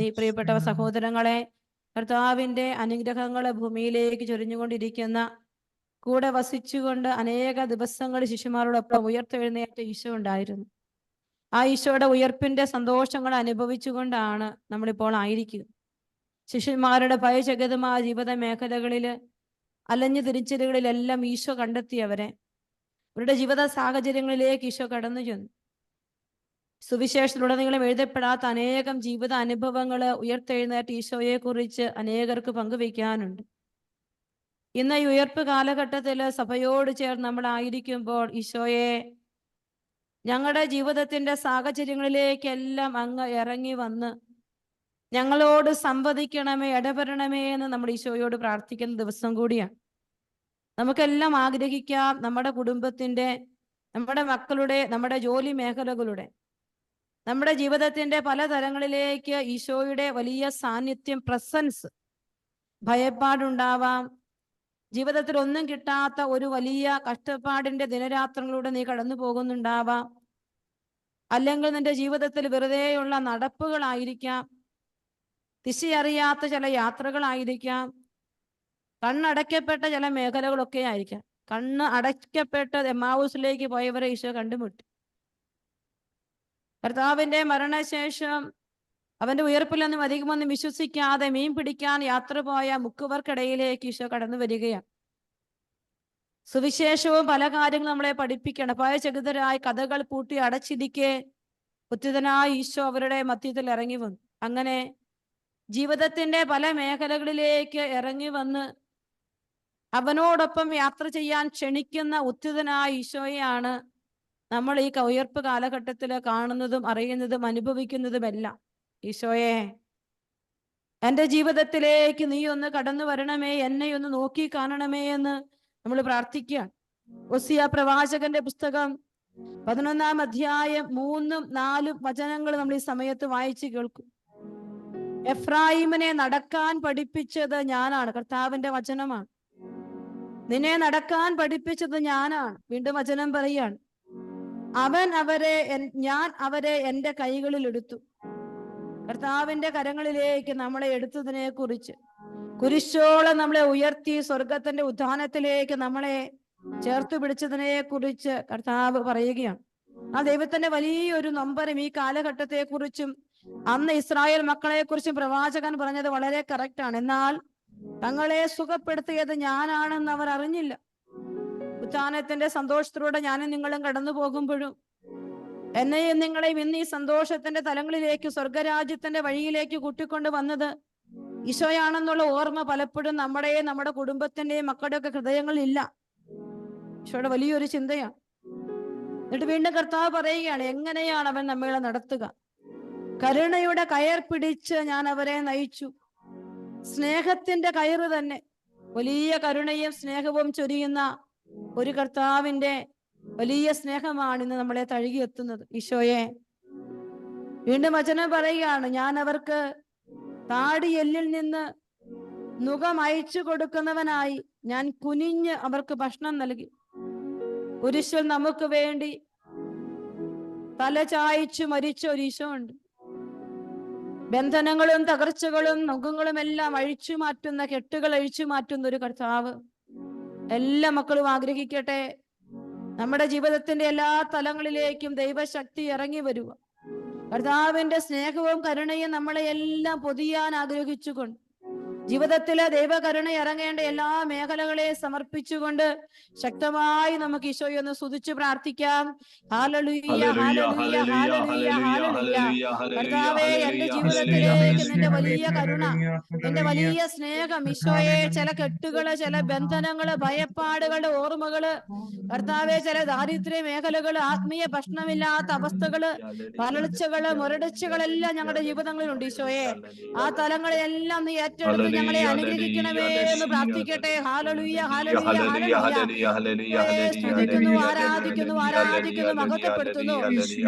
നന്ദി. പ്രിയപ്പെട്ട സഹോദരങ്ങളെ, കർത്താവിന്റെ അനുഗ്രഹങ്ങളെ ഭൂമിയിലേക്ക് ചൊരിഞ്ഞുകൊണ്ടിരിക്കുന്ന, കൂടെ വസിച്ചുകൊണ്ട് അനേക ദിവസങ്ങൾ ശിശുമാരോടൊപ്പം ഉയർത്തെഴുന്നേറ്റ ഈശോ ഉണ്ടായിരുന്നു. ആ ഈശോയുടെ ഉയർപ്പിന്റെ സന്തോഷങ്ങൾ അനുഭവിച്ചുകൊണ്ടാണ് നമ്മളിപ്പോൾ ആയിരിക്കുക. ശിഷ്യന്മാരുടെ ഭയചകിതമായ ജീവിത മേഖലകളിൽ, അലഞ്ഞു തിരിച്ചലുകളിലെല്ലാം ഈശോ കണ്ടെത്തിയവരെ അവരുടെ ജീവിത സാഹചര്യങ്ങളിലേക്ക് ഈശോ കടന്നു ചെന്നു. സുവിശേഷത്തിലുടനീളം എഴുതപ്പെടാത്ത അനേകം ജീവിത അനുഭവങ്ങൾ ഉയർത്തെഴുന്നേറ്റ ഈശോയെ കുറിച്ച് അനേകർക്ക് പങ്കുവയ്ക്കാനുണ്ട്. ഇന്ന് ഈ ഉയർപ്പ് കാലഘട്ടത്തിൽ സഭയോട് ചേർന്ന് നമ്മളായിരിക്കുമ്പോൾ ഈശോയെ, ഞങ്ങളുടെ ജീവിതത്തിന്റെ സാഹചര്യങ്ങളിലേക്കെല്ലാം അങ്ങ് ഇറങ്ങി വന്ന് ഞങ്ങളോട് സംവദിക്കണമേ, ഇടപെടണമേ എന്ന് നമ്മൾ ഈശോയോട് പ്രാർത്ഥിക്കുന്ന ദിവസം കൂടിയാണ്. നമുക്കെല്ലാം ആഗ്രഹിക്കാം നമ്മുടെ കുടുംബത്തിന്റെ, നമ്മുടെ മക്കളുടെ, നമ്മുടെ ജോലി മേഖലകളുടെ, നമ്മുടെ ജീവിതത്തിന്റെ പല തലങ്ങളിലേക്ക് ഈശോയുടെ വലിയ സാന്നിധ്യം, പ്രസൻസ്, ഭയപ്പാടുണ്ടാവാം. ജീവിതത്തിൽ ഒന്നും കിട്ടാത്ത ഒരു വലിയ കഷ്ടപ്പാടിന്റെ ദിനരാത്രങ്ങളിലൂടെ നീ കടന്നു പോകുന്നുണ്ടാവാം. അല്ലെങ്കിൽ നിന്റെ ജീവിതത്തിൽ വെറുതെയുള്ള നടപ്പുകളായിരിക്കാം, ദിശയറിയാത്ത ചില യാത്രകളായിരിക്കാം, കണ്ണടയ്ക്കപ്പെട്ട ചില മേഖലകളൊക്കെ ആയിരിക്കാം. കണ്ണ് അടയ്ക്കപ്പെട്ട് എമ്മാവൂസിലേക്ക് പോയവരെ ഈശോ കണ്ടുമുട്ടി. കർത്താവിന്റെ മരണശേഷം അവന്റെ ഉയർപ്പിലൊന്നും അധികമൊന്നും വിശ്വസിക്കാതെ മീൻ പിടിക്കാൻ യാത്ര പോയ മുക്കുവർക്കിടയിലേക്ക് ഈശോ കടന്നു വരികയാണ്. സുവിശേഷവും പല കാര്യങ്ങളും നമ്മളെ പഠിപ്പിക്കണം. ഭയചകിതരായി കഥകൾ പൂട്ടി അടച്ചിരിക്കെ ഉത്തിതനായ ഈശോ അവരുടെ മധ്യത്തിൽ ഇറങ്ങി വന്നു. അങ്ങനെ ജീവിതത്തിന്റെ പല മേഖലകളിലേക്ക് ഇറങ്ങി വന്ന് അവനോടൊപ്പം യാത്ര ചെയ്യാൻ ക്ഷണിക്കുന്ന ഉത്തിതനായ ഈശോയെയാണ് നമ്മൾ ഈ ഉയർപ്പ് കാലഘട്ടത്തിൽ കാണുന്നതും അറിയുന്നതും അനുഭവിക്കുന്നതുമെല്ലാം. ഈശോയെ, എൻ്റെ ജീവിതത്തിലേക്ക് നീ ഒന്ന് കടന്നു വരണമേ, എന്നെ ഒന്ന് നോക്കി കാണണമേ എന്ന് നമ്മൾ പ്രാർത്ഥിക്കുകയാണ്. ഹോസിയ പ്രവാചകന്റെ പുസ്തകം 11-ാം അധ്യായം 3-4 വചനങ്ങൾ നമ്മൾ ഈ സമയത്ത് വായിച്ച് കേൾക്കും. എഫ്രായിമിനെ നടക്കാൻ പഠിപ്പിച്ചത് ഞാനാണ്. കർത്താവിന്റെ വചനമാണ്. നിന്നെ നടക്കാൻ പഠിപ്പിച്ചത് ഞാനാണ്. വീണ്ടും വചനം പറയാണ്, ഞാൻ അവരെ എൻ്റെ കൈകളിൽ എടുത്തു. കർത്താവിന്റെ കരങ്ങളിലേക്ക് നമ്മളെ എടുത്തതിനെ കുറിച്ച്, കുരിശോളം നമ്മളെ ഉയർത്തി സ്വർഗത്തിന്റെ ഉദ്ധാനത്തിലേക്ക് നമ്മളെ ചേർത്ത് പിടിച്ചതിനെ കുറിച്ച് കർത്താവ് പറയുകയാണ്. ആ ദൈവത്തിന്റെ വലിയൊരു നൊമ്പരം ഈ കാലഘട്ടത്തെ കുറിച്ചും അന്ന് ഇസ്രായേൽ മക്കളെ കുറിച്ചും പ്രവാചകൻ പറഞ്ഞത് വളരെ കറക്റ്റാണ്. എന്നാൽ തങ്ങളെ സുഖപ്പെടുത്തിയത് ഞാനാണെന്ന് അവർ അറിഞ്ഞില്ല. ഉത്ഥാനത്തിന്റെ സന്തോഷത്തിലൂടെ ഞാനും നിങ്ങളും കടന്നു പോകുമ്പോഴും എന്നെയും നിങ്ങളെയും ഇന്ന് ഈ സന്തോഷത്തിന്റെ തലങ്ങളിലേക്ക്, സ്വർഗരാജ്യത്തിന്റെ വഴിയിലേക്ക് കൂട്ടിക്കൊണ്ട് വന്നത് ഈശോയാണെന്നുള്ള ഓർമ്മ പലപ്പോഴും നമ്മുടെയും നമ്മുടെ കുടുംബത്തിന്റെയും മക്കളുടെ ഒക്കെ ഹൃദയങ്ങളിൽ ഇല്ല. ഈശോയുടെ വലിയൊരു ചിന്തയാണ്. എന്നിട്ട് വീണ്ടും കർത്താവ് പറയുകയാണ്, എങ്ങനെയാണ് അവൻ നമ്മളെ നടത്തുക? കരുണയുടെ കയർ പിടിച്ച് ഞാൻ അവരെ നയിച്ചു. സ്നേഹത്തിന്റെ കയറ് തന്നെ, വലിയ കരുണയും സ്നേഹവും ചൊരിയുന്ന ഒരു കർത്താവിന്റെ വലിയ സ്നേഹമാണ് ഇന്ന് നമ്മളെ തഴുകി എത്തുന്നത്. ഈശോയെ, വീണ്ടും വചനം പറയുകയാണ്, ഞാൻ അവർക്ക് താടിയെല്ലിൽ നിന്ന് നുകം അയച്ചു കൊടുക്കുന്നവനായി ഞാൻ കുനിഞ്ഞ് അവർക്ക് ഭക്ഷണം നൽകി. കുരിശിൽ നമുക്ക് വേണ്ടി തല ചായ്ച്ചു മരിച്ച ഒരു ഈശോ ഉണ്ട്. ബന്ധനങ്ങളും തകർച്ചകളും നുഖങ്ങളും എല്ലാം അഴിച്ചു മാറ്റുന്ന, കെട്ടുകൾ അഴിച്ചു മാറ്റുന്ന ഒരു കർത്താവ് എല്ലാ മക്കളും ആഗ്രഹിക്കട്ടെ. നമ്മുടെ ജീവിതത്തിന്റെ എല്ലാ തലങ്ങളിലേക്കും ദൈവശക്തി ഇറങ്ങി വരിക, കർത്താവിന്റെ സ്നേഹവും കരുണയും നമ്മളെ എല്ലാം പൊതിയാൻ ആഗ്രഹിച്ചുകൊണ്ട് ജീവിതത്തിലെ ദൈവകരുണ ഇറങ്ങേണ്ട എല്ലാ മേഖലകളെ സമർപ്പിച്ചുകൊണ്ട് ശക്തമായി നമുക്ക് ഈശോയെ ഒന്ന് സ്തുതിച്ച് പ്രാർത്ഥിക്കാം. ഹല്ലേലൂയ, ഹല്ലേലൂയ, ഹല്ലേലൂയ, ഹല്ലേലൂയ. കർത്താവേ, എന്റെ ജീവിതത്തിലേക്ക് നിന്റെ വലിയ കരുണ, നിന്റെ വലിയ സ്നേഹം ഈശോയെ, ചില കെട്ടുകള്, ചില ബന്ധനങ്ങള്, ഭയപ്പാടുകളുടെ ഓർമ്മകള്, കർത്താവെ, ചില ദാരിദ്ര്യ മേഖലകള്, ആത്മീയ ഭക്ഷണമില്ലാത്ത അവസ്ഥകള്, വരൾച്ചകള്, മുരടിച്ചകളെല്ലാം ഞങ്ങളുടെ ജീവിതങ്ങളിലുണ്ട് ഈശോയെ. ആ തലങ്ങളെല്ലാം നീ ഏറ്റെടുത്ത് ഞങ്ങളെ അനുഗ്രഹിക്കണമേ എന്ന് പ്രാർത്ഥിക്കട്ടെ. ഹല്ലേലൂയ, ഹല്ലേലൂയ, ഹല്ലേലൂയ. സ്തുതിക്കുന്നു, ആരാധിക്കുന്നു, ആരാധിക്കുന്നു, മഹത്വപ്പെടുത്തുന്നു,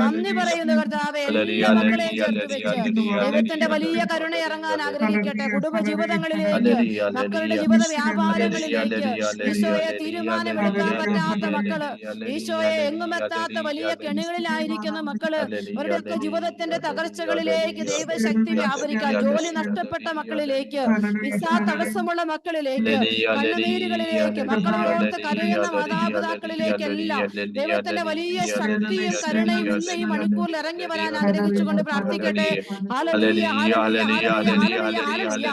നന്ദി പറയുന്നു കർത്താവേ. എല്ലാ മക്കളെയും ചേർത്ത് വെച്ച് ദൈവത്തിന്റെ വലിയ കരുണ ഇറങ്ങാൻ ആഗ്രഹിക്കട്ടെ. കുടുംബ ജീവിതങ്ങളിലേക്ക്, മക്കളുടെ ജീവിത വ്യാപാരങ്ങളിലേക്ക്, ഈശോയെ തീരുമാനമെടുക്കാൻ പറ്റാത്ത മക്കള്, ഈശോയെ എങ്ങുമെത്താത്ത വലിയ കെണികളിലായിരിക്കുന്ന മക്കള്, അവരുടെയൊക്കെ ജീവിതത്തിന്റെ തകർച്ചകളിലേക്ക് ദൈവശക്തി വ്യാപരിക്കാൻ, ജോലി നഷ്ടപ്പെട്ട മക്കളിലേക്ക്, വിസ തടസ്സമുള്ള മക്കളിലേക്ക്, കണ്ണുനീരുകളിലേക്ക്, മക്കളോർത്ത് കരയുന്ന മാതാപിതാക്കളിലേക്കെല്ലാം ദൈവത്തിന്റെ വലിയ ശക്തിയും കരുണയും ഇന്ന് ഈ മണിക്കൂറിൽ ഇറങ്ങി വരാൻ ആഗ്രഹിച്ചുകൊണ്ട് പ്രാർത്ഥിക്കട്ടെ. ഹല്ലേലൂയ, ഹല്ലേലൂയ, ഹല്ലേലൂയ, ഹല്ലേലൂയ.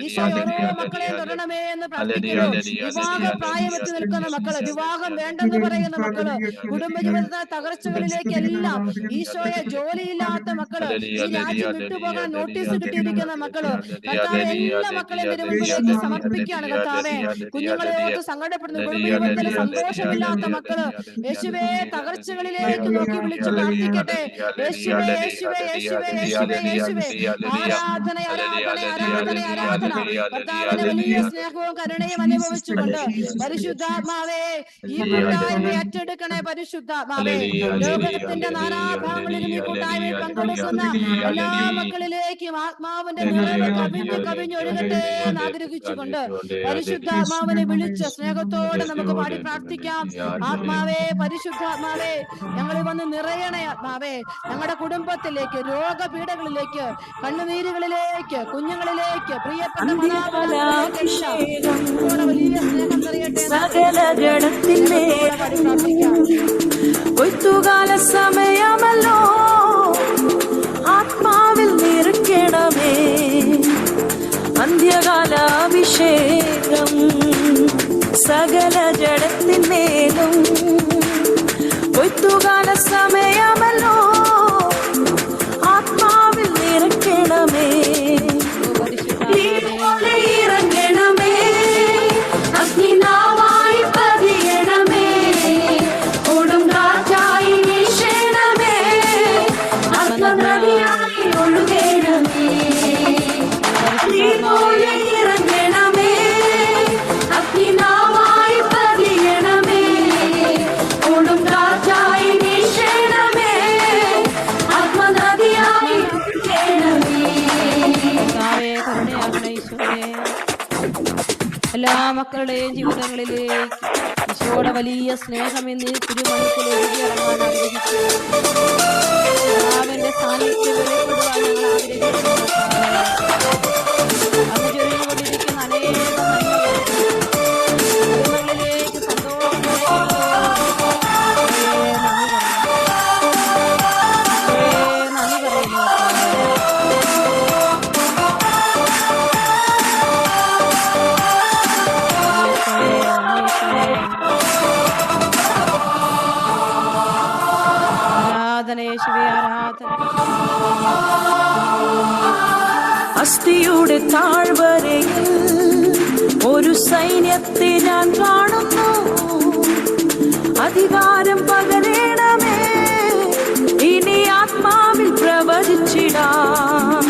ഈശോ ഓരോ മക്കളെ തൊടണമേ എന്ന് പ്രാർത്ഥിക്കുന്നു. വിവാഹ പ്രായമെത്തി നിൽക്കുന്ന മക്കള്, വിവാഹം വേണ്ടെന്ന് പറയുന്ന മക്കള്, കുടുംബജീവിതത്തെ തകർച്ചകളിലേക്ക് എല്ലാം ഈശോയെ, ജോലിയില്ലാത്ത മക്കള്, ഈ രാജ്യം വിട്ടുപോകാൻ നോട്ടീസ് കിട്ടിയിരിക്കുന്ന മക്കള്, കർത്താവെ എല്ലാ മക്കളെയും തിരുമുമ്പിലേക്ക് സമർപ്പിക്കുകയാണ് കർത്താവെ. കുഞ്ഞുങ്ങളെ ഓർത്ത് സങ്കടപ്പെടുന്നു, കുടുംബജീവിതത്തിൽ സന്തോഷമില്ലാത്ത മക്കള്, യേശുവേ തകർച്ചകളിലേക്ക് നോക്കി വിളിച്ചു പ്രാർത്ഥിക്കട്ടെ. യേശുവേ, യേശുവേ, യേശുവേ, യേശുവേ, യേശുവേ. ആരാധന, ആരാധന, ആരാധന, ആരാധന. കർത്താവിന്റെ വലിയ സ്നേഹവും കരുണയും അനുഭവിച്ചുകൊണ്ട് പരിശുദ്ധാത്മാവേ ഈ കൂട്ടായ്മ ഏറ്റെടുക്കണേ. പരിശുദ്ധാത്മാവേ, ലോകത്തിന്റെ നാനാഭാഗങ്ങളിലും ഈ കൂട്ടായ്മയിൽ പങ്കെടുക്കുന്ന എല്ലാ മക്കളിലേക്കും ആത്മാവിന്റെ നിറവ് കവിഞ്ഞു കവിഞ്ഞൊഴുകട്ടെ എന്ന് ആഗ്രഹിച്ചുകൊണ്ട് പരിശുദ്ധാത്മാവിനെ വിളിച്ച് സ്നേഹത്തോടെ നമുക്ക് പാടി പ്രാർത്ഥിക്കാം. ആത്മാവേ, പരിശുദ്ധാത്മാവേ, ഞങ്ങൾ വന്ന് നിറയണേ. ആത്മാവേ, ഞങ്ങളുടെ കുടുംബത്തിലേക്ക്, രോഗപീഠകളിലേക്ക്, കണ്ണുനീരുകളിലേക്ക്, കുഞ്ഞുങ്ങളിലേക്ക്, പ്രിയപ്പെട്ട വലിയ സ്നേഹം നിറയട്ടെ. സകല ജഡത്തിൻ്റെ കൊയ്ത്തുകാല സമയമല്ലോ, ആത്മാവിൽ നിറയ്ക്കണമേ. അന്ത്യകാല അഭിഷേകം സകല ജഡത്തിന്മേലും, കൊയ്ത്തുകാല സമയമല്ലോ, ആത്മാവിൽ നിറയ്ക്കണമേ. ഇറങ്ങണമേ, അഗ്നിനാവായി പതിയണമേ, കൊടുങ്കാറ്റായി വീശണമേ, ആത്മനദിയായി ഒഴുകണമേ. ഇറങ്ങണമേ, അഗ്നിനാവായി പതിയണമേ, കൊടുങ്കാറ്റായി വീശണമേ, ആത്മനദിയായി ഒഴുകണമേ. എല്ലാ മക്കളുടെയും ജീവിതങ്ങളിലേക്ക് ഈശോയുടെ വലിയ സ്നേഹം എന്നീ തിരുമണിക്കൂർ ഒഴുകിയിറങ്ങാൻ ആഗ്രഹിച്ചു. കർത്താവിന്റെ സാന്നിധ്യം വെളിപ്പെടുവാൻ ഞങ്ങൾ ആഗ്രഹിക്കുന്നു. അത് ചൊരിഞ്ഞുകൊണ്ടിരിക്കുന്ന അനേകം കുടുംബങ്ങളിലേക്ക് നന്ദി പറയുന്നു. അസ്ഥിയുടെ താഴ്വരയിൽ ഒരു സൈന്യത്തെ ഞാൻ കാണുന്നു. അധികാരം പകരണമേ, ഇനി ആത്മാവിൽ പ്രവചിച്ചിടാം.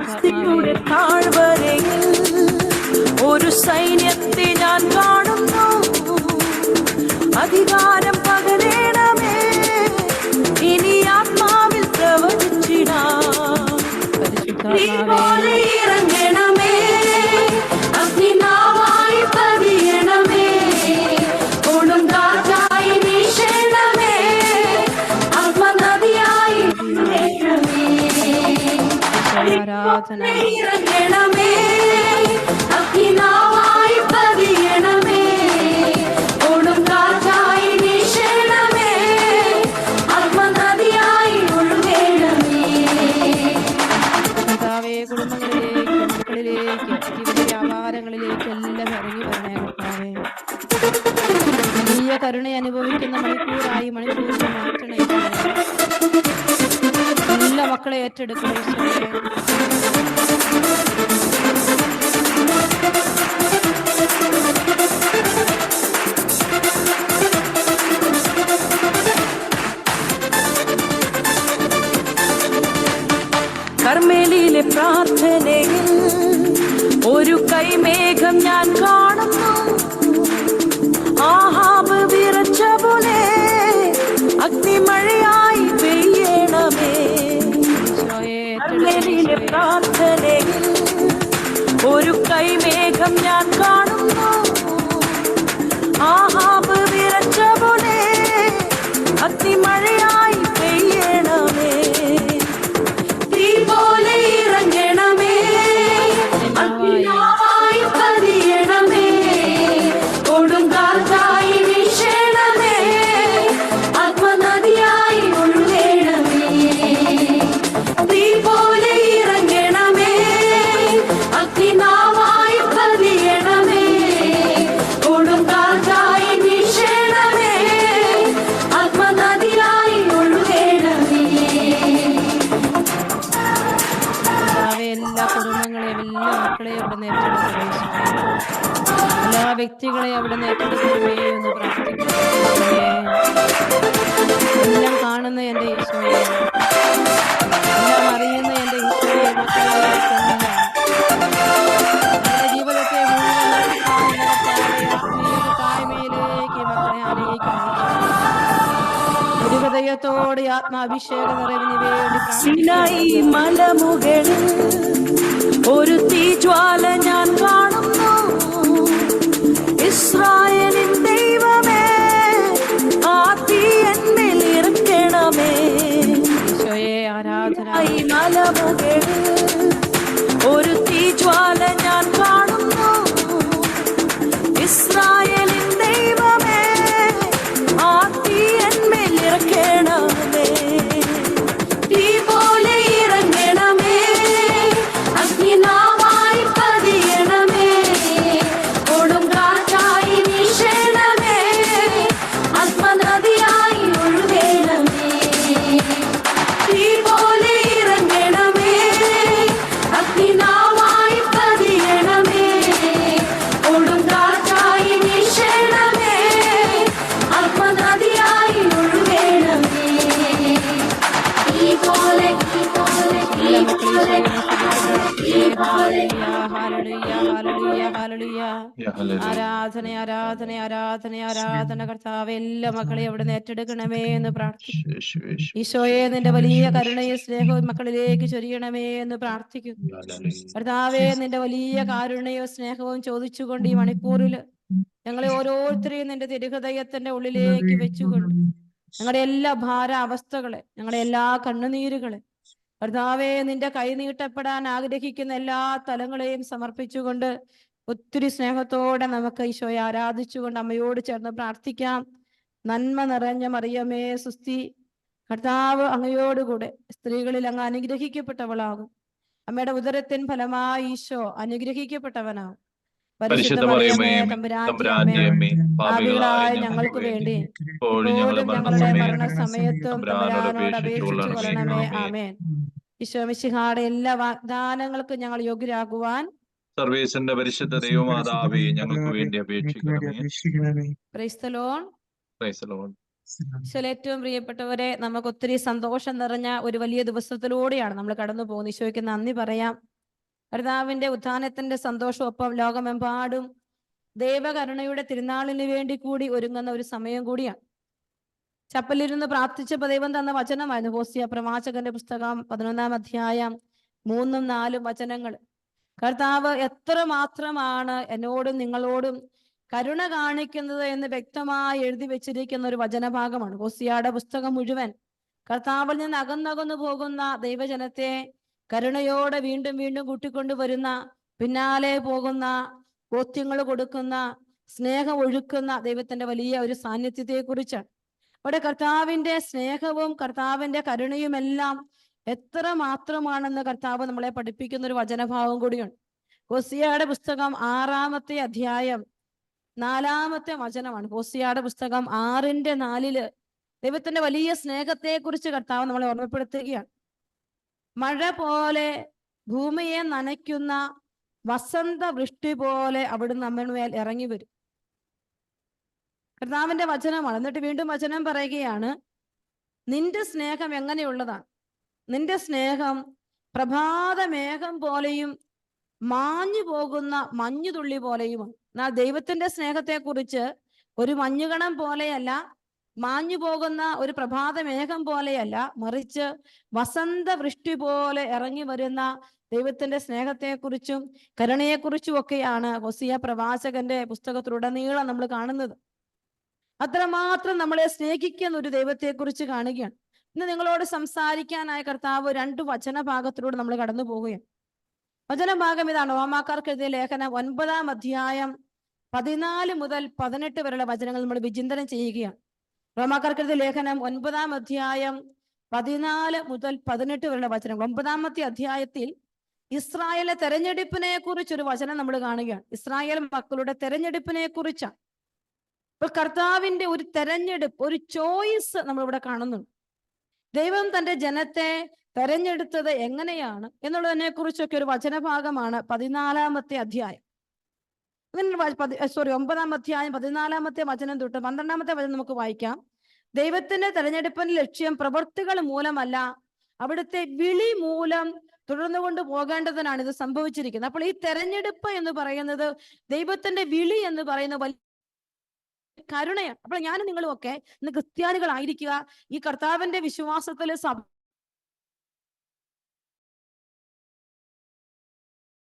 അസ്ഥിയുടെ താഴ്വരയിൽ ഒരു സൈന്യത്തെ ഞാൻ കാണുന്നു. അധികാരം പകരണമേ, ഇനി ആത്മാവിൽ പ്രവചിച്ചിടാം. ഇറങ്ങണമേ, അഗ്നിനാവായി പതിയണമേ, കൊടുങ്കാറ്റായി വീശണമേ, ആത്മനദിയായി ഇറങ്ങണമേ, അഗ്നിനാവായി പതിയണമേ, കൊടുങ്കാറ്റായി വീശണമേ, ആത്മനദിയായി ഒഴുകണമേ. കുടുംബങ്ങളിലേക്ക്, മക്കളിലേക്ക്, ജീവിത വ്യാപാരങ്ങളിലേക്ക് എല്ലാം ഇറങ്ങി വരണേ കർത്താവേ. വലിയ കരുണ അനുഭവിക്കുന്ന മണിക്കൂറായി മണിക്കൂറിനെ മാറ്റണേ. എല്ലാ മക്കളെ ഏറ്റെടുക്കണേ. കർമ്മേലിയിലെ പ്രാർത്ഥനയിൽ ഒരു കൈമേഘം ഞാൻ കാണുന്നു. ആഹാബ് വിറച്ച പോലെ അഗ്നിമഴയായി പെയ്യണമേ. കർമ്മേലിലെ പ്രാർത്ഥനയിൽ ഒരു കൈമേഘം ഞാൻ കാണുന്നു. ആഹാബ് വിറച്ച പോലെ അഗ്നിമഴയായി പെയ്യണമേ. തീ പോലെ ഇറങ്ങണമേ, അഗ്നിയായി പതിയണമേ, കൊടുങ്കാറ്റായി വീശണമേ, ആത്മനദിയായി ഒഴുകണമേ. തീ പോലെ ഇറങ്ങണമേ, അഗ്നിനാവായി പതിയണമേ, കൊടുങ്കാറ്റായി വീശണമേ, ആത്മനദിയായി ഒഴുകണമേ. എല്ലാ കുടുംബങ്ങളെയും എല്ലാ മക്കളെയും അവിടെ നേരിട്ടെടുക്കണമേ. എല്ലാ വ്യക്തികളെയും അവിടെ നേരിട്ടെടുക്കണമേ എന്ന് പ്രാർത്ഥിക്കുന്നു. എല്ലാം കാണുന്ന എൻ്റെ ഈശോയെ, എല്ലാം അറിയുന്ന എൻ്റെ ഈശോയെ, മക്കളെ ജീവിതത്തെ താഴ്മയിലേക്ക് മക്കളെ അറിയിക്കണം. ഒരു ഹൃദയത്തോടെ ആത്മാഭിഷേക നിറവിന് വേണ്ടി സിനായി മലമുകളിൽ ഒരു തീജ്വാല ഞാൻ കാണുന്നു. ഇസ്രായേലിൻ ദൈവമേ, ആ തീ എന്നിൽ ഇറക്കണമേ. ഈശോയെ ആരാധന. ഈ മലമുകളിൽ ഒരു തീജ്വാല ഞാൻ കാണുന്നു. ഇസ്രായേലിൻ ദൈവമേ, ആ തീ എന്നിൽ ഇറക്കണമേ. തീ പോലെ ഇറങ്ങണമേ, അഗ്നിനാവായി പതിയണമേ, കൊടുങ്കാറ്റായി വീശണമേ, ആത്മനദിയായി ഒഴുകണമേ. തീ പോലെ ഇറങ്ങണമേ, അഗ്നിനാവായി പതിയണമേ, കൊടുങ്കാറ്റായി വീശണമേ, ആത്മനദിയായി ഒഴുകണമേ. തീ പോലെ ആരാധന ആരാധന ആരാധന ആരാധന കർത്താവേ, എല്ലാ മക്കളെ അവിടെ ഏറ്റെടുക്കണമേ എന്ന് പ്രാർത്ഥിക്കുന്നു. ഈശോയെ, നിന്റെ വലിയ കരുണയും സ്നേഹവും മക്കളിലേക്ക് ചൊരിയണമേ എന്ന് പ്രാർത്ഥിക്കുന്നു. കർത്താവേ, നിന്റെ വലിയ കാരുണ്യവും സ്നേഹവും ചോദിച്ചുകൊണ്ട് ഈ മണിക്കൂറിൽ ഞങ്ങളെ ഓരോരുത്തരെയും നിന്റെ തിരുഹൃദയത്തിന്റെ ഉള്ളിലേക്ക് വെച്ചുകൊണ്ട് ഞങ്ങളുടെ എല്ലാ ഭാരാവസ്ഥകളെ, ഞങ്ങളുടെ എല്ലാ കണ്ണുനീരുകളെ കർത്താവേ, നിന്റെ കൈ നീട്ടപ്പെടാൻ ആഗ്രഹിക്കുന്ന എല്ലാ തലങ്ങളെയും സമർപ്പിച്ചുകൊണ്ട് ഒത്തിരി സ്നേഹത്തോടെ നമുക്ക് ഈശോയെ ആരാധിച്ചുകൊണ്ട് അമ്മയോട് ചേർന്ന് പ്രാർത്ഥിക്കാം. നന്മ നിറഞ്ഞ മറിയമേ സുസ്തി, കർത്താവ് അങ്ങയോടുകൂടെ സ്ത്രീകളിൽ അങ്ങ് അനുഗ്രഹിക്കപ്പെട്ടവളാകും. അമ്മയുടെ ഉദരത്തിൻ ഫലമായി ഈശോ അനുഗ്രഹിക്കപ്പെട്ടവനാകും. പരിശുദ്ധ മറിയമേ തമ്പുരാന്റെ അമ്മേ, പാപികളായ ഞങ്ങൾക്ക് വേണ്ടി ഇപ്പോഴും ഞങ്ങളുടെ മരണസമയത്തും തമ്പുരാനോട് അപേക്ഷിച്ചു കൊള്ളണമേ. ആമേൻ. ഈശോ മിശിഹായുടെ എല്ലാ വാഗ്ദാനങ്ങൾക്കും ഞങ്ങൾ യോഗ്യരാകുവാൻ സർവേശ്വരന്റെ പരിശുദ്ധ ദൈവമാതാവേ, ഞങ്ങൾക്ക് വേണ്ടി അപേക്ഷിക്കണമേ. Praise the Lord. Praise the Lord. ഈശോയിൽ ഏറ്റവും പ്രിയപ്പെട്ടവരെ, നമുക്ക് ഒത്തിരി സന്തോഷം നിറഞ്ഞ ഒരു വലിയ ദിവസത്തിലൂടെയാണ് നമ്മൾ കടന്നു പോകുന്നത്. ഈശോയ്ക്ക് നന്ദി പറയാം. കർത്താവിന്റെ ഉത്ഥാനത്തിന്റെ സന്തോഷമൊപ്പം ലോകമെമ്പാടും ദൈവകരുണയുടെ തിരുനാളിന് വേണ്ടി കൂടി ഒരുങ്ങുന്ന ഒരു സമയം കൂടിയാണ്. ചപ്പലിരുന്ന് പ്രാർത്ഥിച്ചപ്പോൾ ദൈവം തന്ന വചനമായിരുന്നു ഹോസിയ പ്രവാചകന്റെ പുസ്തകം 11-ാം അധ്യായം 3-4 വചനങ്ങൾ. കർത്താവ് എത്ര മാത്രമാണ് എന്നോടും നിങ്ങളോടും കരുണ കാണിക്കുന്നത് എന്ന് വ്യക്തമായി എഴുതി വെച്ചിരിക്കുന്ന ഒരു വചനഭാഗമാണ്. ഹോസിയയുടെ പുസ്തകം മുഴുവൻ കർത്താവിൽ നിന്ന് അകന്നകന്നു പോകുന്ന ദൈവജനത്തെ കരുണയോടെ വീണ്ടും വീണ്ടും കൂട്ടിക്കൊണ്ടുവരുന്ന, പിന്നാലെ പോകുന്ന, ബോധ്യങ്ങൾ കൊടുക്കുന്ന, സ്നേഹം ഒഴുക്കുന്ന ദൈവത്തിന്റെ വലിയ ഒരു സാന്നിധ്യത്തെ കുറിച്ചാണ്. അവിടെ കർത്താവിന്റെ സ്നേഹവും കർത്താവിന്റെ കരുണയും എല്ലാം എത്ര മാത്രമാണെന്ന് കർത്താവ് നമ്മളെ പഠിപ്പിക്കുന്ന ഒരു വചനഭാവം കൂടിയുണ്ട്. ഹോസിയയുടെ പുസ്തകം 6-ാമത്തെ അധ്യായം 4-ാമത്തെ വചനമാണ്. ഹോസിയയുടെ പുസ്തകം 6:4 ദൈവത്തിന്റെ വലിയ സ്നേഹത്തെ കുറിച്ച് കർത്താവ് നമ്മളെ ഓർമ്മപ്പെടുത്തുകയാണ്. മഴ പോലെ ഭൂമിയെ നനയ്ക്കുന്ന വസന്ത വൃഷ്ടി പോലെ അവിടുന്ന് നമ്മുടെ മേൽ ഇറങ്ങി വരും. കർത്താവിന്റെ വചനമാണ്. എന്നിട്ട് വീണ്ടും വചനം പറയുകയാണ്, നിന്റെ സ്നേഹം എങ്ങനെയുള്ളതാണ്? നിന്റെ സ്നേഹം പ്രഭാത മേഘം പോലെയും മാഞ്ഞു പോകുന്ന മഞ്ഞുതുള്ളി പോലെയുമാണ്. എന്നാൽ ദൈവത്തിന്റെ സ്നേഹത്തെക്കുറിച്ച് ഒരു മഞ്ഞുകണം പോലെയല്ല, മാഞ്ഞു പോകുന്ന ഒരു പ്രഭാത മേഘം പോലെയല്ല, മറിച്ച് വസന്തവൃഷ്ടി പോലെ ഇറങ്ങി വരുന്ന ദൈവത്തിന്റെ സ്നേഹത്തെക്കുറിച്ചും കരുണയെക്കുറിച്ചും ഒക്കെയാണ് ഹോസിയ പ്രവാചകന്റെ പുസ്തകത്തിലുടനീളം നമ്മൾ കാണുന്നത്. അത്രമാത്രം നമ്മളെ സ്നേഹിക്കുന്ന ഒരു ദൈവത്തെക്കുറിച്ച് കാണുകയാണ്. ഇന്ന് നിങ്ങളോട് സംസാരിക്കാനായ കർത്താവ് 2 വചനഭാഗത്തിലൂടെ നമ്മൾ കടന്നു പോവുകയാണ്. വചനഭാഗം ഇതാണ്. റോമാക്കാർക്ക് എഴുതിയ ലേഖനം 9-ാം അധ്യായം 14 മുതൽ 18 വരെയുള്ള വചനങ്ങൾ നമ്മൾ വിചിന്തനം ചെയ്യുകയാണ്. റോമാക്കാർക്ക് എഴുതിയ ലേഖനം 9-ാം അധ്യായം 14 മുതൽ 18 വരെയുള്ള വചനങ്ങൾ. 9-ാമത്തെ അധ്യായത്തിൽ ഇസ്രായേലിലെ തെരഞ്ഞെടുപ്പിനെ കുറിച്ചൊരു വചനം നമ്മൾ കാണുകയാണ്. ഇസ്രായേൽ മക്കളുടെ തെരഞ്ഞെടുപ്പിനെ കുറിച്ചാണ്. ഇപ്പൊ കർത്താവിന്റെ ഒരു തെരഞ്ഞെടുപ്പ്, ഒരു ചോയ്സ് നമ്മളിവിടെ കാണുന്നുണ്ട്. ദൈവം തന്റെ ജനത്തെ തെരഞ്ഞെടുത്തത് എങ്ങനെയാണ് എന്നുള്ളതിനെ കുറിച്ചൊക്കെ ഒരു വചനഭാഗമാണ് 14-ാമത്തെ അധ്യായം. 9-ാം അധ്യായം 14-ാമത്തെ വചനം തൊട്ട് 12-ാമത്തെ വചനം നമുക്ക് വായിക്കാം. ദൈവത്തിന്റെ തെരഞ്ഞെടുപ്പിന്റെ ലക്ഷ്യം പ്രവൃത്തികൾ മൂലമല്ല, അവിടുത്തെ വിളി മൂലം തുടർന്നുകൊണ്ട് പോകേണ്ടതിനാണ് ഇത് സംഭവിച്ചിരിക്കുന്നത്. അപ്പോൾ ഈ തെരഞ്ഞെടുപ്പ് എന്ന് പറയുന്നത്, ദൈവത്തിന്റെ വിളി എന്ന് പറയുന്ന വലിയ കരുണയാണ്. അപ്പോൾ ഞാനും നിങ്ങളും ഒക്കെ ഇന്ന് ക്രിസ്ത്യാനികളായിരിക്കുക, ഈ കർത്താവിന്റെ വിശ്വാസത്തില്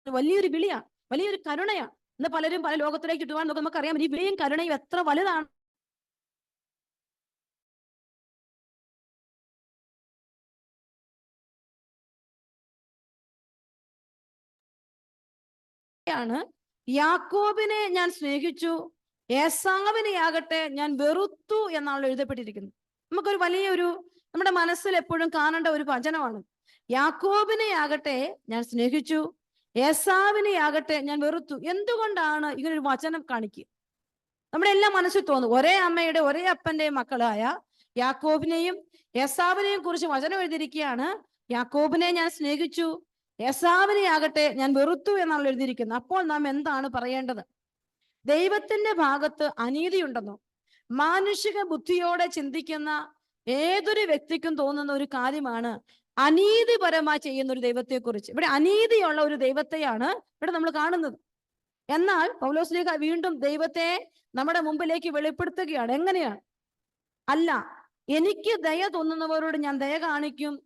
വലിയൊരു വിളിയാണ്, വലിയൊരു കരുണയാണ്. ഇന്ന് പലരും പല ലോകത്തിലേക്ക് ഇട്ടുവാൻ നോക്കുമ്പോൾ നമുക്കറിയാം ഈ വിളിയും കരുണയും എത്ര വലുതാണ്. യാക്കോബിനെ ഞാൻ സ്നേഹിച്ചു, ഏസാവിനെ ആകട്ടെ ഞാൻ വെറുത്തു എന്നാണ് എഴുതപ്പെട്ടിരിക്കുന്നത്. നമുക്കൊരു വലിയൊരു നമ്മുടെ മനസ്സിൽ എപ്പോഴും കാണേണ്ട ഒരു വചനമാണ്. യാക്കോബിനെ ആകട്ടെ ഞാൻ സ്നേഹിച്ചു, ഏസാവിനെ ആകട്ടെ ഞാൻ വെറുത്തു. എന്തുകൊണ്ടാണ് ഇങ്ങനൊരു വചനം കാണിക്കുക? നമ്മുടെ എല്ലാം മനസ്സിൽ തോന്നും. ഒരേ അമ്മയുടെ ഒരേ അപ്പന്റെയും മക്കളായ യാക്കോബിനെയും ഏസാവിനെയും കുറിച്ച് വചനം എഴുതിയിരിക്കുകയാണ്. യാക്കോബിനെ ഞാൻ സ്നേഹിച്ചു, ഏസാവിനെ ആകട്ടെ ഞാൻ വെറുത്തു എന്നാണ് എഴുതിയിരിക്കുന്നത്. അപ്പോൾ നാം എന്താണ് പറയേണ്ടത്? ദൈവത്തിന്റെ ഭാഗത്ത് അനീതിയുണ്ടെന്നോ? മാനുഷിക ബുദ്ധിയോടെ ചിന്തിക്കുന്ന ഏതൊരു വ്യക്തിക്കും തോന്നുന്ന ഒരു കാര്യമാണ് അനീതിപരമായി ചെയ്യുന്ന ഒരു ദൈവത്തെക്കുറിച്ച്. ഇവിടെ അനീതിയുള്ള ഒരു ദൈവത്തെയാണ് ഇവിടെ നമ്മൾ കാണുന്നത്. എന്നാൽ പൗലോസ്ലീഹ വീണ്ടും ദൈവത്തെ നമ്മുടെ മുമ്പിലേക്ക് വെളിപ്പെടുത്തുകയാണ്. എങ്ങനെയാണ്? അല്ല, എനിക്ക് ദയ തോന്നുന്നവരോട് ഞാൻ ദയ കാണിക്കും,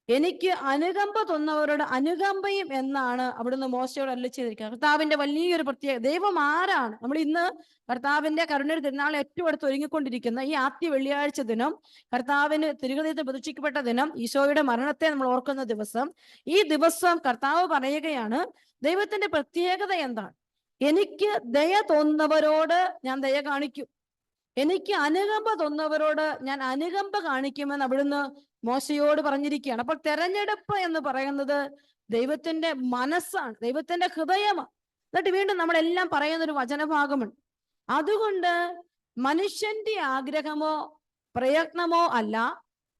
എനിക്ക് അനുകമ്പ തോന്നുന്നവരോട് അനുകമ്പയും എന്നാണ് അവിടുന്ന് മോശയോട് അരുളി ചെയ്തിരിക്കുന്നത്. കർത്താവിന്റെ വലിയൊരു പ്രത്യേകത. ദൈവം ആരാണ്? നമ്മൾ ഇന്ന് കർത്താവിന്റെ കരുണയുടെ തിരുനാൾ ഏറ്റവും അടുത്ത് ഒരുങ്ങിക്കൊണ്ടിരിക്കുന്ന ഈ ആദ്യ വെള്ളിയാഴ്ച ദിനം, കർത്താവിന് തിരുഹൃദയത്തിൽ പ്രതിഷ്ഠിക്കപ്പെട്ട ദിനം, ഈശോയുടെ മരണത്തെ നമ്മൾ ഓർക്കുന്ന ദിവസം. ഈ ദിവസം കർത്താവ് പറയുകയാണ് ദൈവത്തിന്റെ പ്രത്യേകത എന്താണ്? എനിക്ക് ദയ തോന്നുന്നവരോട് ഞാൻ ദയ കാണിക്കും, എനിക്ക് അനുകമ്പ തോന്നുന്നവരോട് ഞാൻ അനുകമ്പ കാണിക്കുമെന്ന് അവിടുന്ന് മോശയോട് പറഞ്ഞിരിക്കുകയാണ്. അപ്പോൾ തെരഞ്ഞെടുപ്പ് എന്ന് പറയുന്നത് ദൈവത്തിന്റെ മനസ്സാണ്, ദൈവത്തിന്റെ ഹൃദയമാണ്. എന്നിട്ട് വീണ്ടും നമ്മളെല്ലാം പറയുന്ന ഒരു വചനഭാഗമുണ്ട്. അതുകൊണ്ട് മനുഷ്യന്റെ ആഗ്രഹമോ പ്രയത്നമോ അല്ല,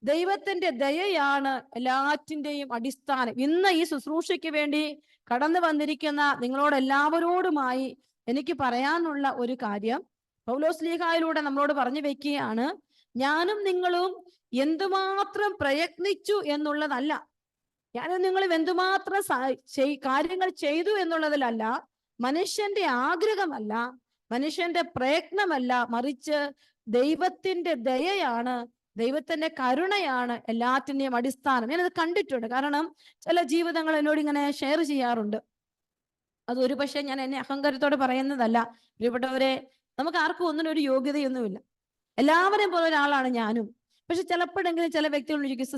ദൈവത്തിന്റെ ദയയാണ് എല്ലാറ്റിന്റെയും അടിസ്ഥാനം. ഇന്ന് ഈ ശുശ്രൂഷയ്ക്ക് വേണ്ടി കടന്നു വന്നിരിക്കുന്ന നിങ്ങളോട് എല്ലാവരോടുമായി എനിക്ക് പറയാനുള്ള ഒരു കാര്യം പൗലോസ്ലീഹായിലൂടെ നമ്മളോട് പറഞ്ഞു വെക്കുകയാണ്. ഞാനും നിങ്ങളും എന്തുമാത്രം പ്രയത്നിച്ചു എന്നുള്ളതല്ല, ഞാനും നിങ്ങളും എന്തുമാത്രം കാര്യങ്ങൾ ചെയ്തു എന്നുള്ളതിലല്ല, മനുഷ്യന്റെ ആഗ്രഹമല്ല, മനുഷ്യന്റെ പ്രയത്നമല്ല, മറിച്ച് ദൈവത്തിന്റെ ദയയാണ്, ദൈവത്തിന്റെ കരുണയാണ് എല്ലാറ്റിന്റെയും അടിസ്ഥാനം. ഞാനത് കണ്ടിട്ടുണ്ട്. കാരണം ചില ജീവിതങ്ങൾ എന്നോട് ഇങ്ങനെ ഷെയർ ചെയ്യാറുണ്ട്. അത് ഒരു പക്ഷെ ഞാൻ എന്നെ അഹങ്കാരത്തോടെ പറയുന്നതല്ല. പ്രിയപ്പെട്ടവരെ, നമുക്ക് ആർക്കും ഒന്നിനും ഒരു യോഗ്യതയൊന്നുമില്ല. എല്ലാവരെയും പോലെ ഒരാളാണ് ഞാനും. പക്ഷെ ചിലപ്പോഴെങ്കിലും ചില വ്യക്തികൾ ചോദിക്കും,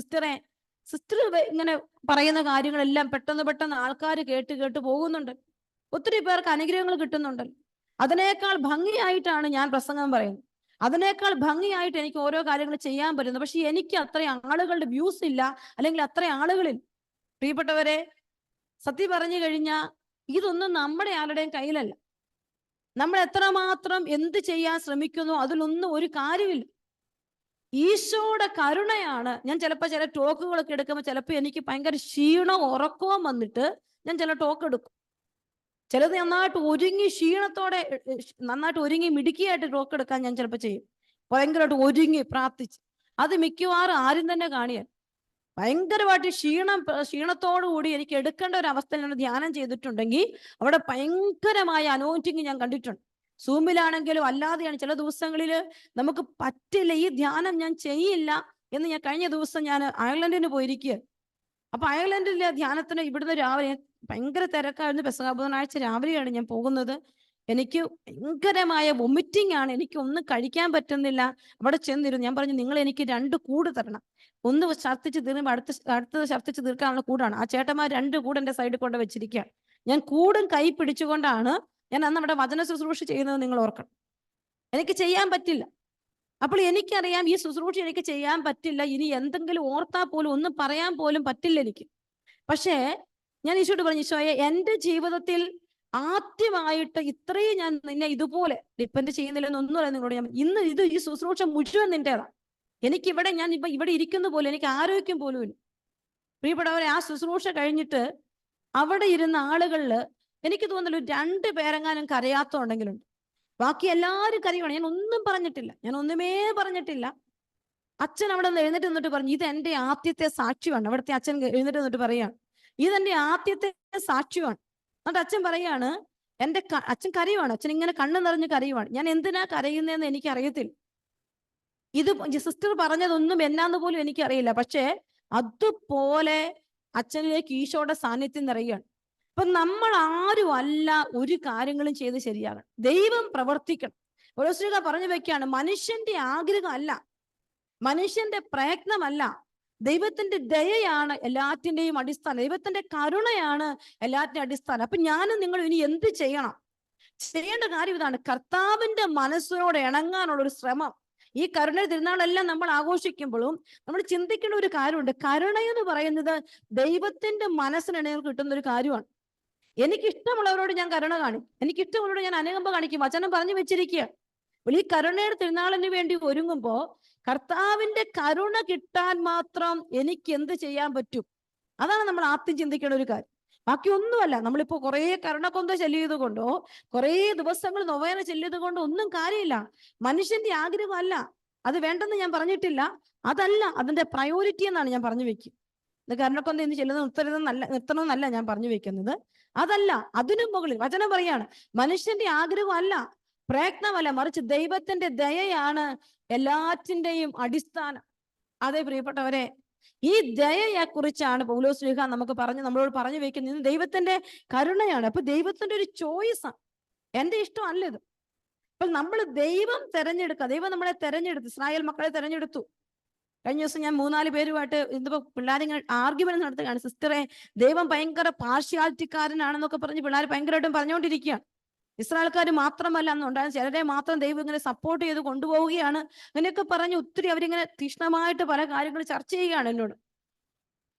സിസ്റ്റർ ഇങ്ങനെ പറയുന്ന കാര്യങ്ങളെല്ലാം പെട്ടെന്ന് ആൾക്കാർ കേട്ട് പോകുന്നുണ്ട്, ഒത്തിരി പേർക്ക് അനുഗ്രഹങ്ങൾ കിട്ടുന്നുണ്ടല്ലോ, അതിനേക്കാൾ ഭംഗിയായിട്ടാണ് ഞാൻ പ്രസംഗം പറയുന്നത്, അതിനേക്കാൾ ഭംഗിയായിട്ട് എനിക്ക് ഓരോ കാര്യങ്ങൾ ചെയ്യാൻ പറ്റുന്നു. പക്ഷെ എനിക്ക് അത്രയും ആളുകളുടെ വ്യൂസ് ഇല്ല, അല്ലെങ്കിൽ അത്രയും ആളുകളിൽ. പ്രിയപ്പെട്ടവരെ, സത്യം പറഞ്ഞു കഴിഞ്ഞാൽ ഇതൊന്നും നമ്മുടെ ആരുടെയും കയ്യിലല്ല. നമ്മൾ എത്രമാത്രം എന്ത് ചെയ്യാൻ ശ്രമിക്കുന്നു അതിലൊന്നും ഒരു കാര്യമില്ല. ഈശോയുടെ കരുണയാണ്. ഞാൻ ചിലപ്പോൾ ചില ടോക്കുകളൊക്കെ എടുക്കുമ്പോൾ ചിലപ്പോൾ എനിക്ക് ഭയങ്കര ക്ഷീണവും ഉറക്കവും വന്നിട്ട് ഞാൻ ചില ടോക്ക് എടുക്കും. ചിലത് നന്നായിട്ട് ഒരുങ്ങി ക്ഷീണത്തോടെ നന്നായിട്ട് ഒരുങ്ങി മിടുക്കിയായിട്ട് ടോക്ക് എടുക്കാൻ ഞാൻ ചിലപ്പോൾ ചെയ്യും. ഭയങ്കരമായിട്ട് ഒരുങ്ങി പ്രാർത്ഥിച്ച്. അത് മിക്കവാറും ആരും തന്നെ കാണിയാൽ. ഭയങ്കരമായിട്ട് ക്ഷീണത്തോടു കൂടി എനിക്ക് എടുക്കേണ്ട ഒരു അവസ്ഥയിൽ ഞാൻ ധ്യാനം ചെയ്തിട്ടുണ്ടെങ്കിൽ അവിടെ ഭയങ്കരമായ അനോയിന്റിങ് ഞാൻ കണ്ടിട്ടുണ്ട്. സൂമിലാണെങ്കിലും അല്ലാതെയാണ്. ചില ദിവസങ്ങളിൽ നമുക്ക് പറ്റില്ല, ഈ ധ്യാനം ഞാൻ ചെയ്യില്ല എന്ന് ഞാൻ കഴിഞ്ഞ ദിവസം ഞാൻ അയർലൻഡിന് പോയിരിക്കുക. അപ്പൊ അയർലൻഡിലെ ധ്യാനത്തിന് ഇവിടുന്ന് രാവിലെ ഭയങ്കര തിരക്കായിരുന്നു. പെസഹ ബുധനാഴ്ച രാവിലെയാണ് ഞാൻ പോകുന്നത്. എനിക്ക് ഭയങ്കരമായ വൊമിറ്റിംഗ് ആണ്, എനിക്ക് ഒന്നും കഴിക്കാൻ പറ്റുന്നില്ല. അവിടെ ചെന്നിരുന്നു. ഞാൻ പറഞ്ഞു, നിങ്ങൾ എനിക്ക് 2 കൂട് തരണം. ഒന്ന് ഛർദ്ദിച്ച് തീർന്നുമ്പോൾ അടുത്തത് ഛർദ്ദിച്ച് തീർക്കാനുള്ള കൂടാണ്. ആ ചേട്ടന്മാർ 2 കൂട് എന്റെ സൈഡിൽ കൊണ്ട് വെച്ചിരിക്കുക. ഞാൻ കൂടും കൈ പിടിച്ചുകൊണ്ടാണ് ഞാൻ അന്ന് അവിടെ വചന ശുശ്രൂഷ ചെയ്യുന്നത്. നിങ്ങൾ ഓർക്കണം, എനിക്ക് ചെയ്യാൻ പറ്റില്ല. അപ്പോൾ എനിക്കറിയാം ഈ ശുശ്രൂഷ എനിക്ക് ചെയ്യാൻ പറ്റില്ല. ഇനി എന്തെങ്കിലും ഓർത്താൽ പോലും ഒന്നും പറയാൻ പോലും പറ്റില്ല എനിക്ക്. പക്ഷേ ഞാൻ ഈശോയോട് പറഞ്ഞു, ഈശോയെ, എന്റെ ജീവിതത്തിൽ ആദ്യമായിട്ട് ഇത്രയും ഞാൻ നിന്നെ ഇതുപോലെ ഡിപ്പെൻഡ് ചെയ്യുന്നില്ലെന്ന് ഒന്നുമല്ല നിങ്ങളോട് ഞാൻ ഇന്ന് ഈ ശുശ്രൂഷ മുഴുവൻ നിന്റേതാ. എനിക്കിവിടെ ഞാൻ ഇവിടെ ഇരിക്കുന്ന പോലെ എനിക്ക് ആരോഗ്യം പോലും ഇല്ല. പ്രിയപ്പെട്ടവരെ, ആ ശുശ്രൂഷ കഴിഞ്ഞിട്ട് അവിടെ ഇരുന്ന ആളുകളില് എനിക്ക് തോന്നുന്നു 2 പേരെങ്ങാനും കരയാത്തുണ്ടെങ്കിലുണ്ട്. ബാക്കി എല്ലാവരും കരയുവാണ്. ഞാൻ ഒന്നും പറഞ്ഞിട്ടില്ല, ഞാൻ ഒന്നുമേ പറഞ്ഞിട്ടില്ല. അച്ഛൻ അവിടെ നിന്ന് എഴുന്നേറ്റ് നിന്നിട്ട് പറഞ്ഞു, ഇത് എന്റെ ആദ്യത്തെ സാക്ഷ്യമാണ്. അവിടുത്തെ അച്ഛൻ എഴുന്നേറ്റ് നിന്നിട്ട് പറയാണ്, ഇതെന്റെ ആദ്യത്തെ സാക്ഷ്യമാണ്. എന്നിട്ട് അച്ഛൻ പറയാണ്, അച്ഛൻ കരയുവാണ്. അച്ഛൻ ഇങ്ങനെ കണ്ണ് നിറഞ്ഞ് കരയുവാണ്. ഞാൻ എന്തിനാ കരയുന്നതെന്ന് എനിക്ക് അറിയത്തില്ല. ഇത് സിസ്റ്റർ പറഞ്ഞതൊന്നും എന്നാന്ന് പോലും എനിക്കറിയില്ല. പക്ഷേ അതുപോലെ അച്ഛനിലേക്ക് ഈശോയുടെ സാന്നിധ്യം നിറയുകയാണ്. അപ്പൊ നമ്മൾ ആരും അല്ല ഒരു കാര്യങ്ങളും ചെയ്ത് ശരിയാകണം. ദൈവം പ്രവർത്തിക്കണം. പൗലോസ് പറഞ്ഞു വെക്കുകയാണ്, മനുഷ്യന്റെ ആഗ്രഹം അല്ല, മനുഷ്യന്റെ പ്രയത്നമല്ല, ദൈവത്തിന്റെ ദയയാണ് എല്ലാറ്റിന്റെയും അടിസ്ഥാനം. ദൈവത്തിന്റെ കരുണയാണ് എല്ലാറ്റിന്റെയും അടിസ്ഥാനം. അപ്പൊ ഞാനും നിങ്ങൾ ഇനി എന്ത് ചെയ്യണം? ചെയ്യേണ്ട കാര്യം ഇതാണ്, കർത്താവിന്റെ മനസ്സിനോട് ഇണങ്ങാനുള്ള ഒരു ശ്രമം. ഈ കരുണ തിരുനാളെല്ലാം നമ്മൾ ആഘോഷിക്കുമ്പോഴും നമ്മൾ ചിന്തിക്കേണ്ട ഒരു കാര്യമുണ്ട്. കരുണ എന്ന് പറയുന്നത് ദൈവത്തിന്റെ മനസ്സിനിണങ്ങി കിട്ടുന്ന ഒരു കാര്യമാണ്. എനിക്കിഷ്ടമുള്ളവരോട് ഞാൻ കരുണ കാണിക്കും, എനിക്കിഷ്ടമുള്ളവരോട് ഞാൻ അനുകമ്പ കാണിക്കും. വചനം പറഞ്ഞു വെച്ചിരിക്കുക. ഈ കരുണയുടെ തിരുനാളിന് വേണ്ടി ഒരുങ്ങുമ്പോ കർത്താവിന്റെ കരുണ കിട്ടാൻ മാത്രം എനിക്ക് എന്ത് ചെയ്യാൻ പറ്റും? അതാണ് നമ്മൾ ആദ്യം ചിന്തിക്കേണ്ട ഒരു കാര്യം. ബാക്കി ഒന്നുമല്ല. നമ്മളിപ്പോ കുറെ കരുണക്കൊന്ത ചെല്ലിയത് കൊണ്ടോ കുറെ ദിവസങ്ങൾ നൊവേന ചെല്ലിയത് കൊണ്ടോ ഒന്നും കാര്യമില്ല. മനുഷ്യന്റെ ആഗ്രഹം അല്ല, അത് വേണ്ടെന്ന് ഞാൻ പറഞ്ഞിട്ടില്ല. അതല്ല അതിന്റെ പ്രയോറിറ്റി എന്നാണ് ഞാൻ പറഞ്ഞു വെക്കും. കരുണക്കൊന്ത ഇന്ന് ചെല്ലുന്നത് നിർത്തണമെന്നല്ല ഞാൻ പറഞ്ഞു വെക്കുന്നത്. അതല്ല, അതിനും മുകളിൽ വചനം പറയാണ്, മനുഷ്യന്റെ ആഗ്രഹം അല്ല, പ്രയത്നമല്ല, മറിച്ച് ദൈവത്തിന്റെ ദയയാണ് എല്ലാറ്റിന്റെയും അടിസ്ഥാനം. അതെ പ്രിയപ്പെട്ടവരെ, ഈ ദയയെ കുറിച്ചാണ് പൗലോസ് ശ്ലീഹ നമ്മളോട് പറഞ്ഞു വെക്കുന്നത്. ദൈവത്തിന്റെ കരുണയാണ്. അപ്പൊ ദൈവത്തിന്റെ ഒരു ചോയ്സാണ്. എന്റെ ഇഷ്ടം അല്ല ഇത്. അപ്പൊ നമ്മൾ ദൈവം ദൈവം നമ്മളെ തെരഞ്ഞെടുത്തു, ഇസ്രായേൽ മക്കളെ തെരഞ്ഞെടുത്തു. കഴിഞ്ഞ ദിവസം ഞാൻ 3-4 പേരുമായിട്ട് ഇന്നിപ്പോ പിള്ളേരിങ്ങനെ ആർഗ്യുമെന്റ് നടത്തുകയാണ്. സിസ്റ്ററെ, ദൈവം ഭയങ്കര പാർഷ്യാലിറ്റിക്കാരനാണെന്നൊക്കെ പറഞ്ഞ് പിള്ളേർ ഭയങ്കരമായിട്ടും പറഞ്ഞുകൊണ്ടിരിക്കുകയാണ്. ഇസ്രായേൽക്കാർ മാത്രമല്ല അന്നുണ്ടായ ചിലരെ മാത്രം ദൈവം ഇങ്ങനെ സപ്പോർട്ട് ചെയ്ത് കൊണ്ടുപോവുകയാണ്. അങ്ങനെയൊക്കെ പറഞ്ഞ് ഒത്തിരി അവരിങ്ങനെ തീക്ഷ്ണമായിട്ട് പല കാര്യങ്ങൾ ചർച്ച ചെയ്യുകയാണ് എന്നോട്.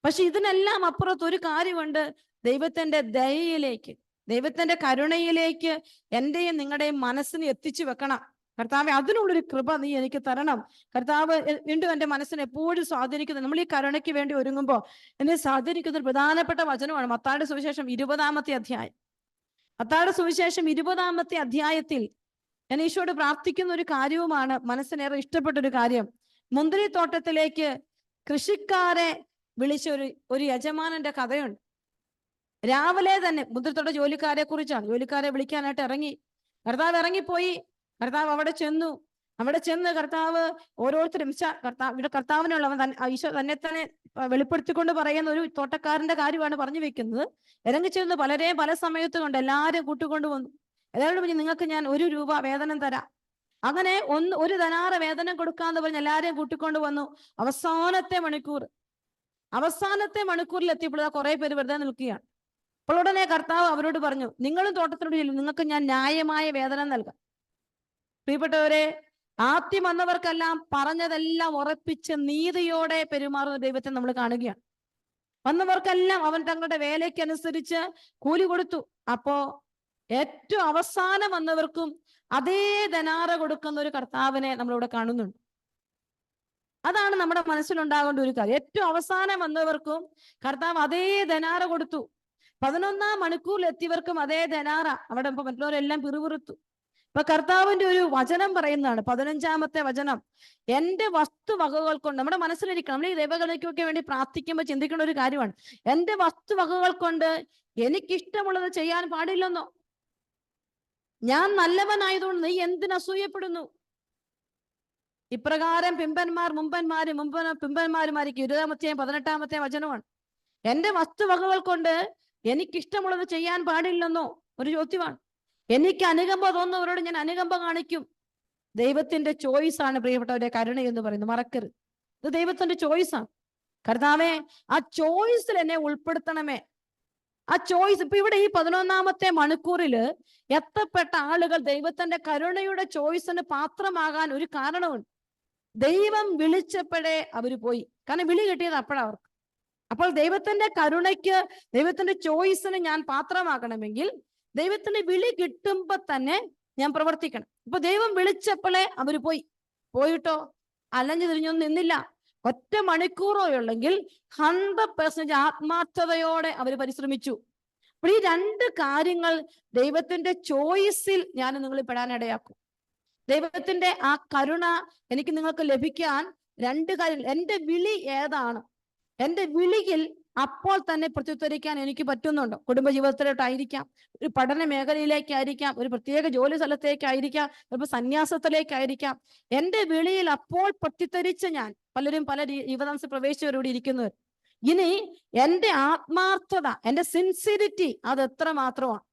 പക്ഷെ ഇതിനെല്ലാം അപ്പുറത്ത് ഒരു കാര്യമുണ്ട്, ദൈവത്തിന്റെ ദയയിലേക്ക്, ദൈവത്തിന്റെ കരുണയിലേക്ക് എന്റെയും നിങ്ങളുടെയും മനസ്സിനെ എത്തിച്ചു വെക്കണം. കർത്താവെ, അതിനുള്ളൊരു കൃപ നീ എനിക്ക് തരണം. കർത്താവ് വീണ്ടും എന്റെ മനസ്സിനെ എപ്പോഴും സ്വാധീനിക്കുന്നത്. നമ്മൾ ഈ കരുണയ്ക്ക് വേണ്ടി ഒരുങ്ങുമ്പോൾ എന്നെ സ്വാധീനിക്കുന്ന ഒരു പ്രധാനപ്പെട്ട വചനമാണ് മത്തായിയുടെ സുവിശേഷം 20-ാമത്തെ അധ്യായം. മത്തായിയുടെ സുവിശേഷം 20-ാമത്തെ അധ്യായത്തിൽ ഞാൻ ഈശോയോട് പ്രാർത്ഥിക്കുന്ന ഒരു കാര്യവുമാണ് മനസ്സിനേറെ ഇഷ്ടപ്പെട്ട ഒരു കാര്യം. മുന്തിരിത്തോട്ടത്തിലേക്ക് കൃഷിക്കാരെ വിളിച്ച ഒരു യജമാനന്റെ കഥയുണ്ട്. രാവിലെ തന്നെ മുന്തിരിത്തോട്ട ജോലിക്കാരെ കുറിച്ചാണ്. ജോലിക്കാരെ വിളിക്കാനായിട്ട് ഇറങ്ങി. കർത്താവ് ഇറങ്ങിപ്പോയി. കർത്താവ് അവിടെ ചെന്ന് കർത്താവ് ഓരോരുത്തരും കർത്താവിനുള്ള ഈശോ തന്നെ വെളിപ്പെടുത്തിക്കൊണ്ട് പറയുന്ന ഒരു തോട്ടക്കാരന്റെ കാര്യമാണ് പറഞ്ഞു വെക്കുന്നത്. ഇറങ്ങിച്ചെന്ന് പലരെയും പല സമയത്ത് കൊണ്ട് എല്ലാവരും കൂട്ടിക്കൊണ്ടുവന്നു. എല്ലാവരോടും പറഞ്ഞ്, നിങ്ങൾക്ക് ഞാൻ 1 രൂപ വേതനം തരാം. അങ്ങനെ 1 ധനാറ വേതനം കൊടുക്കാന്ന് പറഞ്ഞ് എല്ലാവരെയും കൂട്ടിക്കൊണ്ടുവന്നു. അവസാനത്തെ മണിക്കൂറിൽ എത്തിയപ്പോൾ കുറെ പേര് വെറുതെ നിൽക്കുകയാണ്. അപ്പോൾ ഉടനെ കർത്താവ് അവരോട് പറഞ്ഞു, നിങ്ങളും തോട്ടത്തിനോട് ചെല്ലും, നിങ്ങൾക്ക് ഞാൻ ന്യായമായ വേതനം നൽകാം. പ്രിയപ്പെട്ടവരെ, ആദ്യം വന്നവർക്കെല്ലാം പറഞ്ഞതെല്ലാം ഉറപ്പിച്ച് നീതിയോടെ പെരുമാറുന്ന ദൈവത്തെ നമ്മൾ കാണുകയാണ്. വന്നവർക്കെല്ലാം അവൻ തങ്ങളുടെ വേലയ്ക്കനുസരിച്ച് കൂലി കൊടുത്തു. അപ്പോ ഏറ്റവും അവസാനം വന്നവർക്കും അതേ ധനാറ കൊടുക്കുന്ന ഒരു കർത്താവിനെ നമ്മളിവിടെ കാണുന്നുണ്ട്. അതാണ് നമ്മുടെ മനസ്സിലുണ്ടാകേണ്ട ഒരു കാര്യം. ഏറ്റവും അവസാനം വന്നവർക്കും കർത്താവ് അതേ ധനാറ കൊടുത്തു. 11-ാം മണിക്കൂറിൽ എത്തിയവർക്കും അതേ ധനാറ. അവിടെ മറ്റുള്ളവരെല്ലാം പിറുപിറുത്തു. ഇപ്പൊ കർത്താവിന്റെ ഒരു വചനം പറയുന്നതാണ് 15-ാമത്തെ വചനം. എന്റെ വസ്തുവകകൾ കൊണ്ട്, നമ്മുടെ മനസ്സിലിരിക്കണം, നമ്മൾ ഈ ദൈവകൃപയ്ക്കൊക്കെ വേണ്ടി പ്രാർത്ഥിക്കുമ്പോൾ ചിന്തിക്കേണ്ട ഒരു കാര്യമാണ്. എന്റെ വസ്തുവകകൾ കൊണ്ട് എനിക്കിഷ്ടമുള്ളത് ചെയ്യാൻ പാടില്ലെന്നോ? ഞാൻ നല്ലവനായതുകൊണ്ട് നീ എന്തിനസൂയപ്പെടുന്നു? ഇപ്രകാരം പിമ്പന്മാരുമായിരിക്കും. 18-ാമത്തെ വചനമാണ്. എന്റെ വസ്തുവകകൾ കൊണ്ട് എനിക്കിഷ്ടമുള്ളത് ചെയ്യാൻ പാടില്ലെന്നോ ഒരു ചോദ്യമാണ്. എനിക്ക് അനുകമ്പ തോന്നുന്നവരോട് ഞാൻ അനുകമ്പ കാണിക്കും. ദൈവത്തിന്റെ ചോയ്സ് ആണ് പ്രിയപ്പെട്ടവരെ കരുണ എന്ന് പറയുന്നത്, മറക്കരുത്. ഇത് ദൈവത്തിന്റെ ചോയ്സാണ്. കർത്താവേ, ആ ചോയ്സിൽ എന്നെ ഉൾപ്പെടുത്തണമേ. ആ ചോയ്സ് ഇപ്പൊ ഇവിടെ ഈ 11-ാമത്തെ മണിക്കൂറില് എത്തപ്പെട്ട ആളുകൾ ദൈവത്തിന്റെ കരുണയുടെ ചോയ്സിന് പാത്രമാകാൻ ഒരു കാരണമുണ്ട്. ദൈവം വിളിച്ചപ്പോഴേ അവര് പോയി. കാരണം വിളി കിട്ടിയത് അപ്പോഴാ അവർക്ക്. അപ്പോൾ ദൈവത്തിന്റെ കരുണയ്ക്ക്, ദൈവത്തിന്റെ ചോയ്സിന് ഞാൻ പാത്രമാകണമെങ്കിൽ ദൈവത്തിന്റെ വിളി കിട്ടുമ്പോ തന്നെ ഞാൻ പ്രവർത്തിക്കണം. ഇപ്പൊ ദൈവം വിളിച്ചപ്പോഴേ അവര് പോയിട്ടോ അലഞ്ഞു തിരിഞ്ഞൊന്നും നിന്നില്ല. ഒറ്റ മണിക്കൂറോ ഉള്ളെങ്കിൽ 100% ആത്മാർത്ഥതയോടെ അവർ പരിശ്രമിച്ചു. അപ്പോൾ ഈ രണ്ട് കാര്യങ്ങൾ ദൈവത്തിന്റെ ചോയ്സിൽ ഞാൻ നിങ്ങൾ പെടാനിടയാക്കും. ദൈവത്തിന്റെ ആ കരുണ എനിക്ക് നിങ്ങൾക്ക് ലഭിക്കാൻ രണ്ട് കാര്യങ്ങൾ. എന്റെ വിളി ഏതാണ്? എന്റെ വിളിയിൽ അപ്പോൾ തന്നെ പ്രത്യുത്തരിക്കാൻ എനിക്ക് പറ്റുന്നുണ്ടോ? കുടുംബജീവിതത്തിലോട്ടായിരിക്കാം, ഒരു പഠന മേഖലയിലേക്കായിരിക്കാം, ഒരു പ്രത്യേക ജോലി സ്ഥലത്തേക്കായിരിക്കാം, ചിലപ്പോൾ സന്യാസത്തിലേക്കായിരിക്കാം. എന്റെ വിളിയിൽ അപ്പോൾ പ്രത്യുത്തരിച്ച ഞാൻ, പലരും പല ജീവിതാംശ പ്രവേശിച്ചവരോട് ഇരിക്കുന്നവർ, ഇനി എന്റെ ആത്മാർത്ഥത, എന്റെ സിൻസിരിറ്റി അത് എത്ര മാത്രമാണ്,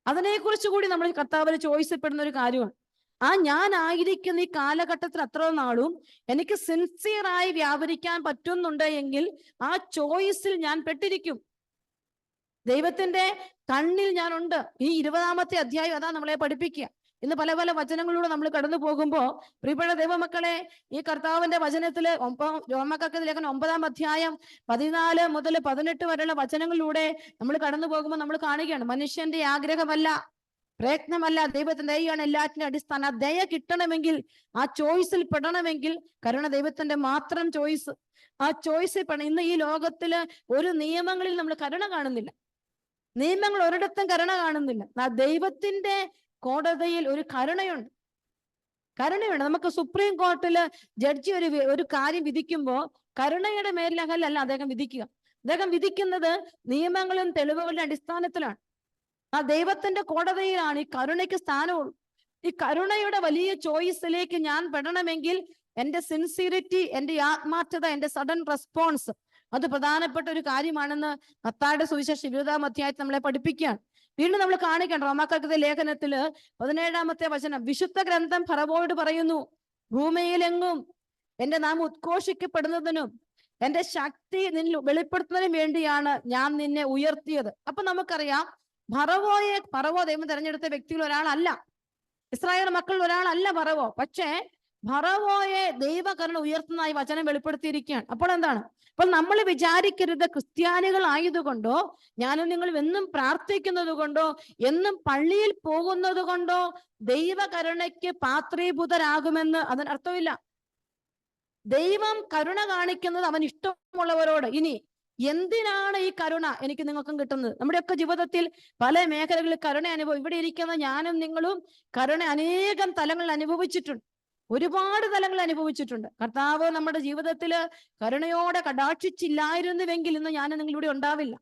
അതിനെക്കുറിച്ച് കൂടി നമ്മൾ കർത്താവിന് ചോയ്സിൽപ്പെടുന്ന ഒരു കാര്യമാണ്. ആ ഞാൻ ആയിരിക്കുന്ന ഈ കാലഘട്ടത്തിൽ അത്ര നാളും എനിക്ക് സിൻസിയറായി വ്യാപരിക്കാൻ പറ്റുന്നുണ്ട് എങ്കിൽ ആ ചോയ്സിൽ ഞാൻ പെട്ടിരിക്കും. ദൈവത്തിന്റെ കണ്ണിൽ ഞാനുണ്ട്. ഈ 20-ാമത്തെ അധ്യായം അതാ നമ്മളെ പഠിപ്പിക്കുക. ഇന്ന് പല പല വചനങ്ങളിലൂടെ നമ്മൾ കടന്നു പോകുമ്പോ പ്രിയപ്പെട്ട ദൈവമക്കളെ, ഈ കർത്താവിന്റെ വചനത്തില് റോമാക്കാർക്ക് ലേഖനം 9-ാം അധ്യായം 14 മുതൽ 18 വരെയുള്ള വചനങ്ങളിലൂടെ നമ്മൾ കടന്നു പോകുമ്പോൾ നമ്മൾ കാണുകയാണ്, മനുഷ്യന്റെ ആഗ്രഹമല്ല, പ്രയത്നമല്ല, ദൈവത്തിന്റെ ദയയാണ് എല്ലാറ്റിന്റെ അടിസ്ഥാനം. ആ ദയ കിട്ടണമെങ്കിൽ, ആ ചോയ്സിൽ പെടണമെങ്കിൽ, കരുണ ദൈവത്തിന്റെ മാത്രം ചോയ്സ്. ആ ചോയ്സിൽ പെടണം. ഇന്ന് ഈ ലോകത്തില് ഒരു നിയമങ്ങളിൽ നമ്മൾ കരുണ കാണുന്നില്ല. നിയമങ്ങൾ ഒരിടത്തും കരുണ കാണുന്നില്ല. ആ ദൈവത്തിന്റെ കോടതിയിൽ ഒരു കരുണയുണ്ട്. നമുക്ക് സുപ്രീം കോർട്ടില് ജഡ്ജി ഒരു കാര്യം വിധിക്കുമ്പോ കരുണയുടെ മേലല്ല അദ്ദേഹം വിധിക്കുക. അദ്ദേഹം വിധിക്കുന്നത് നിയമങ്ങളും തെളിവുകളുടെ അടിസ്ഥാനത്തിലാണ്. ആ ദൈവത്തിന്റെ കോടതിയിലാണ് ഈ കരുണയ്ക്ക് സ്ഥാനമുള്ളൂ. ഈ കരുണയുടെ വലിയ ചോയ്സിലേക്ക് ഞാൻ പെടണമെങ്കിൽ എന്റെ സിൻസിയറിറ്റി, എന്റെ ആത്മാർത്ഥത, എന്റെ സഡൻ റെസ്പോൺസ് അത് പ്രധാനപ്പെട്ട ഒരു കാര്യമാണെന്ന് മത്തായിയുടെ സുവിശേഷം 20-ാം അധ്യായത്തിൽ നമ്മളെ പഠിപ്പിക്കുകയാണ്. വീണ്ടും നമ്മൾ കാണിക്കണം, റോമാക്കാരുടെ ലേഖനത്തില് 17-ാമത്തെ വചനം, വിശുദ്ധ ഗ്രന്ഥം ഫറവോയോട് പറയുന്നു, ഭൂമിയിലെങ്ങും എന്റെ നാം ഉദ്ഘോഷിക്കപ്പെടുന്നതിനും എന്റെ ശക്തി നിന്നിൽ വെളിപ്പെടുത്തുന്നതിനും വേണ്ടിയാണ് ഞാൻ നിന്നെ ഉയർത്തിയത്. അപ്പൊ നമുക്കറിയാം, ഫറവോ ദൈവം തെരഞ്ഞെടുത്ത വ്യക്തിയിൽ ഒരാളല്ല, ഇസ്രായേൽ മക്കളിൽ ഒരാളല്ല ഫറവോ. പക്ഷേ ഫറവോയെ ദൈവകരുണ ഉയർത്തുന്നതായി വചനം വെളിപ്പെടുത്തിയിരിക്കുകയാണ്. അപ്പോൾ എന്താണ്? അപ്പോൾ നമ്മൾ വിചാരിക്കരുത് ക്രിസ്ത്യാനികൾ ആയതുകൊണ്ടോ, ഞാനും നിങ്ങളും എന്നും പ്രാർത്ഥിക്കുന്നത് കൊണ്ടോ, എന്നും പള്ളിയിൽ പോകുന്നത് കൊണ്ടോ ദൈവകരുണയ്ക്ക് പാത്രീഭൂതരാകുമെന്ന് അതിനർത്ഥമില്ല. ദൈവം കരുണ കാണിക്കുന്നത് അവൻ ഇഷ്ടമുള്ളവരോട്. ഇനി എന്തിനാണ് ഈ കരുണ എനിക്ക് നിങ്ങൾക്കും കിട്ടുന്നത്? നമ്മുടെയൊക്കെ ജീവിതത്തിൽ പല മേഖലകളിൽ കരുണ അനുഭവം. ഇവിടെ ഇരിക്കുന്ന ഞാനും നിങ്ങളും കരുണ അനേകം തലങ്ങളിൽ അനുഭവിച്ചിട്ടുണ്ട്, ഒരുപാട് തലങ്ങൾ അനുഭവിച്ചിട്ടുണ്ട്. കർത്താവ് നമ്മുടെ ജീവിതത്തില് കരുണയോടെ കടാക്ഷിച്ചില്ലായിരുന്നുവെങ്കിൽ ഇന്ന് ഞാനും നിങ്ങളിവിടെ ഉണ്ടാവില്ല.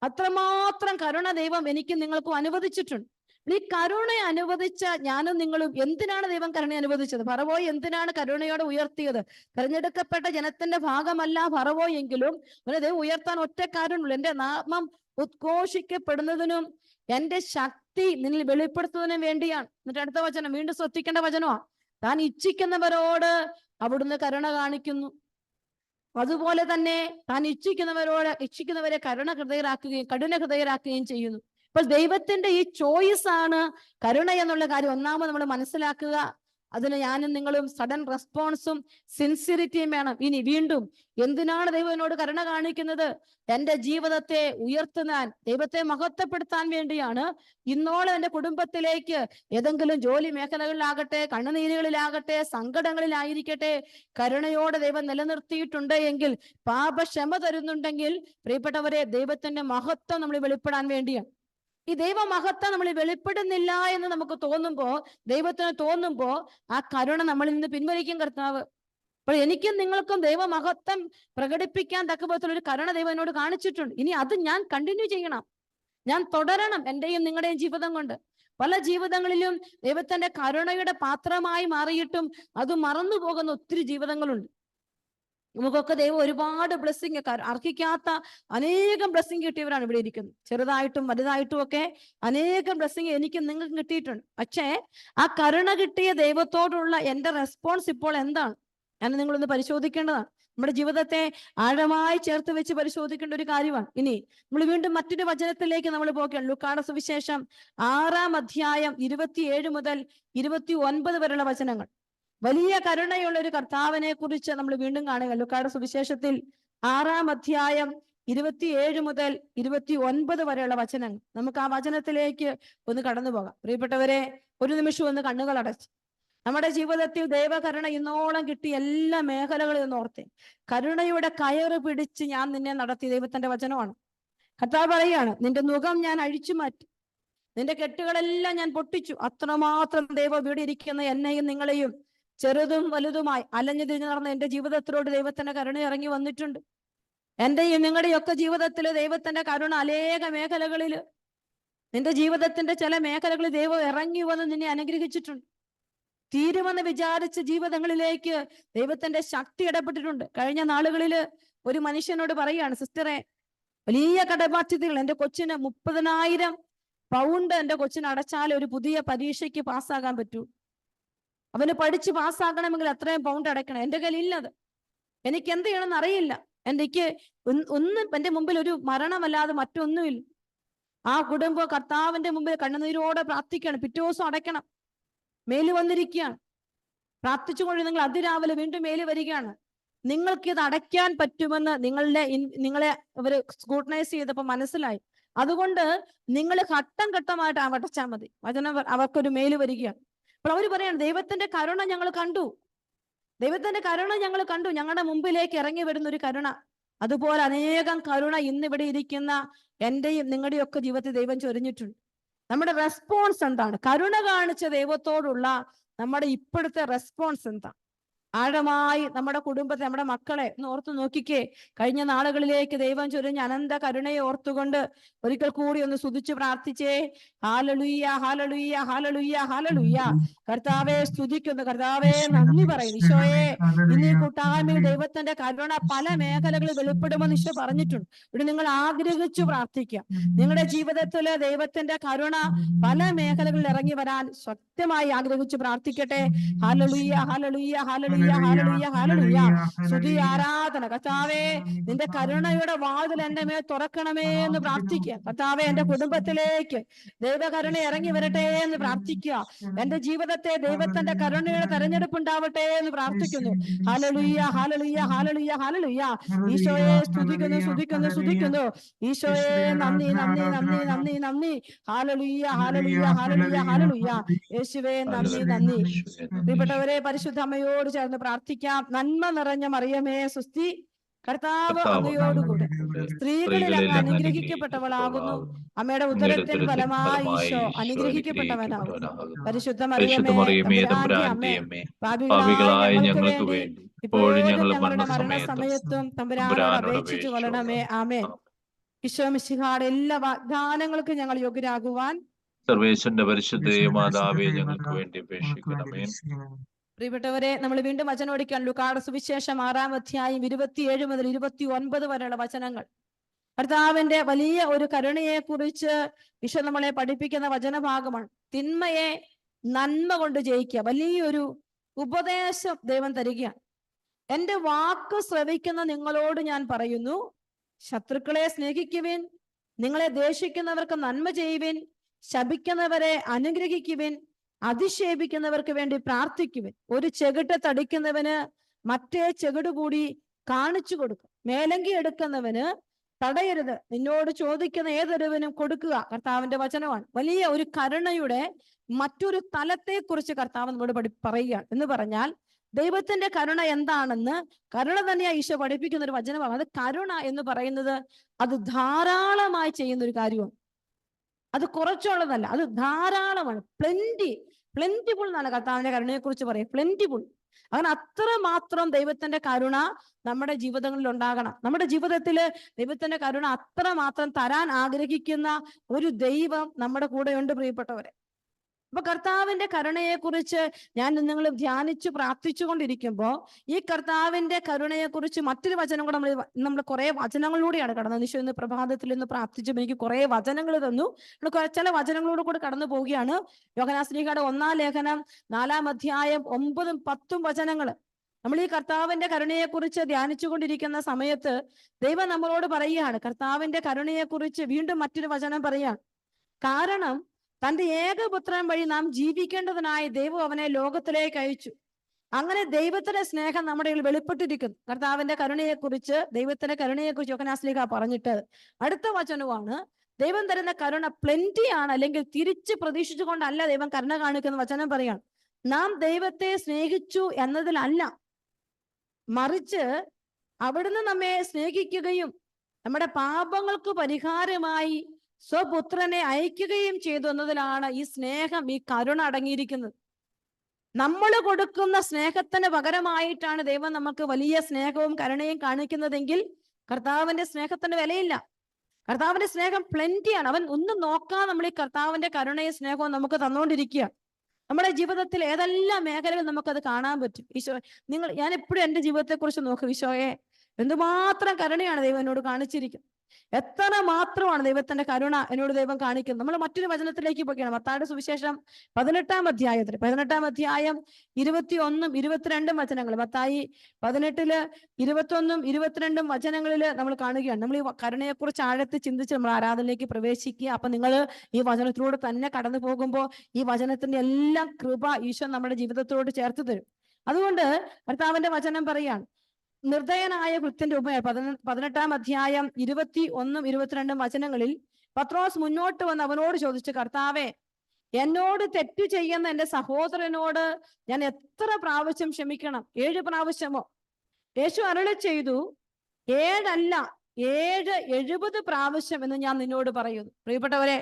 അത്രമാത്രം കരുണ ദൈവം എനിക്കും നിങ്ങൾക്കും അനുവദിച്ചിട്ടുണ്ട്. ഈ കരുണ അനുവദിച്ച ഞാനും നിങ്ങളും, എന്തിനാണ് ദൈവം കരുണ അനുവദിച്ചത്? ഫറവോ എന്തിനാണ് കരുണയോടെ ഉയർത്തിയത്? തെരഞ്ഞെടുക്കപ്പെട്ട ജനത്തിന്റെ ഭാഗമല്ല ഫറവോ എങ്കിലും ദൈവം ഉയർത്താൻ ഒറ്റ കാരണമുള്ളൂ, എന്റെ നാമം ഉദ്ഘോഷിക്കപ്പെടുന്നതിനും എന്റെ ശക്തി നിന്നിൽ വെളിപ്പെടുത്തുന്നതിനും വേണ്ടിയാണ്. എന്നിട്ട് അടുത്ത വചനം വീണ്ടും ശ്രദ്ധിക്കേണ്ട വചനമാണ്, താൻ ഇച്ഛിക്കുന്നവരോട് അവിടുന്ന് കരുണ കാണിക്കുന്നു, അതുപോലെ തന്നെ താൻ ഇച്ഛിക്കുന്നവരെ കരുണ ഹൃദയരാക്കുകയും ചെയ്യുന്നു. അപ്പോൾ ദൈവത്തിന്റെ ഈ ചോയ്സ് ആണ് കരുണ എന്നുള്ള കാര്യം ഒന്നാമത് നമ്മൾ മനസ്സിലാക്കുക. അതിന് ഞാനും നിങ്ങളും സഡൻ റെസ്പോൺസും സിൻസിയറിറ്റിയും വേണം. ഇനി വീണ്ടും എന്തിനാണ് ദൈവം എന്നോട് കരുണ കാണിക്കുന്നത്? എന്റെ ജീവിതത്തെ ഉയർത്താൻ, ദൈവത്തെ മഹത്വപ്പെടുത്താൻ വേണ്ടിയാണ്. ഇന്നോളം എന്റെ കുടുംബത്തിലേക്ക് ഏതെങ്കിലും ജോലി മേഖലകളിലാകട്ടെ, കണ്ണുനീരുകളിലാകട്ടെ, സങ്കടങ്ങളിലായിരിക്കട്ടെ, കരുണയോടെ ദൈവം നിലനിർത്തിയിട്ടുണ്ട് എങ്കിൽ, പാപക്ഷമ തരുന്നുണ്ടെങ്കിൽ, പ്രിയപ്പെട്ടവരെ, ദൈവത്തിന്റെ മഹത്വം നമ്മൾ വെളിപ്പെടാൻ വേണ്ടിയാണ്. ഈ ദൈവമഹത്വം നമ്മൾ വെളിപ്പെടുന്നില്ല എന്ന് നമുക്ക് ദൈവത്തിന് തോന്നുമ്പോ ആ കരുണ നമ്മളിൽ നിന്ന് പിൻവലിക്കും കർത്താവ്. അപ്പോൾ എനിക്കും നിങ്ങൾക്കും ദൈവമഹത്വം പ്രകടിപ്പിക്കാൻ തക്കവിധത്തിൽ ഒരു കരുണ ദൈവം എന്നോട് കാണിച്ചിട്ടുണ്ട്. ഇനി അത് ഞാൻ കണ്ടിന്യൂ ചെയ്യണം, ഞാൻ തുടരണം. എന്റെയും നിങ്ങളുടെയും ജീവിതം കൊണ്ട് പല ജീവിതങ്ങളിലും ദൈവത്തിന്റെ കരുണയുടെ പാത്രമായി മാറിയിട്ടും അത് മറന്നു പോകുന്ന ഒത്തിരി ജീവിതങ്ങളുണ്ട്. നമുക്കൊക്കെ ദൈവം ഒരുപാട് ബ്ലെസ്സിങ്, അർഹിക്കാത്ത അനേകം ബ്ലെസ്സിങ് കിട്ടിയവരാണ് ഇവിടെ ഇരിക്കുന്നത്. ചെറുതായിട്ടും വലുതായിട്ടും ഒക്കെ അനേകം ബ്ലെസ്സിങ് എനിക്കും നിങ്ങൾക്കും കിട്ടിയിട്ടുണ്ട്. പക്ഷേ ആ കരുണ കിട്ടിയ ദൈവത്തോടുള്ള എന്റെ റെസ്പോൺസ് ഇപ്പോൾ എന്താണ്? ഞാൻ നിങ്ങളൊന്ന് പരിശോധിക്കേണ്ടതാണ്. നമ്മുടെ ജീവിതത്തെ ആഴമായി ചേർത്ത് വെച്ച് പരിശോധിക്കേണ്ട ഒരു കാര്യമാണ്. ഇനി നമ്മൾ വീണ്ടും മറ്റൊരു വചനത്തിലേക്ക് നമ്മൾ പോകുകയാണ്. ലൂക്കായുടെ സുവിശേഷം 6-ാം അധ്യായം 27 മുതൽ 29 വരെയുള്ള വചനങ്ങൾ. വലിയ കരുണയുള്ള ഒരു കർത്താവിനെ കുറിച്ച് നമ്മൾ വീണ്ടും കാണുക. ലൂക്കായുടെ സുവിശേഷത്തിൽ 6-ാം അധ്യായം 27 മുതൽ 29 വരെയുള്ള വചനങ്ങൾ. നമുക്ക് ആ വചനത്തിലേക്ക് ഒന്ന് കടന്നു പോകാം. പ്രിയപ്പെട്ടവരെ, ഒരു നിമിഷം ഒന്ന് കണ്ണുകൾ അടച്ച് നമ്മുടെ ജീവിതത്തിൽ ദൈവകരുണ ഇന്നോളം കിട്ടിയ എല്ലാ മേഖലകളിൽ നിന്ന് ഓർത്തേ. കരുണയുടെ കയറ് പിടിച്ച് ഞാൻ നിന്നെ നടത്തി. ദൈവത്തിന്റെ വചനമാണ്. കർത്താവ് പറയാണ്, നിന്റെ മുഖം ഞാൻ അഴിച്ചു മാറ്റി, നിന്റെ കെട്ടുകളെല്ലാം ഞാൻ പൊട്ടിച്ചു. അത്രമാത്രം ദൈവം ഇവിടെ ഇരിക്കുന്ന എന്നെയും നിങ്ങളെയും ചെറുതും വലുതുമായി അലഞ്ഞു തിരിഞ്ഞു നടന്ന എന്റെ ജീവിതത്തിലോട് ദൈവത്തിന്റെ കരുണ ഇറങ്ങി വന്നിട്ടുണ്ട്. എന്റെയും നിങ്ങളുടെയും ഒക്കെ ജീവിതത്തിൽ ദൈവത്തിന്റെ കരുണ അനേക മേഖലകളിൽ, നിന്റെ ജീവിതത്തിന്റെ ചില മേഖലകളിൽ ദൈവം ഇറങ്ങി വന്ന് നിന്നെ അനുഗ്രഹിച്ചിട്ടുണ്ട്. തീരുമെന്ന് വിചാരിച്ച ജീവിതങ്ങളിലേക്ക് ദൈവത്തിന്റെ ശക്തി ഇടപെട്ടിട്ടുണ്ട്. കഴിഞ്ഞ നാളുകളില് ഒരു മനുഷ്യനോട് പറയാണ്, സിസ്റ്ററെ, വലിയ കടബാധ്യതകൾ, എന്റെ കൊച്ചിന് 30,000 പൗണ്ട് എന്റെ കൊച്ചിന് അടച്ചാൽ ഒരു പുതിയ പരീക്ഷയ്ക്ക് പാസ്സാകാൻ പറ്റൂ. അവന് പഠിച്ച് പാസ്സാകണമെങ്കിൽ അത്രയും പൗണ്ട് അടയ്ക്കണം. എന്റെ കയ്യിൽ ഇല്ലത്. എനിക്ക് എന്ത് ചെയ്യണമെന്ന് അറിയില്ല. എനിക്ക് എന്റെ മുമ്പിൽ ഒരു മരണമല്ലാതെ മറ്റൊന്നുമില്ല. ആ കുടുംബം കർത്താവിന്റെ മുമ്പിൽ കണ്ണുനീരോടെ പ്രാർത്ഥിക്കുകയാണ്. പിറ്റേ ദിവസം അടയ്ക്കണം. മേല് വന്നിരിക്കുകയാണ്. പ്രാർത്ഥിച്ചുകൊണ്ട് നിങ്ങൾ അതിരാവിലെ വീണ്ടും മേല് വരികയാണ്. നിങ്ങൾക്ക് ഇത് അടയ്ക്കാൻ പറ്റുമെന്ന് നിങ്ങളെ അവര് സ്ക്രൂട്ടനൈസ് ചെയ്തപ്പോൾ മനസ്സിലായി. അതുകൊണ്ട് നിങ്ങൾ ഘട്ടം ഘട്ടമായിട്ട് അടച്ചാൽ മതി. വചനം അവർക്കൊരു മേല് വരികയാണ്. അപ്പോൾ അവര് പറയാണ്, ദൈവത്തിന്റെ കരുണ ഞങ്ങൾ കണ്ടു, ദൈവത്തിന്റെ കരുണ ഞങ്ങൾ കണ്ടു, ഞങ്ങളുടെ മുമ്പിലേക്ക് ഇറങ്ങി വരുന്ന ഒരു കരുണ. അതുപോലെ അനേകം കരുണ ഇന്നിവിടെ ഇരിക്കുന്ന എന്റെയും നിങ്ങളുടെയും ഒക്കെ ജീവിതത്തിൽ ദൈവം ചൊരിഞ്ഞിട്ടുണ്ട്. നമ്മുടെ റെസ്പോൺസ് എന്താണ്? കരുണ കാണിച്ച ദൈവത്തോടുള്ള നമ്മുടെ ഇപ്പോഴത്തെ റെസ്പോൺസ് എന്താ? ആഴമായി നമ്മുടെ കുടുംബത്തെ, നമ്മുടെ മക്കളെ ഒന്ന് ഓർത്തു നോക്കിക്കേ. കഴിഞ്ഞ നാളുകളിലേക്ക് ദൈവം ചൊരിഞ്ഞ അനന്ത കരുണയെ ഓർത്തുകൊണ്ട് ഒരിക്കൽ കൂടി ഒന്ന് സ്തുതിച്ച് പ്രാർത്ഥിച്ചേ. ഹല്ലേലൂയ, ഹല്ലേലൂയ, ഹല്ലേലൂയ, ഹല്ലേലൂയ. കർത്താവെ സ്തുതിക്കുന്നു, കർത്താവെ നന്ദി പറയുന്നു. ഈശോയെ, ഇന്ന് ഈ കൂട്ടായ്മയിൽ ദൈവത്തിന്റെ കരുണ പല മേഖലകളിൽ വെളിപ്പെടുമെന്ന് ഈശോ പറഞ്ഞിട്ടുണ്ട്. ഇവിടെ നിങ്ങൾ ആഗ്രഹിച്ചു പ്രാർത്ഥിക്കുക. നിങ്ങളുടെ ജീവിതത്തില് ദൈവത്തിന്റെ കരുണ പല മേഖലകളിൽ ഇറങ്ങി വരാൻ ശക്തമായി ആഗ്രഹിച്ചു പ്രാർത്ഥിക്കട്ടെ. ഹല്ലേലൂയ, ഹല്ലേലൂയ, ഹല്ലേലൂയ, ഹല്ലേലൂയ, ഹല്ലേലൂയ. സ്തുതി, ആരാധന. കർത്താവേ, നിന്റെ കരുണയുടെ വാതിൽ എന്റെ മേൽ തുറക്കണമേ എന്ന് പ്രാർത്ഥിക്കുക. കർത്താവെ, എന്റെ കുടുംബത്തിലേക്ക് ദൈവകരുണ ഇറങ്ങി വരട്ടെ എന്ന് പ്രാർത്ഥിക്കുക. എന്റെ ജീവിതത്തെ ദൈവത്തിന്റെ കരുണയുടെ തെരഞ്ഞെടുപ്പ് ഉണ്ടാവട്ടെ എന്ന് പ്രാർത്ഥിക്കുന്നു. ഹല്ലേലൂയ, ഹല്ലേലൂയ, ഹല്ലേലൂയ, ഹല്ലേലൂയ. ഈശോയെ സ്തുതിക്കുന്നു, സ്തുതിക്കുന്നു, സ്തുതിക്കുന്നു. ഈശോയെ നന്ദി, നന്ദി, നന്ദി, നന്ദി, നന്ദി. ഹല്ലേലൂയ, ഹല്ലേലൂയ, ഹല്ലേലൂയ, ഹല്ലേലൂയ. യേശുവേ നന്ദി, നന്ദി. പ്രിയപ്പെട്ടവരെ, പരിശുദ്ധ അമ്മയോട് ചേർന്ന് പ്രാർത്ഥിക്കാം. നന്മ നിറഞ്ഞ മറിയമേ സുസ്തി, കർത്താവ് അങ്ങയോടുകൂടെ സ്ത്രീകളിൽ അങ്ങ് അനുഗ്രഹിക്കപ്പെട്ടവളാകുന്നു. അമ്മയുടെ ഉദരത്തിൻ ഫലമായി ഈശോ അനുഗ്രഹിക്കപ്പെട്ടവനാകുന്നു. പരിശുദ്ധ മറിയമേ തമ്പുരാന്റെ അമ്മേ, പാപികളായ ഞങ്ങൾക്ക് വേണ്ടി ഇപ്പോഴും ഞങ്ങളുടെ മരണസമയത്തും തമ്പുരാനോട് അപേക്ഷിച്ചു കൊള്ളണമേ. ആമേൻ. ഈശോ മിശിഹായുടെ എല്ലാ വാഗ്ദാനങ്ങൾക്കും ഞങ്ങൾ യോഗ്യരാകുവാൻ സർവേശ്വരന്റെ പരിശുദ്ധ മാതാവേ ഞങ്ങൾക്ക് വേണ്ടി അപേക്ഷിക്കണമേ. പ്രിയപ്പെട്ടവരെ, നമ്മൾ വീണ്ടും വചനം ഓടിക്കാൻ. ലൂക്കായുടെ സുവിശേഷം 6-ാം അധ്യായം 27 മുതൽ 29 വരെയുള്ള വചനങ്ങൾ. കർത്താവിന്റെ വലിയ ഒരു കരുണയെ കുറിച്ച് ഈശോ നമ്മളെ പഠിപ്പിക്കുന്ന വചനഭാഗമാണ്. തിന്മയെ നന്മ കൊണ്ട് ജയിക്കുക. വലിയൊരു ഉപദേശം ദൈവം തരികയാണ്. എന്റെ വാക്ക് ശ്രവിക്കുന്ന നിങ്ങളോട് ഞാൻ പറയുന്നു, ശത്രുക്കളെ സ്നേഹിക്കുവിൻ, നിങ്ങളെ ദേഷിക്കുന്നവർക്ക് നന്മ ചെയ്യുവിൻ, ശപിക്കുന്നവരെ അനുഗ്രഹിക്കുവിൻ, അധിക്ഷേപിക്കുന്നവർക്ക് വേണ്ടി പ്രാർത്ഥിക്കുവിൻ. ഒരു ചെകിട്ട് തടിക്കുന്നവന് മറ്റേ ചെകിട് കൂടി കാണിച്ചു കൊടുക്കും. മേലങ്കി എടുക്കുന്നവന് തടയരുത്. നിന്നോട് ചോദിക്കുന്ന ഏതൊരുവനും കൊടുക്കുക. കർത്താവിന്റെ വചനമാണ്. വലിയ ഒരു കരുണയുടെ മറ്റൊരു തലത്തെ കുറിച്ച് കർത്താവ് നമ്മോട് പറയുകയാണ്. എന്ന് പറഞ്ഞാൽ ദൈവത്തിന്റെ കരുണ എന്താണെന്ന്, കരുണ തന്നെയാണ് ഈശോ പഠിപ്പിക്കുന്ന ഒരു വചനമാണ്. അത് കരുണ എന്ന് പറയുന്നത് അത് ധാരാളമായി ചെയ്യുന്ന ഒരു കാര്യമാണ്. അത് കുറച്ചുള്ളതല്ല, അത് ധാരാളമാണ്. പ്ലെന്റിഫുൾ എന്നാണ് കർത്താവിന്റെ കരുണയെ കുറിച്ച് പറയുക. പ്ലെന്റിഫുൾ. അങ്ങനെ അത്രമാത്രം ദൈവത്തിന്റെ കരുണ നമ്മുടെ ജീവിതങ്ങളിൽ ഉണ്ടാകണം. നമ്മുടെ ജീവിതത്തിൽ ദൈവത്തിന്റെ കരുണ അത്രമാത്രം തരാൻ ആഗ്രഹിക്കുന്ന ഒരു ദൈവം നമ്മുടെ കൂടെയുണ്ട് പ്രിയപ്പെട്ടവരെ. അപ്പൊ കർത്താവിന്റെ കരുണയെക്കുറിച്ച് ഞാൻ നിങ്ങൾ ധ്യാനിച്ചു പ്രാർത്ഥിച്ചുകൊണ്ടിരിക്കുമ്പോൾ ഈ കർത്താവിന്റെ കരുണയെക്കുറിച്ച് മറ്റൊരു വചനം കൂടെ നമ്മൾ കുറെ വചനങ്ങളിലൂടെയാണ് കടന്നത്. ഈശോ ഇന്ന് പ്രഭാതത്തിൽ ഇന്ന് പ്രാർത്ഥിച്ചപ്പോൾ എനിക്ക് കുറെ വചനങ്ങൾ തന്നു. ചില വചനങ്ങളോട് കൂടെ കടന്നു പോവുകയാണ്. യോഹന്നാൻ ശ്ലീഹയുടെ 1-ാം ലേഖനം 4-ാം അധ്യായം 9-ഉം 10-ഉം വചനങ്ങൾ. നമ്മൾ ഈ കർത്താവിന്റെ കരുണയെക്കുറിച്ച് ധ്യാനിച്ചുകൊണ്ടിരിക്കുന്ന സമയത്ത് ദൈവം നമ്മളോട് പറയുകയാണ് കർത്താവിന്റെ കരുണയെക്കുറിച്ച്. വീണ്ടും മറ്റൊരു വചനം പറയുകയാണ്. കാരണം തന്റെ ഏകപുത്രൻ വഴി നാം ജീവിക്കേണ്ടതിനായി ദൈവം അവനെ ലോകത്തിലേക്ക് അയച്ചു. അങ്ങനെ ദൈവത്തിന്റെ സ്നേഹം നമ്മുടെ വെളിപ്പെട്ടിരിക്കുന്നു. കർത്താവിന്റെ കരുണയെക്കുറിച്ച്, ദൈവത്തിന്റെ കരുണയെക്കുറിച്ച് യോഹന്നാൻ ശ്ലീഹ പറഞ്ഞിട്ട് അടുത്ത വചനമാണ് ദൈവം തരുന്ന കരുണ പ്ലെന്റിയാണ്, അല്ലെങ്കിൽ തിരിച്ച് പ്രതീക്ഷിച്ചുകൊണ്ടല്ല ദൈവം കരുണ കാണിക്കുന്ന വചനം പറയാണ്. നാം ദൈവത്തെ സ്നേഹിച്ചു എന്നതിലല്ല, മറിച്ച് അവിടുന്ന് നമ്മെ സ്നേഹിക്കുകയും നമ്മുടെ പാപങ്ങൾക്ക് പരിഹാരമായി സ്വപുത്രനെ അയക്കുകയും ചെയ്തു എന്നതിലാണ് ഈ സ്നേഹം, ഈ കരുണ അടങ്ങിയിരിക്കുന്നത്. നമ്മൾ കൊടുക്കുന്ന സ്നേഹത്തിന് പകരമായിട്ടാണ് ദൈവം നമുക്ക് വലിയ സ്നേഹവും കരുണയും കാണിക്കുന്നതെങ്കിൽ കർത്താവിന്റെ സ്നേഹത്തിന് വിലയില്ല. കർത്താവിന്റെ സ്നേഹം പ്ലെന്റിയാണ്. അവൻ ഒന്നും നോക്കാതെ നമ്മൾ ഈ കർത്താവിന്റെ കരുണയും സ്നേഹവും നമുക്ക് തന്നുകൊണ്ടിരിക്കുക. നമ്മുടെ ജീവിതത്തിൽ ഏതെല്ലാം മേഖലകൾ നമുക്കത് കാണാൻ പറ്റും. ഈശോ, ഞാൻ എപ്പോഴും എൻ്റെ ജീവിതത്തെ കുറിച്ച് നോക്കും. ഈശോയെ, എന്തുമാത്രം കരുണയാണ് ദൈവം എന്നോട് കാണിച്ചിരിക്കുന്നത്, എത്ര മാത്രമാണ് ദൈവത്തിന്റെ കരുണ എന്നോട് ദൈവം കാണിക്കുന്നത്. നമ്മൾ മറ്റൊരു വചനത്തിലേക്ക് പോവുകയാണ്. മത്തായിയുടെ സുവിശേഷം 18-ാം അധ്യായത്തിൽ 18-ാം അധ്യായം 21-ഉം 22-ഉം വചനങ്ങൾ. മത്തായി 18-ല് 21-ഉം 22-ഉം വചനങ്ങളിൽ നമ്മൾ കാണുകയാണ്. നമ്മൾ ഈ കരുണയെക്കുറിച്ച് ആഴത്തിൽ ചിന്തിച്ച് നമ്മൾ ആരാധനയിലേക്ക് പ്രവേശിക്കുക. അപ്പൊ നിങ്ങൾ ഈ വചനത്തിലൂടെ തന്നെ കടന്നു പോകുമ്പോൾ ഈ വചനത്തിന്റെ എല്ലാം കൃപ ഈശോ നമ്മുടെ ജീവിതത്തോട് ചേർത്ത് തരും. അതുകൊണ്ട് കർത്താവിന്റെ വചനം പറയാണ്, നിർദ്ദയനായ വൃദ്ധന്റെ ഉപമ 18-ാം അധ്യായം 21-ഉം 22-ഉം വചനങ്ങളിൽ പത്രോസ് മുന്നോട്ട് വന്ന് അവനോട് ചോദിച്ചു, കർത്താവേ, എന്നോട് തെറ്റു ചെയ്യുന്ന എൻ്റെ സഹോദരനോട് ഞാൻ എത്ര പ്രാവശ്യം ക്ഷമിക്കണം? 7 പ്രാവശ്യമോ? യേശു അരുളി ചെയ്തു, 7 അല്ല 70 പ്രാവശ്യം എന്ന് ഞാൻ നിന്നോട് പറയുന്നു. പ്രിയപ്പെട്ടവരെ,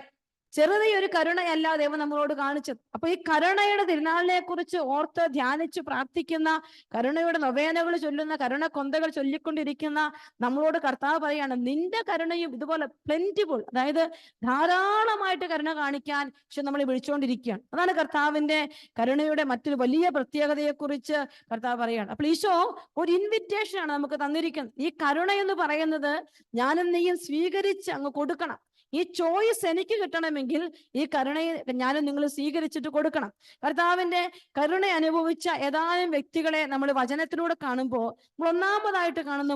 ചെറുതൊരു കരുണയല്ല ദൈവം നമ്മളോട് കാണിച്ചത്. അപ്പൊ ഈ കരുണയുടെ തിരുനാളിനെ കുറിച്ച് ഓർത്ത് ധ്യാനിച്ച് പ്രാർത്ഥിക്കുന്ന, കരുണയുടെ നൊവേനകൾ ചൊല്ലുന്ന, കരുണ കൊന്തകൾ ചൊല്ലിക്കൊണ്ടിരിക്കുന്ന നമ്മളോട് കർത്താവ് പറയാണ്, നിന്റെ കരുണയും ഇതുപോലെ പ്ലെന്റിഫുൾ, അതായത് ധാരാളമായിട്ട് കരുണ കാണിക്കാൻ പക്ഷെ നമ്മൾ വിളിച്ചുകൊണ്ടിരിക്കുകയാണ്. അതാണ് കർത്താവിന്റെ കരുണയുടെ മറ്റൊരു വലിയ പ്രത്യേകതയെക്കുറിച്ച് കർത്താവ് പറയാണ്. അപ്പോൾ ഈശോ ഒരു ഇൻവിറ്റേഷൻ ആണ് നമുക്ക് തന്നിരിക്കുന്നത്. ഈ കരുണ എന്ന് പറയുന്നത് ഞാനും നീയും സ്വീകരിച്ച് അങ്ങ് കൊടുക്കണം. ഈ ചോയ്സ് എനിക്ക് കിട്ടണമെങ്കിൽ ഈ കരുണയെ ഞാനും നിങ്ങൾ സ്വീകരിച്ചിട്ട് കൊടുക്കണം. കർത്താവിന്റെ കരുണ അനുഭവിച്ച ഏതാനും വ്യക്തികളെ നമ്മൾ വചനത്തിലൂടെ കാണുമ്പോൾ നമ്മൾ ഒന്നാമതായിട്ട് കാണുന്ന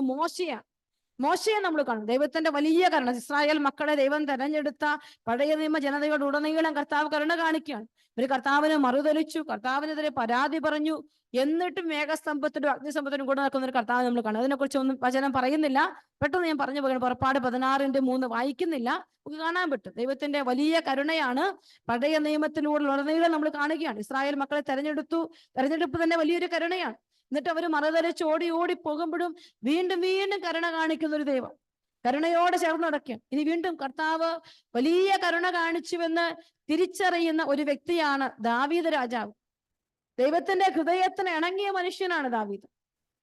മോശയെ നമ്മൾ കാണും. ദൈവത്തിന്റെ വലിയ കരുണ. ഇസ്രായേൽ മക്കളെ ദൈവം തെരഞ്ഞെടുത്ത പഴയ നിയമ ജനതയുടെ ഉടനീളം കർത്താവ് കരുണ കാണിക്കുകയാണ്. ഇവര് കർത്താവിനെ മറുതലിച്ചു, കർത്താവിനെതിരെ പരാതി പറഞ്ഞു, എന്നിട്ടും മേഘസ്തംഭത്തിനും അഗ്നിസ്തംഭത്തിനും കൂടെ നടക്കുന്ന ഒരു കർത്താവ് നമ്മൾ കാണും. അതിനെക്കുറിച്ച് ഒന്നും വചനം പറയുന്നില്ല, പെട്ടെന്ന് ഞാൻ പറഞ്ഞു പോകണം. പുറപ്പാട് 16:3 വായിക്കുന്നില്ല, നമുക്ക് കാണാൻ പറ്റും. ദൈവത്തിന്റെ വലിയ കരുണയാണ് പഴയ നിയമത്തിലൂടെ ഉടനീളം നമ്മൾ കാണുകയാണ്. ഇസ്രായേൽ മക്കളെ തെരഞ്ഞെടുപ്പ് തന്നെ വലിയൊരു കരുണയാണ്. എന്നിട്ട് അവർ മറുതലിച്ച് ഓടി പോകുമ്പോഴും വീണ്ടും കരുണ കാണിക്കുന്ന ഒരു ദൈവം, കരുണയോടെ ചേർന്ന് നടക്കുകയാണ്. ഇനി വീണ്ടും കർത്താവ് വലിയ കരുണ കാണിച്ചുവെന്ന് തിരിച്ചറിയുന്ന ഒരു വ്യക്തിയാണ് ദാവീദ് രാജാവ്. ദൈവത്തിന്റെ ഹൃദയത്തിന് ഇണങ്ങിയ മനുഷ്യനാണ് ദാവീദ്.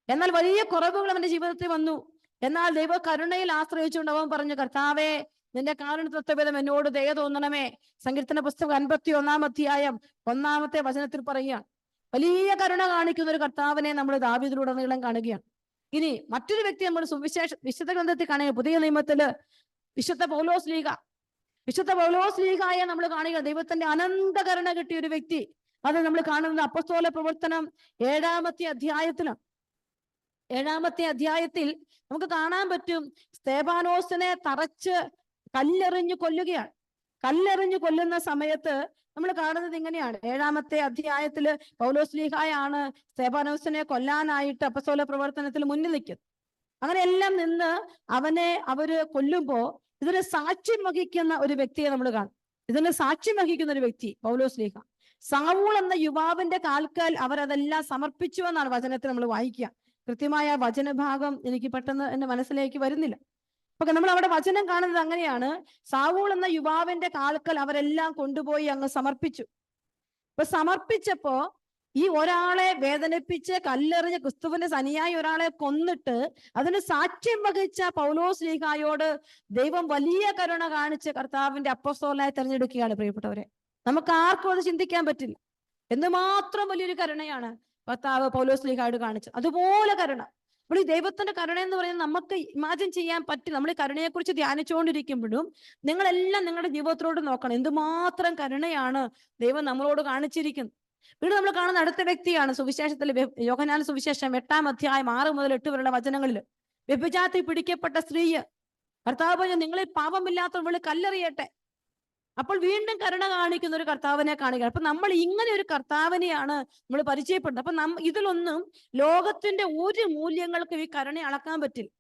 എന്നാൽ വലിയ കുറവുകൾ അവന്റെ ജീവിതത്തിൽ വന്നു. എന്നാൽ ദൈവ കരുണയിൽ ആശ്രയിച്ചുകൊണ്ട് അവൻ പറഞ്ഞു, കർത്താവേ, നിന്റെ കാരുണ്യത്വവിധം എന്നോട് ദയ തോന്നണമേ. സങ്കീർത്തന പുസ്തകം 51-ാം അധ്യായം 1-ാമത്തെ വചനത്തിൽ പറയുകയാണ്. വലിയ കരുണ കാണിക്കുന്ന ഒരു കർത്താവിനെ നമ്മൾ ദാവീദിലൂടെ നീളം കാണുകയാണ്. ഇനി മറ്റൊരു വ്യക്തി നമ്മൾ വിശുദ്ധ ഗ്രന്ഥത്തിൽ കാണുക, പുതിയ നിയമത്തില് വിശുദ്ധ പൗലോസ്ലീഹായെ നമ്മൾ കാണുക. ദൈവത്തിന്റെ അനന്ത കരുണ കിട്ടിയ ഒരു വ്യക്തി. അത് നമ്മൾ കാണുന്നത് അപ്പസ്തോല പ്രവർത്തനം 7-ാമത്തെ അധ്യായത്തിലാണ്. 7-ാമത്തെ അധ്യായത്തിൽ നമുക്ക് കാണാൻ പറ്റും, സ്തേഫാനോസിനെ തറച്ച് കല്ലെറിഞ്ഞു കൊല്ലുകയാണ്. കല്ലെറിഞ്ഞു കൊല്ലുന്ന സമയത്ത് നമ്മൾ കാണുന്നത് ഇങ്ങനെയാണ്. 7-ാമത്തെ അധ്യായത്തില് പൗലോസ്ലീഹായാണ് സ്തേഫാനോസിനെ കൊല്ലാനായിട്ട് അപ്പസ്തോല പ്രവർത്തനത്തിൽ മുന്നിൽ നിൽക്കുന്നത്. അങ്ങനെ എല്ലാം നിന്ന് അവര് കൊല്ലുമ്പോ ഇതിന് സാക്ഷ്യം വഹിക്കുന്ന ഒരു വ്യക്തിയെ നമ്മൾ കാണും. ഇതിന് സാക്ഷ്യം വഹിക്കുന്ന ഒരു വ്യക്തി പൗലോസ്ലീഹ. സാവൂൾ എന്ന യുവാവിന്റെ കാൽക്കൽ അവരതെല്ലാം സമർപ്പിച്ചു എന്നാണ് വചനത്തിൽ നമ്മൾ വായിക്കുക. കൃത്യമായ വചനഭാഗം എനിക്ക് പെട്ടെന്ന് എന്റെ മനസ്സിലേക്ക് വരുന്നില്ല. അപ്പൊ നമ്മൾ അവിടെ വചനം കാണുന്നത് അങ്ങനെയാണ്. സാവൂൾ എന്ന യുവാവിന്റെ കാൽക്കൽ അവരെല്ലാം കൊണ്ടുപോയി അങ്ങ് സമർപ്പിച്ചു. അപ്പൊ സമർപ്പിച്ചപ്പോ ഈ ഒരാളെ വേദനിപ്പിച്ച് കല്ലെറിഞ്ഞ് ക്രിസ്തുവിന്റെ അനുയായി ഒരാളെ കൊന്നിട്ട് അതിന് സാക്ഷ്യം വഹിച്ച പൗലോസ് ശ്ലീഹായോട് ദൈവം വലിയ കരുണ കാണിച്ച് കർത്താവിന്റെ അപ്പോസ്തലനായി തെരഞ്ഞെടുക്കുകയാണ്. പ്രിയപ്പെട്ടവരെ, നമുക്ക് ആർക്കും അത് ചിന്തിക്കാൻ പറ്റില്ല. എന്തുമാത്രം വലിയൊരു കരുണയാണ് കർത്താവ് പൗലോസ് ശ്ലീഹായോട് കാണിച്ചത്. അതുപോലെ കരുണ. അപ്പോൾ ഈ ദൈവത്തിന്റെ കരുണ എന്ന് പറയുന്നത് നമുക്ക് ഇമാജിൻ ചെയ്യാൻ പറ്റില്ല. നമ്മൾ ഈ കരുണയെക്കുറിച്ച് ധ്യാനിച്ചുകൊണ്ടിരിക്കുമ്പോഴും നിങ്ങളെല്ലാം നിങ്ങളുടെ ജീവിതത്തിലോട്ട് നോക്കണം. എന്തുമാത്രം കരുണയാണ് ദൈവം നമ്മളോട് കാണിച്ചിരിക്കുന്നത്. വീണ്ടും നമ്മൾ കാണുന്ന അടുത്ത വ്യക്തിയാണ് സുവിശേഷത്തിൽ യോഹന്നാൻ സുവിശേഷം 8-ാം അധ്യായം 6 മുതൽ 8 വരെയുള്ള വചനങ്ങളിൽ വ്യഭിചാരത്തിൽ പിടിക്കപ്പെട്ട സ്ത്രീ കർത്താവ് പറഞ്ഞു, നിങ്ങളിൽ പാപമില്ലാത്തവൾ കല്ലെറിയട്ടെ. അപ്പോൾ വീണ്ടും കരുണ കാണിക്കുന്ന ഒരു കർത്താവിനെ കാണുക. അപ്പൊ നമ്മൾ ഇങ്ങനെ ഒരു കർത്താവിനെയാണ് നമ്മൾ പരിചയപ്പെടുന്നത്. അപ്പൊ ഇതിലൊന്നും ലോകത്തിന്റെ ഒരു മൂല്യങ്ങൾക്കും ഈ കരുണ അളക്കാൻ പറ്റില്ല.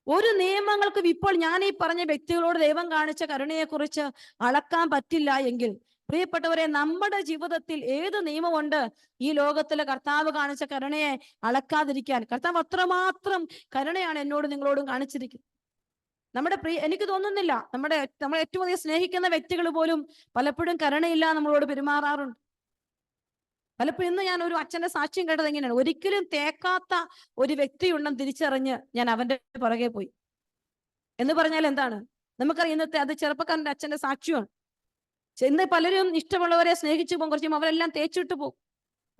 ഒരു നിയമങ്ങൾക്കും ഇപ്പോൾ ഞാൻ ഈ പറഞ്ഞ വ്യക്തികളോട് ദൈവം കാണിച്ച കരുണയെക്കുറിച്ച് അളക്കാൻ പറ്റില്ല എങ്കിൽ പ്രിയപ്പെട്ടവരെ, നമ്മുടെ ജീവിതത്തിൽ ഏത് നിയമമുണ്ട് ഈ ലോകത്തിലെ കർത്താവ് കാണിച്ച കരുണയെ അളക്കാതിരിക്കാൻ? കർത്താവ് അത്രമാത്രം കരുണയാണ് എന്നോട് നിങ്ങളോടും കാണിച്ചിരിക്കുന്നത്. എനിക്ക് തോന്നുന്നില്ല നമ്മൾ ഏറ്റവും അധികം സ്നേഹിക്കുന്ന വ്യക്തികൾ പോലും പലപ്പോഴും കരുണയില്ല നമ്മളോട് പെരുമാറാറുണ്ട്. പലപ്പോഴും ഇന്ന് ഞാൻ ഒരു അച്ഛന്റെ സാക്ഷ്യം കേട്ടത് എങ്ങനെയാണ്, ഒരിക്കലും തേക്കാത്ത ഒരു വ്യക്തി ഉണ്ടെന്ന് തിരിച്ചറിഞ്ഞ് ഞാൻ അവന്റെ പുറകെ പോയി എന്ന് പറഞ്ഞാൽ എന്താണ്? നമുക്കറിയാം ഇന്നത്തെ അത് ചെറുപ്പക്കാരന്റെ അച്ഛന്റെ സാക്ഷ്യമാണ്. ഇന്ന് പലരും ഇഷ്ടമുള്ളവരെ സ്നേഹിച്ചു പോകും, കുറച്ചും അവരെല്ലാം തേച്ചിട്ട് പോകും.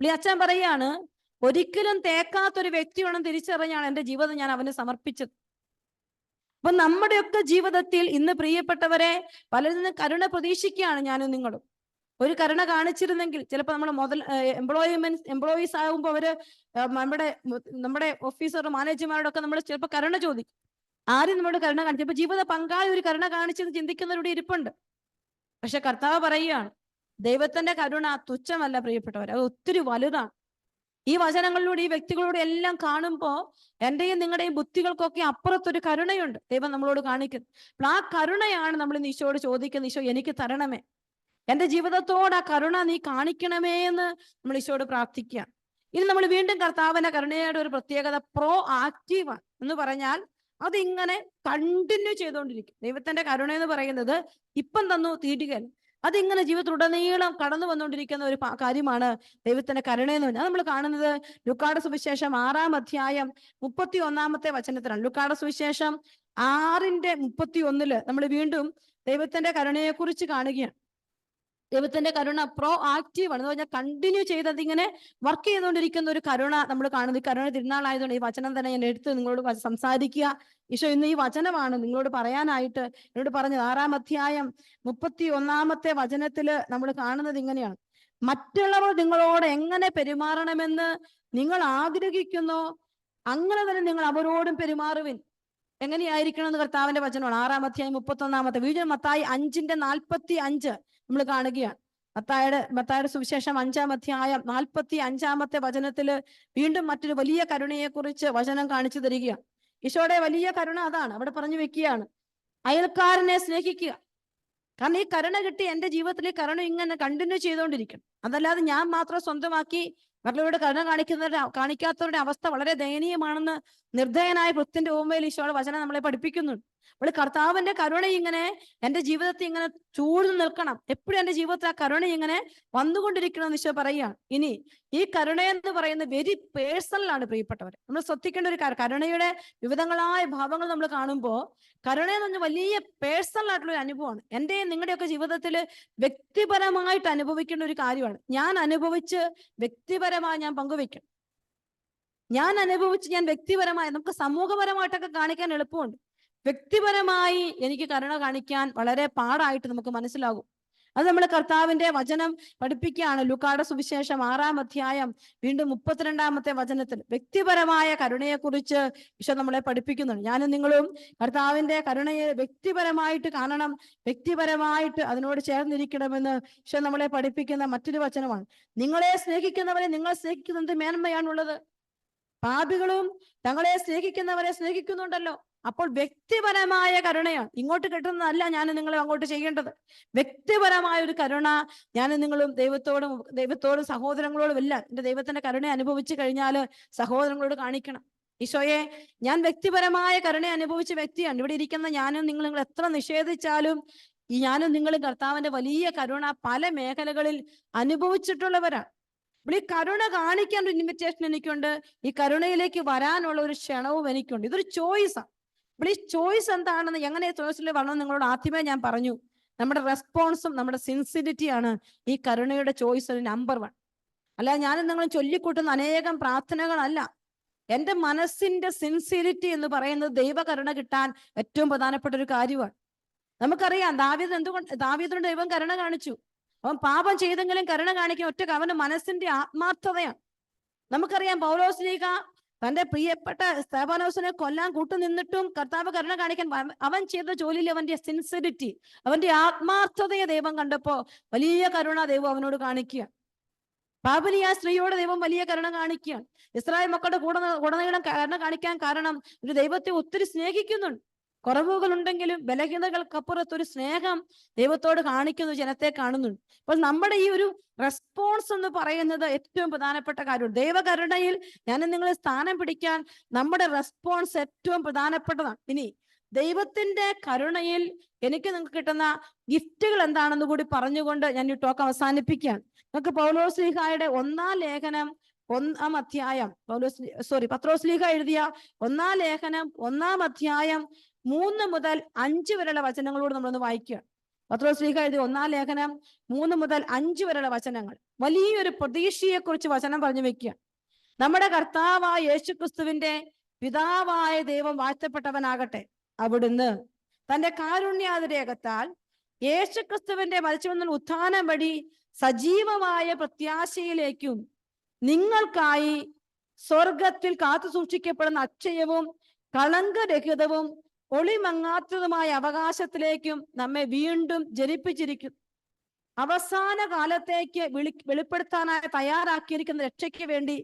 അച്ഛൻ പറയാണ്, ഒരിക്കലും തേക്കാത്തൊരു വ്യക്തി ഉണ്ടെന്ന് തിരിച്ചറിഞ്ഞാണ് എന്റെ ജീവിതം ഞാൻ അവന് സമർപ്പിച്ചത്. അപ്പൊ നമ്മുടെയൊക്കെ ജീവിതത്തിൽ ഇന്ന് പ്രിയപ്പെട്ടവരെ പലരിൽ നിന്ന് കരുണ പ്രതീക്ഷിക്കുകയാണ് ഞാനും നിങ്ങളും. ഒരു കരുണ കാണിച്ചിരുന്നെങ്കിൽ ചിലപ്പോൾ നമ്മൾ എംപ്ലോയീസ് ആകുമ്പോൾ അവര് നമ്മുടെ ഓഫീസർ മാനേജർമാരോടൊക്കെ നമ്മൾ ചിലപ്പോൾ കരുണ ചോദിക്കും. ആരും നമ്മളോട് കരുണ കാണിച്ചു. ഇപ്പൊ ജീവിത പങ്കാളി ഒരു കരുണ കാണിച്ചെന്ന് ചിന്തിക്കുന്നവരുടെ ഇരിപ്പുണ്ട്. പക്ഷെ കർത്താവ് പറയുകയാണ്, ദൈവത്തിന്റെ കരുണ തുച്ഛമല്ല പ്രിയപ്പെട്ടവർ, അത് ഒത്തിരി വലുതാണ്. ഈ വചനങ്ങളിലൂടെ ഈ വ്യക്തികളോട് എല്ലാം കാണുമ്പോൾ എന്റെയും നിങ്ങളുടെയും ബുദ്ധികൾക്കൊക്കെ അപ്പുറത്തൊരു കരുണയുണ്ട് ദൈവം നമ്മളോട് കാണിക്കുന്നത്. അപ്പോൾ ആ കരുണയാണ് നമ്മൾ ഇന്ന് ഈശോയോട് ചോദിക്കുന്നത്, ഈശോ എനിക്ക് തരണമേ, എന്റെ ജീവിതത്തോട് ആ കരുണ നീ കാണിക്കണമേ എന്ന് നമ്മൾ ഈശോയോട് പ്രാർത്ഥിക്കുക. ഇനി നമ്മൾ വീണ്ടും കർത്താവിന്റെ കരുണയുടെ ഒരു പ്രത്യേകത പ്രോ ആക്റ്റീവാണ് എന്ന് പറഞ്ഞാൽ അതിങ്ങനെ കണ്ടിന്യൂ ചെയ്തുകൊണ്ടിരിക്കും. ദൈവത്തിന്റെ കരുണ എന്ന് പറയുന്നത് ഇപ്പം തന്നു തീരുകയല്ല, അതിങ്ങനെ ജീവിതത്തിലുടനീളം കടന്നു വന്നുകൊണ്ടിരിക്കുന്ന ഒരു കാര്യമാണ് ദൈവത്തിന്റെ കരുണയെന്ന് പറഞ്ഞാൽ. നമ്മൾ കാണുന്നത് ലൂക്കായുടെ സുവിശേഷം 6-ാം അധ്യായം 31-ാമത്തെ വചനത്തിലാണ്. ലൂക്കായുടെ സുവിശേഷം 6:31 നമ്മൾ വീണ്ടും ദൈവത്തിന്റെ കരുണയെ കുറിച്ച് കാണുകയാണ്. ദൈവത്തിന്റെ കരുണ പ്രോ ആക്റ്റീവ് ആണ് എന്ന് പറഞ്ഞാൽ കണ്ടിന്യൂ ചെയ്ത് അതിങ്ങനെ വർക്ക് ചെയ്തുകൊണ്ടിരിക്കുന്ന ഒരു കരുണ നമ്മൾ കാണുന്നു. ഈ കരുണ തിരുനാളായതുകൊണ്ട് ഈ വചനം തന്നെ ഞാൻ എടുത്ത് നിങ്ങളോട് സംസാരിക്കുക. ഈശോ ഇന്ന് ഈ വചനമാണ് നിങ്ങളോട് പറയാനായിട്ട് എന്നോട് പറഞ്ഞത്. 6-ാം അധ്യായം 31-ാമത്തെ വചനത്തില് നമ്മൾ കാണുന്നത് ഇങ്ങനെയാണ്: മറ്റുള്ളവർ നിങ്ങളോട് എങ്ങനെ പെരുമാറണമെന്ന് നിങ്ങൾ ആഗ്രഹിക്കുന്നോ അങ്ങനെ തന്നെ നിങ്ങൾ അവരോടും പെരുമാറുവിൻ. എങ്ങനെയായിരിക്കണം എന്ന് കർത്താവിന്റെ വചനമാണ്. 6-ാം അധ്യായം 31-ാമത്തെ വീണ്ടും മത്തായി 5:45 നമ്മൾ കാണുകയാണ്. മത്തായിയുടെ സുവിശേഷം 5-ാം അധ്യായം 45-ാമത്തെ വചനത്തില് വീണ്ടും മറ്റൊരു വലിയ കരുണയെ കുറിച്ച് വചനം കാണിച്ചു തരികയാണ്. ഈശോയുടെ വലിയ കരുണ അതാണ്. അവിടെ പറഞ്ഞു വെക്കുകയാണ്, അയൽക്കാരനെ സ്നേഹിക്കുക. കാരണം ഈ കരുണ കിട്ടി എന്റെ ജീവിതത്തിൽ ഈ കരുണ ഇങ്ങനെ കണ്ടിന്യൂ ചെയ്തുകൊണ്ടിരിക്കണം. അതല്ലാതെ ഞാൻ മാത്രം സ്വന്തമാക്കി മറ്റുള്ളവരുടെ കരുണ കാണിക്കാത്തവരുടെ അവസ്ഥ വളരെ ദയനീയമാണെന്ന് നിർദ്ദയനായ വൃത്തിന്റെ ഓമയിൽ ഈശോയുടെ വചനം നമ്മളെ പഠിപ്പിക്കുന്നുണ്ട്. അപ്പോൾ കർത്താവിന്റെ കരുണ ഇങ്ങനെ എന്റെ ജീവിതത്തിൽ ഇങ്ങനെ ചൂഴ്ന്നു നിൽക്കണം. എപ്പോഴും എന്റെ ജീവിതത്തിൽ ആ കരുണ ഇങ്ങനെ വന്നുകൊണ്ടിരിക്കണം എന്ന് ഈശോ പറയുകയാണ്. ഇനി ഈ കരുണ എന്ന് പറയുന്നത് വെരി പേഴ്സണലാണ് പ്രിയപ്പെട്ടവരെ. നമ്മൾ ശ്രദ്ധിക്കേണ്ട ഒരു കരുണയുടെ വിവിധങ്ങളായ ഭാവങ്ങൾ നമ്മൾ കാണുമ്പോൾ കരുണ എന്ന് പറഞ്ഞാൽ വലിയ പേഴ്സണൽ ആയിട്ടുള്ള ഒരു അനുഭവമാണ്. എന്റെയും നിങ്ങളുടെയൊക്കെ ജീവിതത്തിൽ വ്യക്തിപരമായിട്ട് അനുഭവിക്കേണ്ട ഒരു കാര്യമാണ്. ഞാൻ അനുഭവിച്ച് വ്യക്തിപരമായി ഞാൻ പങ്കുവെക്കണം. ഞാൻ അനുഭവിച്ച് ഞാൻ വ്യക്തിപരമായി, നമുക്ക് സമൂഹപരമായിട്ടൊക്കെ കാണിക്കാൻ എളുപ്പമുണ്ട്. വ്യക്തിപരമായി എനിക്ക് കരുണ കാണിക്കാൻ വളരെ പാടായിട്ട് നമുക്ക് മനസ്സിലാകും. അത് നമ്മൾ കർത്താവിന്റെ വചനം പഠിപ്പിക്കുകയാണ്. ലൂക്കായുടെ സുവിശേഷം 6-ാം അധ്യായം വീണ്ടും 32-ാമത്തെ വചനത്തിൽ വ്യക്തിപരമായ കരുണയെക്കുറിച്ച് ഈശോ നമ്മളെ പഠിപ്പിക്കുന്നുണ്ട്. ഞാനും നിങ്ങളും കർത്താവിന്റെ കരുണയെ വ്യക്തിപരമായിട്ട് കാണണം, വ്യക്തിപരമായിട്ട് അതിനോട് ചേർന്നിരിക്കണമെന്ന് ഈശോ നമ്മളെ പഠിപ്പിക്കുന്ന മറ്റൊരു വചനമാണ്. നിങ്ങളെ സ്നേഹിക്കുന്നവരെ നിങ്ങൾ സ്നേഹിക്കുന്നത് മേന്മയാണുള്ളത്. പാപികളും തങ്ങളെ സ്നേഹിക്കുന്നവരെ സ്നേഹിക്കുന്നുണ്ടല്ലോ. അപ്പോൾ വ്യക്തിപരമായ കരുണയാണ്. ഇങ്ങോട്ട് കിട്ടുന്നതല്ല ഞാൻ നിങ്ങളെ അങ്ങോട്ട് ചെയ്യേണ്ടത്. വ്യക്തിപരമായ ഒരു കരുണ ഞാനും നിങ്ങളും ദൈവത്തോടും സഹോദരങ്ങളോടും എല്ലാം എന്റെ ദൈവത്തിന്റെ കരുണ അനുഭവിച്ചു കഴിഞ്ഞാൽ സഹോദരങ്ങളോട് കാണിക്കണം. ഈശോയെ, ഞാൻ വ്യക്തിപരമായ കരുണ അനുഭവിച്ച വ്യക്തിയാണ്. ഇവിടെ ഇരിക്കുന്ന ഞാനും നിങ്ങൾ എത്ര നിഷേധിച്ചാലും ഈ ഞാനും നിങ്ങളും കർത്താവിന്റെ വലിയ കരുണ പല മേഖലകളിൽ അനുഭവിച്ചിട്ടുള്ളവരാണ്. ഇവിടെ ഈ കരുണ കാണിക്കാൻ ഒരു ഇൻവിറ്റേഷൻ എനിക്കുണ്ട്. ഈ കരുണയിലേക്ക് വരാനുള്ള ഒരു ക്ഷണവും എനിക്കുണ്ട്. ഇതൊരു ചോയ്സാണ്. ഇവിടെ ഈ ചോയ്സ് എന്താണെന്ന്, എങ്ങനെ ചോയ്സിൽ വരണം നിങ്ങളോട് ആദ്യമേ ഞാൻ പറഞ്ഞു. നമ്മുടെ റെസ്പോൺസും നമ്മുടെ സിൻസിരിറ്റിയാണ് ഈ കരുണയുടെ ചോയ്സ് നമ്പർ 1. അല്ല ഞാനും നിങ്ങളും ചൊല്ലിക്കൂട്ടുന്ന അനേകം പ്രാർത്ഥനകളല്ല. എൻ്റെ മനസ്സിന്റെ സിൻസിരിറ്റി എന്ന് പറയുന്നത് ദൈവകരുണ കിട്ടാൻ ഏറ്റവും പ്രധാനപ്പെട്ട ഒരു കാര്യമാണ്. നമുക്കറിയാം ദാവീദിനോട് ദൈവം കരുണ കാണിച്ചു. അവൻ പാപം ചെയ്തെങ്കിലും കരുണ കാണിക്കാൻ ഒറ്റ അവന്റെ മനസ്സിന്റെ ആത്മാർത്ഥതയാണ്. നമുക്കറിയാം പൗലോസ്ലീഹ തന്റെ പ്രിയപ്പെട്ട സ്തെഫാനോസിനെ കൊല്ലാൻ കൂട്ടുനിന്നിട്ടും കർത്താവ് കരുണ കാണിക്കാൻ അവൻ ചെയ്ത ജോലിയിൽ അവന്റെ സിൻസിരിറ്റി, അവന്റെ ആത്മാർത്ഥതയെ ദൈവം കണ്ടപ്പോ വലിയ കരുണ ദൈവം അവനോട് കാണിക്കുക. പാപിനിയ സ്ത്രീയോട് ദൈവം വലിയ കരുണ കാണിക്കുകയാണ്. ഇസ്രായേൽ മക്കളുടെ ഉടനീളം കരുണ കാണിക്കാൻ കാരണം ഒരു ദൈവത്തെ ഒത്തിരി സ്നേഹിക്കുന്നുണ്ട്. കുറവുകൾ ഉണ്ടെങ്കിലും ബലഹീനതകൾക്കപ്പുറത്ത് ഒരു സ്നേഹം ദൈവത്തോട് കാണിക്കുന്ന ജനത്തെ കാണുന്നുണ്ട്. അപ്പോൾ നമ്മുടെ ഈ ഒരു റെസ്പോൺസ് എന്ന് പറയുന്നത് ഏറ്റവും പ്രധാനപ്പെട്ട കാര്യമാണ്. ദൈവകരുണയിൽ ഞാൻ നിങ്ങളെ സ്ഥാനം പിടിക്കാൻ നമ്മുടെ റെസ്പോൺസ് ഏറ്റവും പ്രധാനപ്പെട്ടതാണ്. ഇനി ദൈവത്തിന്റെ കരുണയിൽ എനിക്ക് നിങ്ങൾക്ക് കിട്ടുന്ന ഗിഫ്റ്റുകൾ എന്താണെന്ന് കൂടി പറഞ്ഞുകൊണ്ട് ഞാൻ ഈ ടോക്ക് അവസാനിപ്പിക്കുകയാണ്. നമുക്ക് പൗലോസ്ലീഹായുടെ 1-ാം ലേഖനം 1-ാം അധ്യായം പത്രോസ്ലീഹ എഴുതിയ 1-ാം ലേഖനം 1-ാം അധ്യായം 3 മുതൽ 5 വരെയുള്ള വചനങ്ങളോട് നമ്മളൊന്ന് വായിക്കുക. പത്രോസ്ലീഹ എഴുതിയ 1-ാം ലേഖനം 3 മുതൽ 5 വരെയുള്ള വചനങ്ങൾ വലിയൊരു പ്രതീക്ഷയെ കുറിച്ച് വചനം പറഞ്ഞു വെക്കുക. നമ്മുടെ കർത്താവായ യേശുക്രിസ്തുവിന്റെ പിതാവായ ദൈവം വാഴ്ത്തപ്പെട്ടവനാകട്ടെ. അവിടുന്ന് തന്റെ കാരുണ്യാതിരേകത്താൽ യേശുക്രിസ്തുവിന്റെ മരിച്ചുവന്ന ഉത്ഥാനം വഴി സജീവമായ പ്രത്യാശയിലേക്കും നിങ്ങൾക്കായി സ്വർഗത്തിൽ കാത്തു സൂക്ഷിക്കപ്പെടുന്ന അക്ഷയവും കളങ്കരഹിതവും ഒളിമങ്ങാത്തതുമായ അവകാശത്തിലേക്കും നമ്മെ വീണ്ടും ജനിപ്പിച്ചിരിക്കും. അവസാന കാലത്തേക്ക് വെളിപ്പെടുത്താനായി തയ്യാറാക്കിയിരിക്കുന്ന രക്ഷയ്ക്ക് വേണ്ടി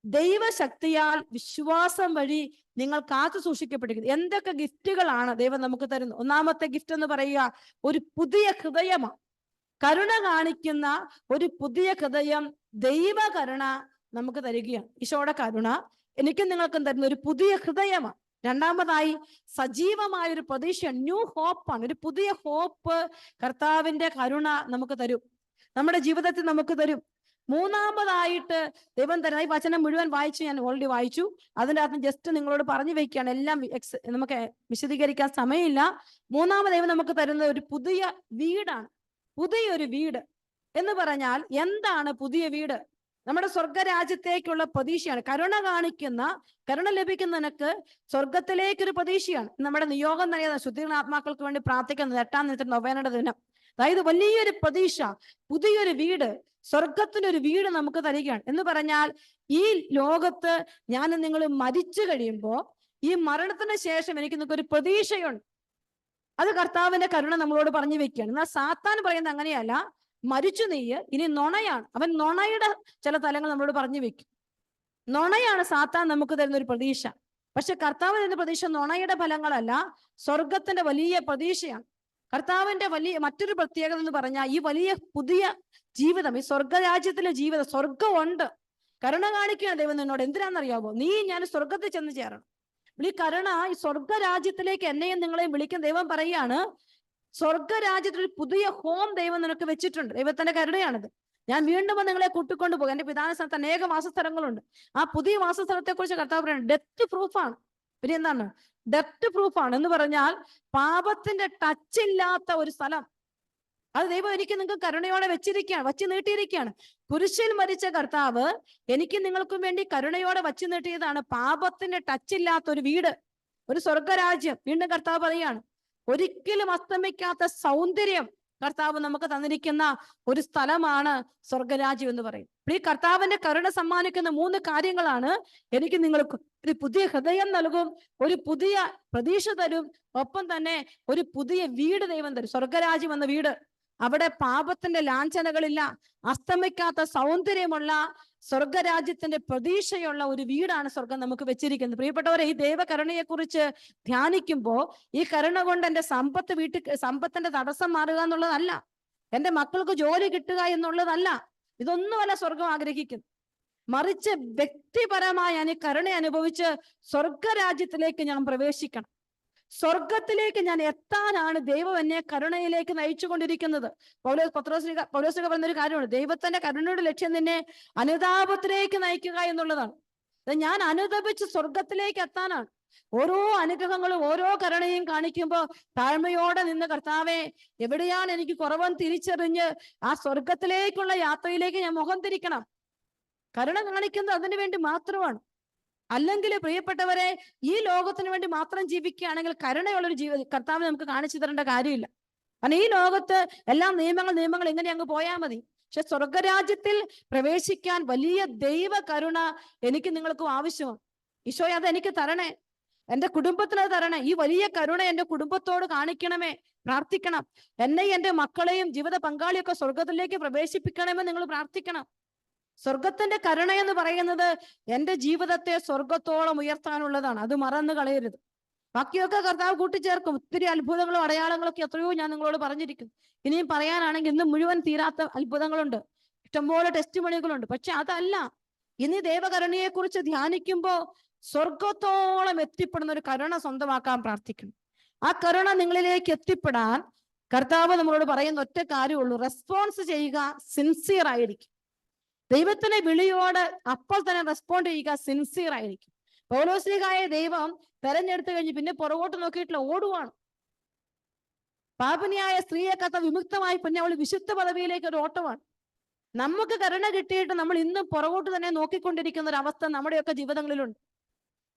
ദൈവശക്തിയാൽ വിശ്വാസം വഴി നിങ്ങൾ കാത്തു സൂക്ഷിക്കപ്പെട്ടിരിക്കുന്നു. എന്തൊക്കെ ഗിഫ്റ്റുകളാണ് ദൈവം നമുക്ക് തരുന്നത്? 1-ാമത്തെ ഗിഫ്റ്റ് എന്ന് പറയുക ഒരു പുതിയ ഹൃദയമാണ്. കരുണ കാണിക്കുന്ന ഒരു പുതിയ ഹൃദയം ദൈവകരുണ നമുക്ക് തരികയാണ്. ഈശോയുടെ കരുണ എനിക്കും നിങ്ങൾക്കും തരുന്ന ഒരു പുതിയ ഹൃദയമാണ്. 2-ാമതായി സജീവമായ ഒരു പ്രതീക്ഷ, ന്യൂ ഹോപ്പാണ്. ഒരു പുതിയ ഹോപ്പ് കർത്താവിന്റെ കരുണ നമുക്ക് തരും, നമ്മുടെ ജീവിതത്തിൽ നമുക്ക് തരും. 3-ാമതായിട്ട് ദൈവം തരുന്ന ഈ വചനം മുഴുവൻ വായിച്ചു, ഞാൻ ഓൾറെഡി വായിച്ചു. അതിൻ്റെ അകത്ത് ജസ്റ്റ് നിങ്ങളോട് പറഞ്ഞു വെക്കുകയാണ്. എല്ലാം നമുക്ക് വിശദീകരിക്കാൻ സമയമില്ല. 3-ാമത് ദൈവം നമുക്ക് തരുന്ന ഒരു പുതിയ വീടാണ്. പുതിയൊരു വീട് എന്ന് പറഞ്ഞാൽ എന്താണ് പുതിയ വീട്? നമ്മുടെ സ്വർഗരാജ്യത്തേക്കുള്ള പ്രതീക്ഷയാണ്. കരുണ ലഭിക്കുന്നതിനൊക്കെ സ്വർഗത്തിലേക്കൊരു പ്രതീക്ഷയാണ്. നമ്മുടെ നിയോഗം നൽകിയ ശുദ്ധീകരണ ആത്മാക്കൾക്ക് വേണ്ടി പ്രാർത്ഥിക്കുന്നത് 8-ാം ദിനത്തിൽ നൊവേനയുടെ ദിനം. അതായത് വലിയൊരു പ്രതീക്ഷ, പുതിയൊരു വീട്, സ്വർഗത്തിനൊരു വീട് നമുക്ക് തരികയാണ്. എന്ന് പറഞ്ഞാൽ ഈ ലോകത്ത് ഞാൻ നിങ്ങൾ മരിച്ചു കഴിയുമ്പോൾ ഈ മരണത്തിന് ശേഷം എനിക്ക് നിങ്ങൾക്ക് ഒരു പ്രതീക്ഷയുണ്ട്. അത് കർത്താവിന്റെ കരുണ നമ്മളോട് പറഞ്ഞു വെക്കുകയാണ്. എന്നാൽ സാത്താൻ പറയുന്നത് അങ്ങനെയല്ല. മരിച്ചു നീ ഇനി നുണയാണ്. അവൻ നുണയുടെ ചില തലങ്ങൾ നമ്മളോട് പറഞ്ഞു വെക്കും. നുണയാണ് സാത്താൻ നമുക്ക് തരുന്ന ഒരു പ്രതീക്ഷ. പക്ഷെ കർത്താവ് തരുന്ന പ്രതീക്ഷ നുണയുടെ ഫലങ്ങളല്ല, സ്വർഗത്തിന്റെ വലിയ പ്രതീക്ഷയാണ്. കർത്താവിന്റെ വലിയ മറ്റൊരു പ്രത്യേകത എന്ന് പറഞ്ഞാൽ ഈ വലിയ പുതിയ ജീവിതം, ഈ സ്വർഗരാജ്യത്തിലെ ജീവിതം, സ്വർഗമുണ്ട്. കരുണ കാണിക്കുകയാണ് ദൈവം നിന്നോട്. എന്തിനാണെന്നറിയാമോ? നീ ഞാൻ സ്വർഗത്തിൽ ചെന്ന് ചേരണം. ഈ കരുണ ഈ സ്വർഗരാജ്യത്തിലേക്ക് എന്നെയും നിങ്ങളെയും വിളിക്കുന്ന ദൈവം പറയാണ്. സ്വർഗരാജ്യത്തിൽ ഒരു പുതിയ ഹോം ദൈവം നിനക്ക് വെച്ചിട്ടുണ്ട്. ദൈവത്തിന്റെ കരുണയാണിത്. ഞാൻ വീണ്ടും നിങ്ങളെ കൂട്ടിക്കൊണ്ടു പോകും. എന്റെ പിതാവിന്റെ സ്ഥലത്ത് അനേക വാസസ്ഥലങ്ങളുണ്ട്. ആ പുതിയ വാസസ്ഥലത്തെ കുറിച്ച് കർത്താവ് പറയുന്നത് ഡെത്ത് പ്രൂഫാണ്. പിന്നെ എന്താണ് ഡെത്ത് പ്രൂഫാണ് എന്ന് പറഞ്ഞാൽ പാപത്തിന്റെ ടച്ച് ഇല്ലാത്ത ഒരു സ്ഥലം. അത് ദൈവം എനിക്ക് നിങ്ങൾക്ക് കരുണയോടെ വച്ച് നീട്ടിയിരിക്കുകയാണ്. കുരിശിൽ മരിച്ച കർത്താവ് എനിക്ക് നിങ്ങൾക്കും വേണ്ടി കരുണയോടെ വച്ച് നീട്ടിയതാണ് പാപത്തിന്റെ ടച്ച് ഇല്ലാത്ത ഒരു വീട്, ഒരു സ്വർഗരാജ്യം. വീണ്ടും കർത്താവ് പറയാണ് ഒരിക്കലും അസ്തമിക്കാത്ത സൗന്ദര്യം കർത്താവ് നമുക്ക് തന്നിരിക്കുന്ന ഒരു സ്ഥലമാണ് സ്വർഗരാജ്യം എന്ന് പറയും. ഈ കർത്താവിന്റെ കരുണ സമ്മാനിക്കുന്ന 3 കാര്യങ്ങളാണ്. എനിക്ക് നിങ്ങൾക്ക് ഒരു പുതിയ ഹൃദയം നൽകും, ഒരു പുതിയ പ്രതീക്ഷ തരും, ഒപ്പം തന്നെ ഒരു പുതിയ വീട് ദൈവം തരും. സ്വർഗരാജ്യം എന്ന വീട്, അവിടെ പാപത്തിന്റെ ലാഞ്ചനകളില്ല, അസ്തമിക്കാത്ത സൗന്ദര്യമുള്ള സ്വർഗരാജ്യത്തിന്റെ പ്രതീക്ഷയുള്ള ഒരു വീടാണ് സ്വർഗം നമുക്ക് വെച്ചിരിക്കുന്നത്. പ്രിയപ്പെട്ടവരെ, ഈ ദൈവകരുണയെ കുറിച്ച് ധ്യാനിക്കുമ്പോൾ ഈ കരുണ കൊണ്ട് എന്റെ സമ്പത്തിന്റെ തടസ്സം മാറുക എന്നുള്ളതല്ല, എന്റെ മക്കൾക്ക് ജോലി കിട്ടുക എന്നുള്ളതല്ല. ഇതൊന്നുമല്ല സ്വർഗം ആഗ്രഹിക്കുന്നു. മറിച്ച് വ്യക്തിപരമായി ഞാൻ ഈ കരുണ അനുഭവിച്ച് സ്വർഗരാജ്യത്തിലേക്ക് ഞാൻ പ്രവേശിക്കണം. സ്വർഗത്തിലേക്ക് ഞാൻ എത്താനാണ് ദൈവം എന്നെ കരുണയിലേക്ക് നയിച്ചുകൊണ്ടിരിക്കുന്നത്. പൗലോസ് പറയുന്നൊരു കാര്യമാണ്, ദൈവത്തിന്റെ കരുണയുടെ ലക്ഷ്യം നിന്നെ അനുതാപത്തിലേക്ക് നയിക്കുക എന്നുള്ളതാണ്. ഞാൻ അനുതപിച്ച് സ്വർഗത്തിലേക്ക് എത്താനാണ്. ഓരോ അനുഗ്രഹങ്ങളും ഓരോ കരുണയും കാണിക്കുമ്പോൾ താഴ്മയോടെ നിന്ന് കർത്താവെ, എവിടെയാണ് എനിക്ക് കുറവെന്ന് തിരിച്ചറിഞ്ഞ് ആ സ്വർഗത്തിലേക്കുള്ള യാത്രയിലേക്ക് ഞാൻ മുഖം തിരിക്കണം. കരുണ കാണിക്കുന്നത് അതിനു വേണ്ടി മാത്രമാണ്. അല്ലെങ്കിൽ പ്രിയപ്പെട്ടവരെ, ഈ ലോകത്തിന് വേണ്ടി മാത്രം ജീവിക്കുകയാണെങ്കിൽ കരുണയുള്ളൊരു കർത്താവ് നമുക്ക് കാണിച്ചു തരേണ്ട കാര്യമില്ല. കാരണം ഈ ലോകത്ത് എല്ലാം നിയമങ്ങൾ ഇങ്ങനെ അങ്ങ് പോയാൽ മതി. പക്ഷെ സ്വർഗരാജ്യത്തിൽ പ്രവേശിക്കാൻ വലിയ ദൈവ കരുണ എനിക്ക് നിങ്ങൾക്കും ആവശ്യമാണ്. ഈശോയെ അത് എനിക്ക് തരണേ, എന്റെ കുടുംബത്തിന് അത് തരണേ. ഈ വലിയ കരുണ എന്റെ കുടുംബത്തോട് കാണിക്കണമേ. പ്രാർത്ഥിക്കണം. എന്നെയും എന്റെ മക്കളെയും ജീവിത പങ്കാളിയൊക്കെ സ്വർഗത്തിലേക്ക് പ്രവേശിപ്പിക്കണമെന്ന് നിങ്ങൾ പ്രാർത്ഥിക്കണം. സ്വർഗത്തിന്റെ കരുണ എന്ന് പറയുന്നത് എന്റെ ജീവിതത്തെ സ്വർഗത്തോളം ഉയർത്താനുള്ളതാണ്. അത് മറന്നു കളയരുത്. ബാക്കിയൊക്കെ കർത്താവ് കൂട്ടിച്ചേർക്കും. ഒത്തിരി അത്ഭുതങ്ങളും അടയാളങ്ങളൊക്കെ എത്രയോ ഞാൻ നിങ്ങളോട് പറഞ്ഞിരിക്കുന്നു. ഇനിയും പറയാനാണെങ്കിൽ ഇന്ന് മുഴുവൻ തീരാത്ത അത്ഭുതങ്ങളുണ്ട്, ഇഷ്ടംപോലെ ടെസ്റ്റ് മണികളുണ്ട്. പക്ഷെ അതല്ല, ഇനി ദൈവകരുണയെ കുറിച്ച് ധ്യാനിക്കുമ്പോ സ്വർഗത്തോളം എത്തിപ്പെടുന്ന ഒരു കരുണ സ്വന്തമാക്കാൻ പ്രാർത്ഥിക്കണം. ആ കരുണ നിങ്ങളിലേക്ക് എത്തിപ്പെടാൻ കർത്താവ് നമ്മളോട് പറയുന്ന ഒറ്റ കാര്യമുള്ളൂ, റെസ്പോൺസ് ചെയ്യുക, സിൻസിയർ ആയിരിക്കും. ദൈവത്തിന്റെ വിളിയോട് അപ്പോൾ തന്നെ റെസ്പോണ്ട് ചെയ്യുക, സിൻസിയർ ആയിരിക്കും. പൗലോസ്ലീഹായെ ദൈവം തെരഞ്ഞെടുത്തു കഴിഞ്ഞ് പിന്നെ പുറകോട്ട് നോക്കിയിട്ടില്ല, ഓടുവാണ്. പാപിനിയായ സ്ത്രീയെ കർത്താവ് വിമുക്തമായി പിന്നെ അവൾ വിശുദ്ധ പദവിയിലേക്ക് ഒരു ഓട്ടമാണ്. നമുക്ക് കരുണ കിട്ടിയിട്ട് നമ്മൾ ഇന്നും പുറകോട്ട് തന്നെ നോക്കിക്കൊണ്ടിരിക്കുന്ന ഒരു അവസ്ഥ നമ്മുടെയൊക്കെ ജീവിതങ്ങളിലുണ്ട്.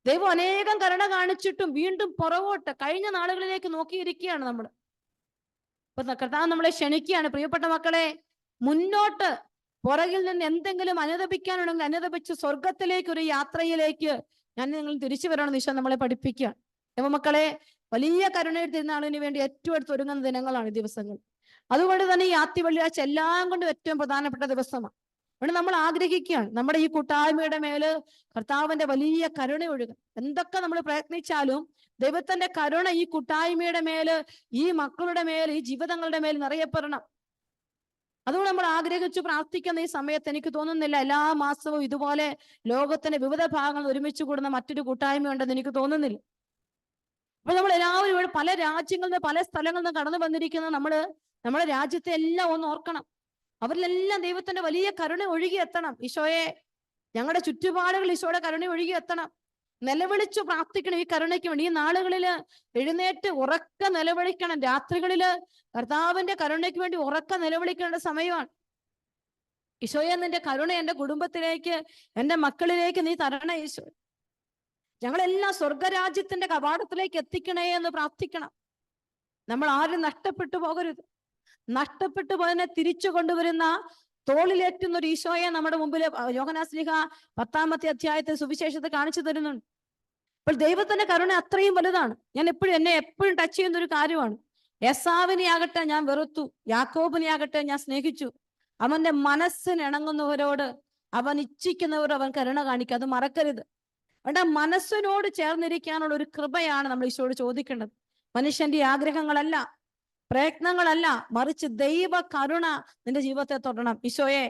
ദൈവം അനേകം കരുണ കാണിച്ചിട്ടും വീണ്ടും പുറകോട്ട് കഴിഞ്ഞ നാളുകളിലേക്ക് നോക്കിയിരിക്കുകയാണ് നമ്മൾ. ഇപ്പൊ കർത്താവ് നമ്മളെ ക്ഷണിക്കുകയാണ്, പ്രിയപ്പെട്ട മക്കളെ, മുന്നോട്ട് പുറകിൽ നിന്ന് എന്തെങ്കിലും അനുദപിക്കാനുണ്ടെങ്കിൽ അനുദപിച്ച് സ്വർഗത്തിലേക്ക് ഒരു യാത്രയിലേക്ക് ഞാൻ നിങ്ങൾ തിരിച്ചു വരണമെന്ന് ഈശോ നമ്മളെ പഠിപ്പിക്കുകയാണ്. ദൈവ മക്കളെ, വലിയ കരുണയുടെ തിരുനാളിന് വേണ്ടി ഏറ്റവും അടുത്ത് ഒരുങ്ങുന്ന ദിനങ്ങളാണ് ഈ ദിവസങ്ങൾ. അതുകൊണ്ട് തന്നെ ഈ ആദ്യ വെള്ളിയാഴ്ച എല്ലാം കൊണ്ടും ഏറ്റവും പ്രധാനപ്പെട്ട ദിവസമാണ്. അതുകൊണ്ട് നമ്മൾ ആഗ്രഹിക്കുകയാണ് നമ്മുടെ ഈ കൂട്ടായ്മയുടെ മേല് കർത്താവിന്റെ വലിയ കരുണ ഒഴുകും. എന്തൊക്കെ നമ്മൾ പ്രയത്നിച്ചാലും ദൈവത്തിന്റെ കരുണ ഈ കൂട്ടായ്മയുടെ മേല്, ഈ മക്കളുടെ മേൽ, ഈ ജീവിതങ്ങളുടെ മേൽ നിറയപ്പെടണം. അതുകൊണ്ട് നമ്മൾ ആഗ്രഹിച്ചു പ്രാർത്ഥിക്കുന്ന ഈ സമയത്ത് എനിക്ക് തോന്നുന്നില്ല എല്ലാ മാസവും ഇതുപോലെ ലോകത്തിന്റെ വിവിധ ഭാഗങ്ങൾ ഒരുമിച്ച് കൂടുന്ന മറ്റൊരു കൂട്ടായ്മ ഉണ്ടെന്ന് എനിക്ക് തോന്നുന്നില്ല. അപ്പൊ നമ്മൾ എല്ലാവരും ഇവിടെ പല രാജ്യങ്ങളിൽ നിന്ന് പല സ്ഥലങ്ങളിൽ നിന്ന് കടന്നു വന്നിരിക്കുന്ന നമ്മുടെ രാജ്യത്തെ എല്ലാം ഒന്ന് ഓർക്കണം. അവരിലെല്ലാം ദൈവത്തിന്റെ വലിയ കരുണ ഒഴുകി എത്തണം. ഈശോയെ, ഞങ്ങളുടെ ചുറ്റുപാടുകൾ ഈശോയുടെ കരുണ ഒഴുകി എത്തണം. നിലവിളിച്ചു പ്രാർത്ഥിക്കണം ഈ കരുണയ്ക്ക് വേണ്ടി. ഈ നാളുകളില് എഴുന്നേറ്റ് ഉറക്ക നിലവിളിക്കണം. രാത്രികളില് കർത്താവിന്റെ കരുണയ്ക്ക് വേണ്ടി ഉറക്ക നിലവിളിക്കേണ്ട സമയമാണ്. ഈശോയെ, നിന്റെ കരുണ എന്റെ കുടുംബത്തിലേക്ക്, എന്റെ മക്കളിലേക്ക് നീ തരണേ ഈശോ. ഞങ്ങളെല്ലാം സ്വർഗരാജ്യത്തിന്റെ കവാടത്തിലേക്ക് എത്തിക്കണേ എന്ന് പ്രാർത്ഥിക്കണം. നമ്മൾ ആരും നഷ്ടപ്പെട്ടു പോകരുത്. നഷ്ടപ്പെട്ടു പോയതിനെ തിരിച്ചു കൊണ്ടുവരുന്ന, തോളിലേറ്റുന്ന ഒരു ഈശോയെ നമ്മുടെ മുമ്പിൽ യോഹന്നാൻ ശ്ലീഹ 10-ാമത്തെ അധ്യായത്തിൽ സുവിശേഷത്തെ കാണിച്ചു തരുന്നുണ്ട്. അപ്പോൾ ദൈവത്തിന്റെ കരുണ അത്രയും വലുതാണ്. ഞാൻ എന്നെ എപ്പോഴും ടച്ച് ചെയ്യുന്ന ഒരു കാര്യമാണ്. എസാവിനെ ആകട്ടെ ഞാൻ വെറുത്തു, യാക്കോബിനെ ആകട്ടെ ഞാൻ സ്നേഹിച്ചു. അവന്റെ മനസ്സിന് ഇണങ്ങുന്നവരോട്, അവൻ ഇച്ഛിക്കുന്നവരോട് അവൻ കരുണ കാണിക്കുക. അത് മറക്കരുത്. അവന്റെ മനസ്സിനോട് ചേർന്നിരിക്കാനുള്ള ഒരു കൃപയാണ് നമ്മൾ ഈശോയോട് ചോദിക്കേണ്ടത്. മനുഷ്യന്റെ ആഗ്രഹങ്ങളല്ല, പ്രയത്നങ്ങളല്ല, മറിച്ച് ദൈവ കരുണ നിന്റെ ജീവിതത്തെ തൊടണം. ഈശോയെ,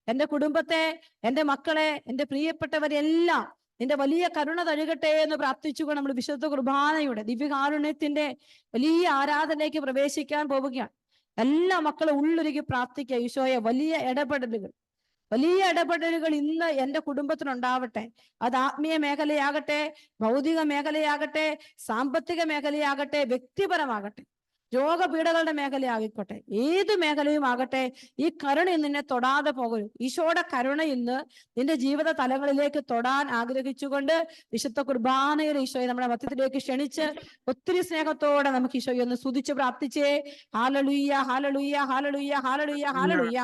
എന്റെ കുടുംബത്തെ, എന്റെ മക്കളെ, എന്റെ പ്രിയപ്പെട്ടവരെല്ലാം നിന്റെ വലിയ കരുണ തഴുകട്ടെ എന്ന് പ്രാർത്ഥിച്ചുകൊണ്ട് നമ്മൾ വിശുദ്ധ കുർബാനയുടെ ദിവ്യകാരുണ്യത്തിന്റെ വലിയ ആരാധനയിലേക്ക് പ്രവേശിക്കാൻ പോവുകയാണ്. എല്ലാ മക്കളും ഉള്ളൊരുക്കി പ്രാർത്ഥിക്കുക. ഈശോയെ, വലിയ ഇടപെടലുകൾ ഇന്ന് എന്റെ കുടുംബത്തിനുണ്ടാവട്ടെ. അത് ആത്മീയ മേഖലയാകട്ടെ, ഭൗതിക മേഖലയാകട്ടെ, സാമ്പത്തിക മേഖലയാകട്ടെ, വ്യക്തിപരമാകട്ടെ, രോഗപീഠകളുടെ മേഖലയായിക്കോട്ടെ, ഏത് മേഖലയും ആകട്ടെ, ഈ കരുണ നിന്നെ തൊടാതെ പോകരുത്. ഈശോയുടെ കരുണ ഇന്ന് നിന്റെ ജീവിത തലങ്ങളിലേക്ക് തൊടാൻ ആഗ്രഹിച്ചുകൊണ്ട് വിശുദ്ധ കുർബാനയിൽ ഈശോയെ നമ്മുടെ മധ്യത്തിലേക്ക് ക്ഷണിച്ച് ഒത്തിരി സ്നേഹത്തോടെ നമുക്ക് ഈശോയെ ഒന്ന് സ്തുതിച്ച് പ്രാർത്ഥിച്ചേ. ഹല്ലേലൂയ, ഹല്ലേലൂയ, ഹല്ലേലൂയ, ഹല്ലേലൂയ, ഹല്ലേലൂയ.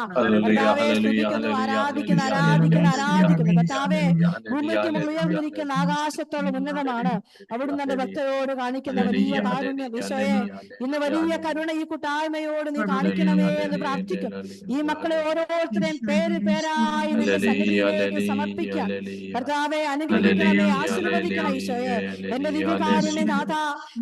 കർത്താവേ, സ്തുതിക്കുന്നു, ആരാധിക്കുന്നു കർത്താവേ. ഭൂമിക്ക് ഉയർന്നിരിക്കുന്ന ആകാശത്തോളം ഉന്നതമാണ് അവിടുന്ന് എന്റെ ഭക്തരോട് കാണിക്കുന്ന വലിയ കാരുണ്യം. ഈശോയെ, ഇന്ന് വലിയ കരുണ ഈ കൂട്ടായ്മയോട് നീ കാണിക്കണമേ എന്ന് പ്രാർത്ഥിക്കും. ഈ മക്കളെ ഓരോരുത്തരെയും പേര് പേരായി നിന്റെ സന്നിധിയിലേക്ക് സമർപ്പിക്കാം. കർത്താവെ അനുഗ്രഹിക്കണമേ, ആശീർവദിക്കണം ഈശോയെ. എന്റെ ദിവ്യകാരുണ്യ നാഥ,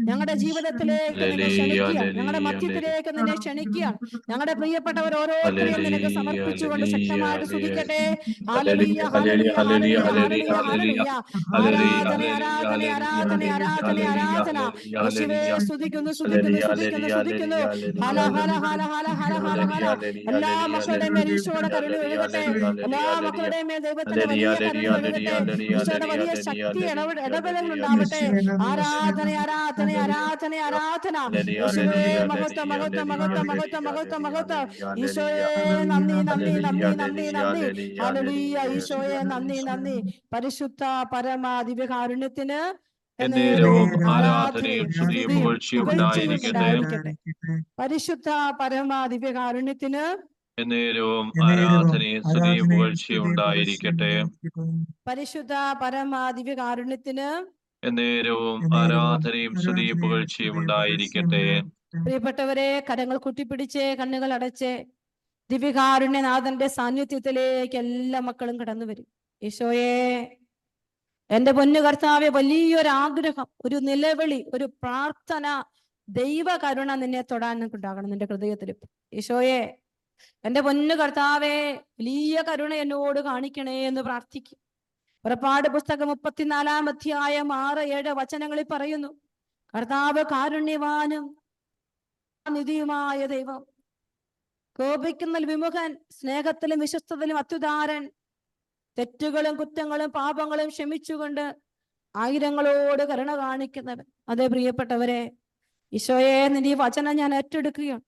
ഞങ്ങളുടെ ജീവിതത്തിലേക്ക് നിന്നെ ക്ഷണിക്കുക, ഞങ്ങളുടെ മധ്യത്തിലേക്ക് നിന്നെ ക്ഷണിക്കുക. ഞങ്ങളുടെ പ്രിയപ്പെട്ടവർ ഓരോരുത്തരെയും നിനക്ക് സമർപ്പിച്ചുകൊണ്ട് ശക്തമായിട്ട് സ്തുതിക്കട്ടെ. ഹല്ലേലൂയ, ഹല്ലേലൂയ, ഹല്ലേലൂയ, ഹല്ലേലൂയ, ഹല്ലേലൂയ. ആരാധന, ആരാധന, ആരാധന, ആരാധന, ആരാധന. യേശുവേ സ്തുതിക്കുന്നു, സ്തുതിക്കുന്നു, സ്തുതിക്കുന്നു, സ്തുതിക്കുന്നു. ഹല ഹല ഹല ഹല ഹല ഹല ഹല. എല്ലാ മക്കളുടെയും മേൽ ഈശോയുടെ കരുണ ഒഴുകട്ടെ. എല്ലാ മക്കളുടെയും മേൽ ദൈവത്തിന്റെ വലിയ കരുണ ഒഴുകട്ടെ. ഈശോയുടെ വലിയ ശക്തി ഇടപെടലുകൾ ഉണ്ടാവട്ടെ. ആരാധന, ആരാധന, ആരാധന, ആരാധന. യേശുവേ മഹത്വം, മഹത്വം, മഹത്വം, മഹത്വം, മഹത്വം, മഹത്വം. ഈശോയെ നന്ദി, നന്ദി, നന്ദി, നന്ദി, നന്ദി. ഹല്ലേലൂയ, ഈശോയെ നന്ദി, നന്ദി. പരിശുദ്ധ പരമ ദിവ്യകാരുണ്യത്തിന് എന്നേരവും ആരാധനയും സ്തുതിയും പുകഴ്ചയും ഉണ്ടായിരിക്കട്ടെ. പരിശുദ്ധ പരമ ദിവ്യകാരുണ്യത്തിന് എന്നേരവും ആരാധനയും സ്തുതിയും പുകഴ്ചയും ഉണ്ടായിരിക്കട്ടെ. പരിശുദ്ധ പരമ ദിവ്യകാരുണ്യത്തിന് എന്നേരവും ആരാധനയും സ്തുതിയും പുകഴ്ചയും ഉണ്ടായിരിക്കട്ടെ. പ്രിയപ്പെട്ടവരെ, കരങ്ങൾ കുട്ടിപ്പിടിച്ച് കണ്ണുകൾ അടച്ച് ദിവ്യകാരുണ്യനാഥന്റെ സാന്നിധ്യത്തിലേക്ക് എല്ലാ മക്കളും കടന്നു വരും. ഈശോയെ, എന്റെ പൊന്നു കർത്താവെ, വലിയൊരാഗ്രഹം, ഒരു നിലവിളി, ഒരു പ്രാർത്ഥന, ദൈവ കരുണ നിന്നെ തൊടാൻ ഉണ്ടാകണം നിന്റെ ഹൃദയത്തിൽ. ഈശോയെ, എന്റെ പൊന്നു കർത്താവെ, വലിയ കരുണ എന്നോട് കാണിക്കണേ എന്ന് പ്രാർത്ഥിക്കും. പുറപ്പാട് പുസ്തകം 34-ാം അധ്യായം 6-7 വചനങ്ങളിൽ പറയുന്നു, കർത്താവ് കാരുണ്യവാനും നിധിയുമായ ദൈവം, കോപിക്കുന്നതിൽ വിമുഖൻ, സ്നേഹത്തിലും വിശ്വസ്തത്തിലും അത്യുദാരൻ, തെറ്റുകളും കുറ്റങ്ങളും പാപങ്ങളും ക്ഷമിച്ചുകൊണ്ട് ആയിരങ്ങളോട് കരുണ കാണിക്കുന്നവൻ. അതേ പ്രിയപ്പെട്ടവരെ, ഈശോയെ, നിന്റെ ഈ വചനം ഞാൻ ഏറ്റെടുക്കുകയാണ്.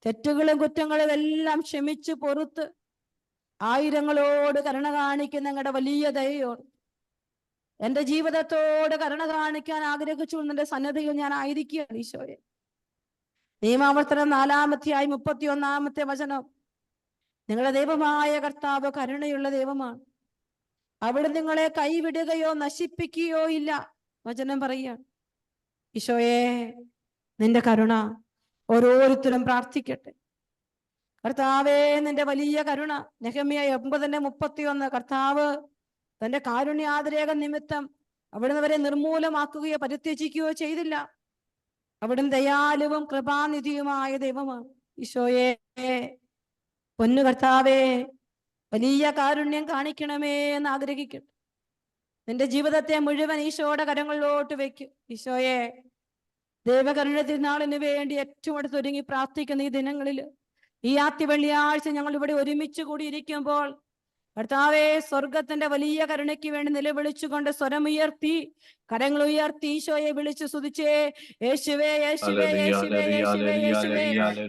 തെറ്റുകളും കുറ്റങ്ങളും എല്ലാം ക്ഷമിച്ചു പൊറുത്ത് ആയിരങ്ങളോട് കരുണ കാണിക്കുന്ന ഞങ്ങളുടെ വലിയ ദയയോട് എന്റെ ജീവിതത്തോട് കരുണ കാണിക്കാൻ ആഗ്രഹിച്ചു നിന്റെ സന്നദ്ധയിൽ ഞാൻ ആയിരിക്കുകയാണ്. ഈശോയെ, നിയമാവർത്തനം 4-ാം അധ്യായം 31-ാമത്തെ വചനം, നിങ്ങളുടെ ദൈവമായ കർത്താവ് കരുണയുള്ള ദൈവമാണ്, അവിടെ നിങ്ങളെ കൈവിടുകയോ നശിപ്പിക്കുകയോ ഇല്ല. വചനം പറയുകയാണ്. ഈശോയെ, നിന്റെ കരുണ ഓരോരുത്തരും പ്രാർത്ഥിക്കട്ടെ. കർത്താവേ, നിന്റെ വലിയ കരുണ. നെഹെമ്യ 9:31, കർത്താവ് തന്റെ കാരുണ്യാതിരേക നിമിത്തം അവിടുന്ന് അവരെ നിർമൂലമാക്കുകയോ പരിത്യജിക്കുകയോ ചെയ്തില്ല. അവിടുന്ന് ദയാലുവും കൃപാനിധിയുമായ ദൈവമാണ്. ഈശോയെ, പൊന്നു കർത്താവേ, വലിയ കാരുണ്യം കാണിക്കണമേ എന്ന് ആഗ്രഹിക്കട്ടെ. നിന്റെ ജീവിതത്തെ മുഴുവൻ ഈശോയുടെ കരങ്ങളിലോട്ട് വെക്കും. ഈശോയെ, ദൈവകരുണ തിരുനാളിന് വേണ്ടി ഏറ്റവും അടുത്ത് ഒരുങ്ങി പ്രാർത്ഥിക്കുന്ന ഈ ദിനങ്ങളിൽ, ഈ ആദ്യ വെള്ളിയാഴ്ച ഞങ്ങൾ ഇവിടെ ഒരുമിച്ച് കൂടിയിരിക്കുമ്പോൾ, കർത്താവേ, സ്വർഗത്തിന്റെ വലിയ കരുണയ്ക്ക് വേണ്ടി നിലവിളിച്ചുകൊണ്ട് സ്വരമുയർത്തി കരങ്ങൾ ഉയർത്തി ഈശോയെ വിളിച്ചു സ്തുതിച്ചേ. യേശുവേ, യേശുവേ, യേശുവേ, യേശുവേ, യേശുവേ.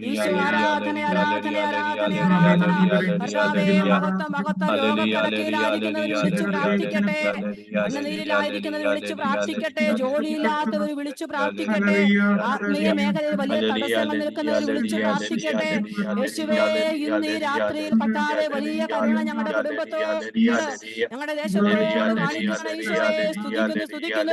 ഈശോ, ആരാധന, ആരാധന, ആരാധന, ആരാധന. കർത്താവേ, മഹത്വം, മഹത്വം. രോഗക്കിടക്കയിലായിരിക്കുന്നവർ വിളിച്ചു പ്രാർത്ഥിക്കട്ടെ. കണ്ണുനീരിലായിരിക്കുന്നവർ വിളിച്ചു പ്രാർത്ഥിക്കട്ടെ. ജോലിയില്ലാത്തവർ വിളിച്ചു പ്രാർത്ഥിക്കട്ടെ. ആത്മീയ മേഖലയിൽ വലിയ തടസ്സങ്ങൾ നിൽക്കുന്നവർ വിളിച്ചു പ്രാർത്ഥിക്കട്ടെ. യേശുവേ, ഇന്ന് ഈ രാത്രിയിൽ കർത്താവേ, വലിയ കരുണ ഞങ്ങളുടെ കുടുംബത്തോട്, ഞങ്ങളുടെ ദേശത്തോട് കാണിക്കണം. ഈശോയെ സ്തുതിക്കുന്നു, സ്തുതിക്കുന്നു.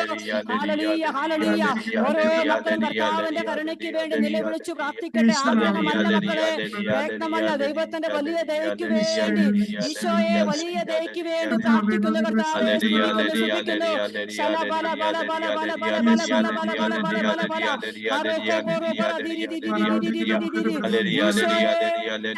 Hallelujah, hallelujah. ഓരോ മക്കളും കർത്താവിന്റെ കരുണയ്ക്ക് വേണ്ടി നിലവിളിച്ചു പ്രാർത്ഥിക്കട്ടെ. ആഗ്രഹമല്ല മക്കളെ, പ്രയത്നമല്ല, ദൈവത്തിന്റെ വലിയ ദയയ്ക്ക് വേണ്ടി, ഈശോയെ, വലിയ ദയയ്ക്ക് വേണ്ടി പ്രാർത്ഥിക്കുന്നു. കർത്താവെ, സ്തുതിക്കുന്നു, സ്തുതിക്കുന്നു. ശല ബല ബല ബല ബല ബല ബല ബല ബല ബല ബല ബല ബല. ഹരോ ബോറോ ബല ദിരി ദിരി ദിരി ദിരി ദിരി ദിരി. ഈശോയെ,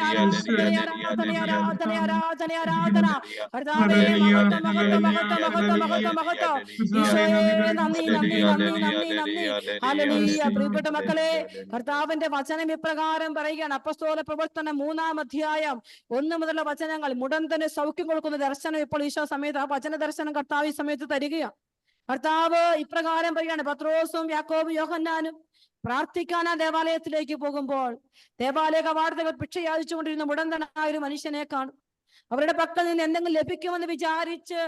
ആരാധന, ആരാധന, ആരാധന, ആരാധന. കർത്താവേ, മഹത്വം, മഹത്വം, മഹത്വം, മഹത്വം, മഹത്വം, മഹത്വം. ഈശോയെ, നന്ദി, നന്ദി, നന്ദി, നന്ദി, നന്ദി. ഹല്ലേലൂയ. പ്രിയപ്പെട്ട മക്കളെ, കർത്താവിന്റെ വചനം ഇപ്രകാരം പറയുകയാണ്. അപ്പോസ്തല പ്രവർത്തനം 3-ാം അധ്യായം 1 മുതലുള്ള വചനങ്ങൾ. മുടന്തന് സൗഖ്യം കൊടുക്കുന്ന ദർശനം ഇപ്പോൾ ഈശോ സമയത്ത്, ആ വചന ദർശനം കർത്താവ് ഈ സമയത്ത് തരികയാണ്. കർത്താവ് ഇപ്രകാരം പറയുകയാണ്. പത്രോസും യാക്കോബും യോഹന്നാനും പ്രാർത്ഥിക്കാൻ ആ ദേവാലയത്തിലേക്ക് പോകുമ്പോൾ ദേവാലയ കവാടത്തിൽ ഭിക്ഷ യാചിച്ചുകൊണ്ടിരുന്ന മുടന്തനായ ഒരു മനുഷ്യനെ കാണും. അവരുടെ പക്കൽ നിന്ന് എന്തെങ്കിലും ലഭിക്കുമെന്ന് വിചാരിച്ച്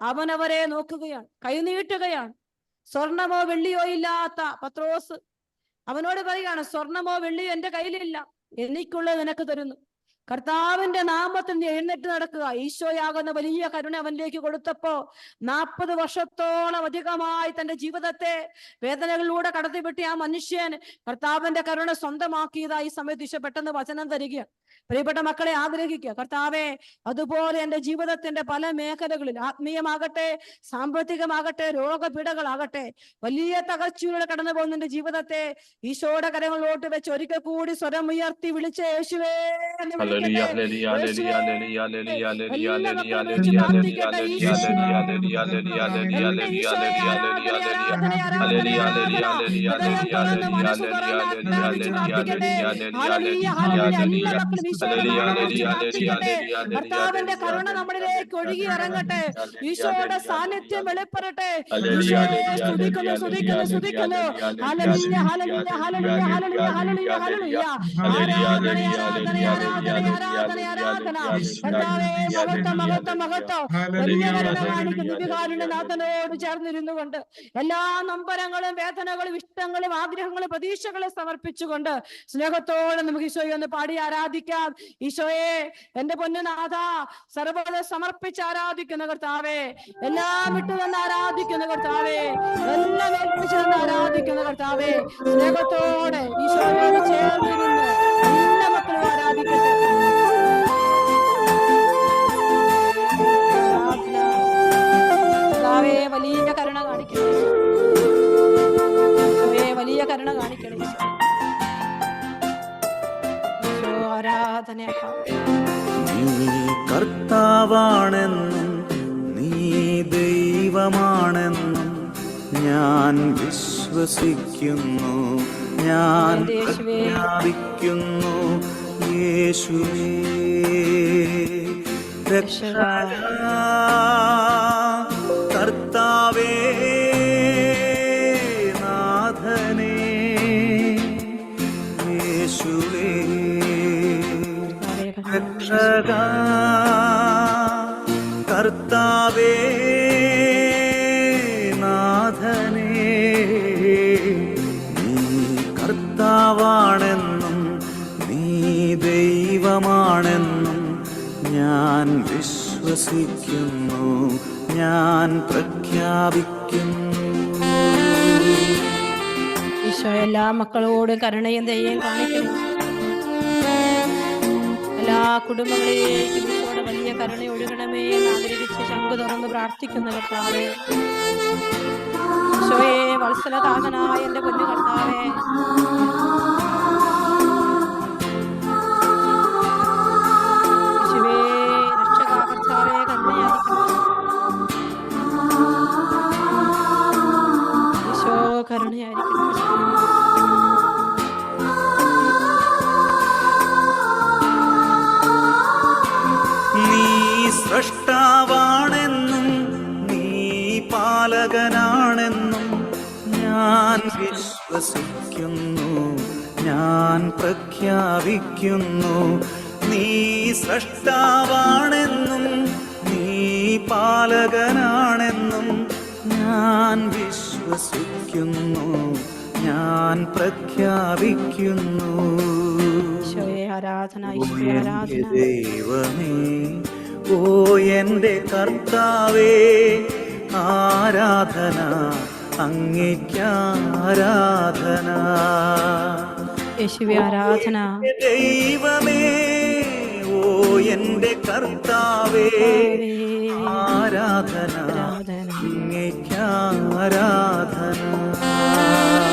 അവനവരെ നോക്കുകയാണ്, കൈനീട്ടുകയാണ്. സ്വർണമോ വെള്ളിയോ ഇല്ലാത്ത പത്രോസ് അവനോട് പറയുകയാണ്, സ്വർണമോ വെള്ളിയോ എന്റെ കയ്യിലില്ല, എനിക്കുള്ളത് നിനക്ക് തരുന്നു. കർത്താവിന്റെ നാമത്തിൽ നീ എഴുന്നേറ്റ് നടക്കുക. ഈശോയാകുന്ന വലിയ കരുണ അവനിലേക്ക് കൊടുത്തപ്പോ 40 വർഷത്തോളം അധികമായി തന്റെ ജീവിതത്തെ വേദനകളിലൂടെ കടത്തിവിട്ടി ആ മനുഷ്യൻ കർത്താവിന്റെ കരുണ സ്വന്തമാക്കിയതായി സമയത്ത് ഈശോ പെട്ടെന്ന് വചനം തരിക. പ്രിയപ്പെട്ട മക്കളെ, ആഗ്രഹിക്കുക, കർത്താവെ അതുപോലെ എന്റെ ജീവിതത്തിന്റെ പല മേഖലകളിൽ, ആത്മീയമാകട്ടെ, സാമ്പത്തികമാകട്ടെ, രോഗപീഠകളാകട്ടെ, വലിയ തകർച്ചയിലൂടെ കടന്നു പോകുന്ന എന്റെ ജീവിതത്തെ ഈശോയുടെ കരങ്ങളിലോട്ട് വെച്ച് ഒരിക്കൽ കൂടി സ്വരം ഉയർത്തി വിളിച്ച യേശുവേ എന്ന് വിളിക്കട്ടെ. കർത്താവിന്റെ കരുണ നമ്മളിലേക്ക് ഒഴുകി ഇറങ്ങട്ടെ. ഈശോയുടെ സാന്നിധ്യം വെളിപ്പെടട്ടെ. സ്തുതിക്കുന്നു, സ്തുതിക്കുന്നു, സ്തുതിക്കുന്നു. ഹല്ലേലൂയ, ഹല്ലേലൂയ, ഹല്ലേലൂയ, ഹല്ലേലൂയ, ഹല്ലേലൂയ, ഹല്ലേലൂയ. ആരാധന, ആരാധന, ആരാധന, ആരാധന, ആരാധന. കർത്താവേ, മഹത്വം, മഹത്വം, മഹത്വം. വലിയ കരുണ കാണിക്കുന്ന ദിവ്യകാരുണ്യനാഥനോട് ചേർന്നിരുന്നു കൊണ്ട് എല്ലാ നൊമ്പരങ്ങളും വേദനകളും ഇഷ്ടങ്ങളും ആഗ്രഹങ്ങളും പ്രതീക്ഷകളും സമർപ്പിച്ചുകൊണ്ട് സ്നേഹത്തോടെ നമുക്ക് ഈശോയെ ഒന്ന് പാടി ആരാധിക്കാം. ഈശോയെ, എന്റെ പൊന്നുനാഥ, സർവ്വത സമർപ്പിച്ച് ആരാധിക്കുന്ന കർത്താവേ, എല്ലാം വിട്ടു നിന്ന് ആരാധിക്കുന്ന കർത്താവേ, എല്ലാം ഏൽപ്പിച്ചു നിന്ന് ആരാധിക്കുന്ന കർത്താവേ, സ്നേഹത്തോടെ ഈശോയോട് ചേർന്നിരുന്ന് എല്ലാ മക്കളും ആരാധിക്കട്ടെ. കർത്താവേ, വലിയ കരുണ കാണിക്കണം. വലിയ കരുണ കാണിക്കണം. ആരാധന. നീ കർത്താവാണെന്നും നീ ദൈവമാണെന്നും ഞാൻ വിശ്വസിക്കുന്നു, ഞാൻ പ്രഖ്യാപിക്കുന്നു. യേശുവേ രക്ഷക, കർത്താവേ, നാഥനേ, യേശുവേ രക്ഷക, കർത്താവേ, നാഥനേ. നീ കർത്താവാണെന്നും നീ ദൈവമാണെന്നും ഞാൻ വിശ്വസിക്കുന്നു, ഞാൻ പ്രഖ്യാപിക്കുന്നു. ഈശോ എല്ലാ മക്കളോടും കരുണയും ദയയും കാണിക്കുന്നു. എല്ലാ കുടുംബങ്ങളിലേക്കും ഈശോയുടെ വലിയ കരുണ ഒഴുകണമേ എന്ന് ആഗ്രഹിച്ച് ശംഖ് തുറന്ന് പ്രാർത്ഥിക്കുന്ന കർത്താവേ, ഈശോയെ, വത്സലതാതനായ എന്റെ പൊന്നു കർത്താവേ, ഈശോയെ രക്ഷക, കർത്താവേ, കരുണയായിരിക്കണം. ഈശോ കരുണയായിരിക്കണം. സ്രഷ്ടാവാണെന്നും നീ പാലകനാണെന്നും ഞാൻ വിശ്വസിക്കുന്നു, ഞാൻ പ്രഖ്യാപിക്കുന്നു. നീ സ്രഷ്ടാവാണെന്നും നീ പാലകനാണെന്നും ഞാൻ വിശ്വസിക്കുന്നു, ഞാൻ പ്രഖ്യാപിക്കുന്നു. ദൈവമേ, ഓ എന്റെ കർത്താവേ, ആരാധന, അങ്ങേയ്ക്കാരാധന. യേശുവേ ആരാധന. ദൈവമേ, ഓ എന്റെ കർത്താവേ, ആരാധന, അങ്ങേയ്ക്കാരാധന.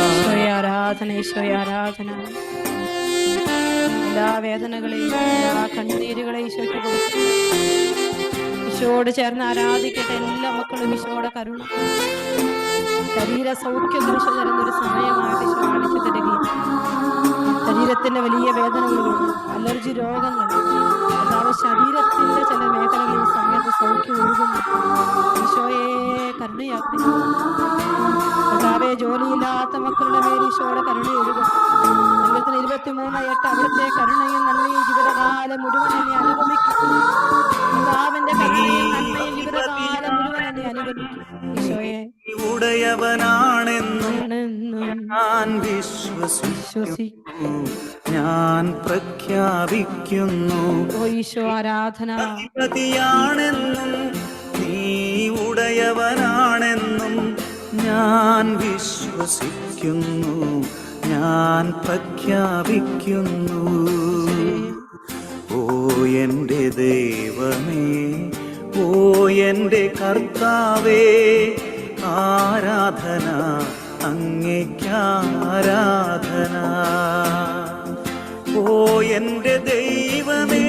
ഈശോയെ ആരാധന, ഈശോയെ ആരാധന. എല്ലാ വേദനകളെയും എല്ലാ കണ്ണീരുകളെയും ഈശോയ്ക്ക് കൊടുക്കും. ഈശോയോട് ചേർന്ന് ആരാധിക്കട്ടെ എല്ലാ മക്കളും. ഈശോയുടെ കരുണ, ശരീര സൗഖ്യം ഈശോ തരുന്നൊരു സമയമായിട്ട് ഈശോ കാണിച്ചു തരികയും, ശരീരത്തിന്റെ വലിയ വേദനകളുണ്ട്, അലർജി രോഗങ്ങൾ, അതാവ് ശരീരത്തിന്റെ ചില മേഖലകളിൽ ഈ സമയത്ത് സൗഖ്യം ഒഴുകുന്നു. ഈശോയെ കരുണയാക്കുന്നു. അതാവെ ജോലിയില്ലാത്ത മക്കളുടെ മേൽ ഈശോയുടെ കരുണ ഒഴുകും. 23:8 അവിടുത്തെ കരുണയും നന്മയും ജീവിതകാലം മുഴുവൻ എന്നെ അനുഗമിക്കും. കർത്താവിന്റെ കരുണയും നന്മയും ജീവിതകാലം മുഴുവൻ എന്നെ അനുഗമിക്കും. ഈശോയെ ഉടയവനാണെന്നും ഞാൻ വിശ്വസിക്കുന്നു, ഞാൻ പ്രഖ്യാപിക്കുന്നു. പ്രഖ്യാപിക്കുന്നു. ഓ ഈശോ ആരാധന. അധിപതിയാണെന്നും നീ ഉടയവനാണെന്നും ഞാൻ വിശ്വസിക്കുന്നു, ഞാൻ പ്രഖ്യാപിക്കുന്നു. ഓ എൻ്റെ ദൈവമേ, ഓ എൻ്റെ കർത്താവേ, ആരാധന അങ്ങേയ്ക്കാരാധന. ഓ എൻ്റെ ദൈവമേ,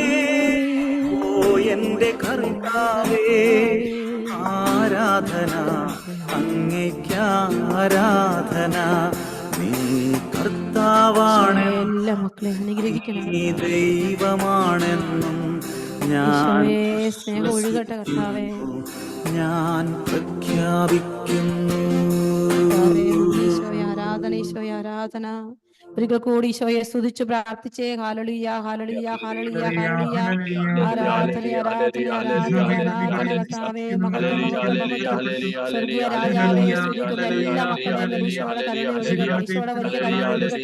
ഓ എൻ്റെ കർത്താവേ, ആരാധന അങ്ങേയ്ക്കാരാധന. നീ കർത്താവാണ്, എല്ലാ മക്കളെ അനുഗ്രഹിക്കണം. നീ ദൈവമാണെന്നും ഈശോയെ ഞാൻ സ്നേഹം ഒഴുകട്ടെ കർത്താവേ. ഞാൻ പ്രഖ്യാപിക്കുന്നു. ഈശോയെ ആരാധന, ഈശോയെ ആരാധന. ഒരിക്കൽ കൂടി ഈശോയെ സ്തുതിച്ചു പ്രാർത്ഥിച്ചേ. ഹല്ലേലൂയ, ഹല്ലേലൂയ, ഹല്ലേലൂയ, ഹല്ലേലൂയ. ആരാധന, ആരാധന, ആരാധന, ആരാധന കർത്താവേ. മഹത്വം, മഹത്വം, മഹത്വം. സ്വർഗീയ രാജാവേ, സ്തുതിക്കുന്ന എല്ലാ മക്കളെയും ഈശോയുടെ കരുണ ഒഴുകട്ടെ, ഈശോയുടെ വലിയ കരുണ ഒഴുകട്ടെ.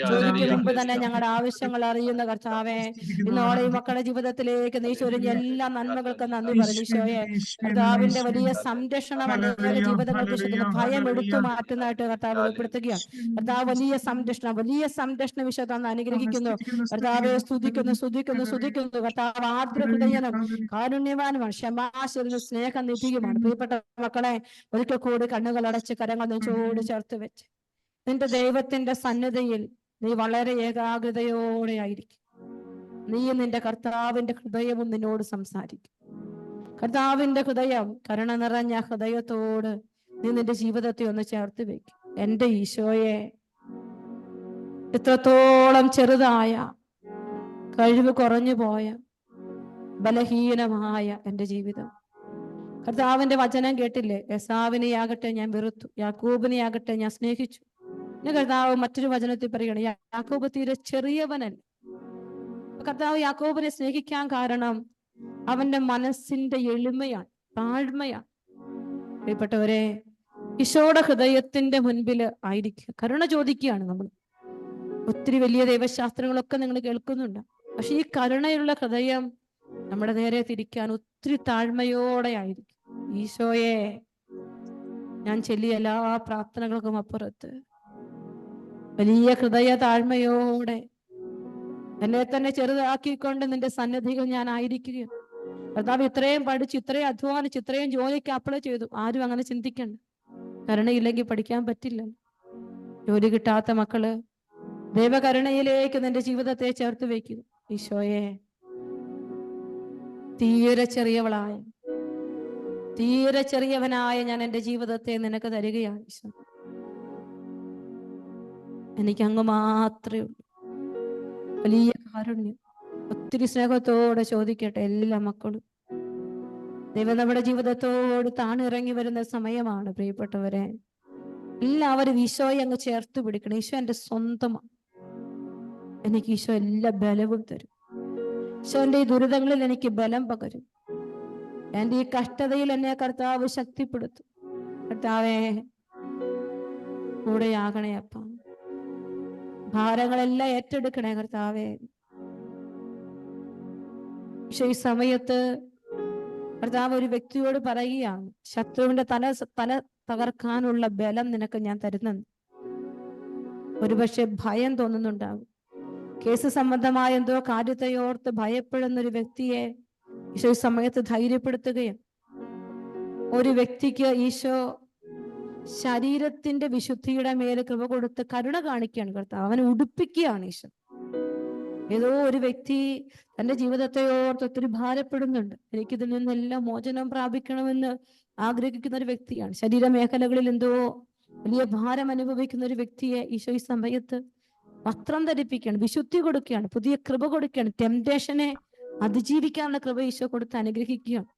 ചോദിക്കും മുമ്പ് തന്നെ ഞങ്ങളുടെ ആവശ്യങ്ങൾ അറിയുന്ന കർത്താവേ, ഇന്നോളെ ഈ മക്കളുടെ ജീവിതത്തിലേക്ക് നീ ചൊരിഞ്ഞ എല്ലാ നന്മകൾക്കും നന്ദി പറഞ്ഞു. ഈശോയെ കർത്താവിന്റെ വലിയ സംരക്ഷണം അനേക ജീവിതങ്ങൾക്ക് ചുറ്റുന്ന ഭയം എടുത്തു മാറ്റുന്നതായിട്ട് കർത്താവ് വെളിപ്പെടുത്തുകയാണ്. കർത്താവ് വലിയ സംരക്ഷണം, വലിയ സംരക്ഷണ വിശുദ്ധം അനുഗ്രഹിക്കുന്നു. കർത്താവെ സ്തുതിക്കുന്നു, സ്തുതിക്കുന്നു, സ്തുതിക്കുന്നു. കർത്താവ് ആർദ്രഹൃദയനും കാരുണ്യവാനുമാണ്, ക്ഷമാശീലനും സ്നേഹനിധിയുമാണ്. പ്രിയപ്പെട്ട മക്കളെ, ഒരിക്കൽ കൂടി കണ്ണുകൾ അടച്ച് കരങ്ങൾ നെഞ്ചോട് ചേർത്ത് വെച്ച് നിന്റെ ദൈവത്തിന്റെ സന്നിധിയിൽ നീ വളരെ ഏകാഗ്രതയോടെ ആയിരിക്കും. നീയും നിന്റെ കർത്താവിന്റെ ഹൃദയവും നിന്നോട് സംസാരിക്കും. കർത്താവിന്റെ ഹൃദയം, കരുണ നിറഞ്ഞ ഹൃദയത്തോട് നീ നിന്റെ ജീവിതത്തെ ഒന്ന് ചേർത്ത് വെക്കും. എൻ്റെ ഈശോയെ, ഇത്രത്തോളം ചെറുതായ, കഴിവ് കുറഞ്ഞു പോയ, ബലഹീനമായ എൻ്റെ ജീവിതം, കർത്താവിന്റെ വചനം കേട്ടില്ലേ? എസാവിനെ ആകട്ടെ ഞാൻ വെറുത്തു, യാക്കോബിനെ ആകട്ടെ ഞാൻ സ്നേഹിച്ചു. പിന്നെ കർത്താവ് മറ്റൊരു വചനത്തിൽ പറയുകയാണ്, യാക്കോബ് തീരെ ചെറിയവനല്ല. കർത്താവ് യാക്കോബിനെ സ്നേഹിക്കാൻ കാരണം അവന്റെ മനസ്സിന്റെ എളിമയാണ്, താഴ്മയാണ്. പ്രിയപ്പെട്ടവരെ, ഈശോയുടെ ഹൃദയത്തിന്റെ മുൻപിൽ ആയിരിക്കുക. കരുണ ചോദിക്കുകയാണ് നമ്മൾ. ഒത്തിരി വലിയ ദൈവശാസ്ത്രങ്ങളൊക്കെ നിങ്ങൾ കേൾക്കുന്നുണ്ട്. പക്ഷെ ഈ കരുണയുള്ള ഹൃദയം നമ്മുടെ നേരെ തിരിക്കാൻ ഒത്തിരി താഴ്മയോടെ ആയിരിക്കും. ഈശോയെ, ഞാൻ ചൊല്ലിയ എല്ലാ പ്രാർത്ഥനകൾക്കും അപ്പുറത്ത് വലിയ ഹൃദയ താഴ്മയോടെ എന്നെ തന്നെ ചെറുതാക്കിക്കൊണ്ട് നിന്റെ സന്നിധികൾ ഞാൻ ആയിരിക്കുകയാണ്. കർത്താവ് ഇത്രയും പഠിച്ച്, ഇത്രയും അധ്വാനിച്ച്, ഇത്രയും ജോലിക്ക് അപ്ലൈ ചെയ്തു. ആരും അങ്ങനെ ചിന്തിക്കണ്ട. കരുണയില്ലെങ്കിൽ പഠിക്കാൻ പറ്റില്ല. ജോലി കിട്ടാത്ത മക്കള് ദൈവകരുണയിലേക്ക് നിന്റെ ജീവിതത്തെ ചേർത്ത് വെക്കുക. ഈശോയെ, തീരെ ചെറിയവളായ, തീരെ ചെറിയവനായ ഞാൻ എൻ്റെ ജീവിതത്തെ നിനക്ക് തരികയാണ്. ഈശോ, എനിക്ക് അങ്ങ് മാത്രമേ ഉള്ളൂ. വലിയ കാരുണ്യം, ഒത്തിരി സ്നേഹത്തോടെ ചോദിക്കട്ടെ എല്ലാ മക്കളും. ദൈവം നമ്മുടെ ജീവിതത്തോട് താണിറങ്ങി വരുന്ന സമയമാണ്. പ്രിയപ്പെട്ടവരെ, എല്ലാവരും ഈശോയെ അങ്ങ് ചേർത്ത് പിടിക്കണം. ഈശോ എൻ്റെ സ്വന്തമാണ്. എനിക്ക് ഈശോ എല്ലാ ബലവും തരും. ഈശോന്റെ ഈ ദുരിതങ്ങളിൽ എനിക്ക് ബലം പകരും. എൻ്റെ ഈ കഷ്ടതയിൽ എന്നെ കർത്താവ് ശക്തിപ്പെടുത്തും. കർത്താവേ, കൂടെയാകണേ അപ്പ. ഭാരങ്ങളെല്ലാം ഏറ്റെടുക്കണേ കർത്താവേ. പക്ഷെ ഈ സമയത്ത് കർത്താവ് ഒരു വ്യക്തിയോട് പറയുകയാണ്, ശത്രുവിന്റെ തല തകർക്കാനുള്ള ബലം നിനക്ക് ഞാൻ തരുന്നെന്ന്. ഒരുപക്ഷെ ഭയം തോന്നുന്നുണ്ടാകും. കേസ് സംബന്ധമായ എന്തോ കാര്യത്തെയോർത്ത് ഭയപ്പെടുന്ന ഒരു വ്യക്തിയെ ഈശോ ഈ സമയത്ത് ധൈര്യപ്പെടുത്തുകയും, ഒരു വ്യക്തിക്ക് ഈശോ ശരീരത്തിന്റെ വിശുദ്ധിയുടെ മേലെ കൃപ കൊടുത്ത് കരുണ കാണിക്കുകയാണ് കർത്താവ്. അവനെ ഉടുപ്പിക്കുകയാണ് ഈശോ. ഏതോ ഒരു വ്യക്തി തന്റെ ജീവിതത്തെ ഓർത്ത് ഒത്തിരി ഭാരപ്പെടുന്നുണ്ട്. എനിക്കിതിൽ നിന്നെല്ലാം മോചനം പ്രാപിക്കണമെന്ന് ആഗ്രഹിക്കുന്ന ഒരു വ്യക്തിയാണ്. ശരീര മേഖലകളിൽ എന്തോ വലിയ ഭാരം അനുഭവിക്കുന്ന ഒരു വ്യക്തിയെ ഈശോ ഈ സമയത്ത് വസ്ത്രം ധരിപ്പിക്കുകയാണ്, വിശുദ്ധി കൊടുക്കുകയാണ്, പുതിയ കൃപ കൊടുക്കുകയാണ്. ടെംപ്ടേഷനെ അതിജീവിക്കാനുള്ള കൃപ ഈശോ കൊടുത്ത് അനുഗ്രഹിക്കുകയാണ്.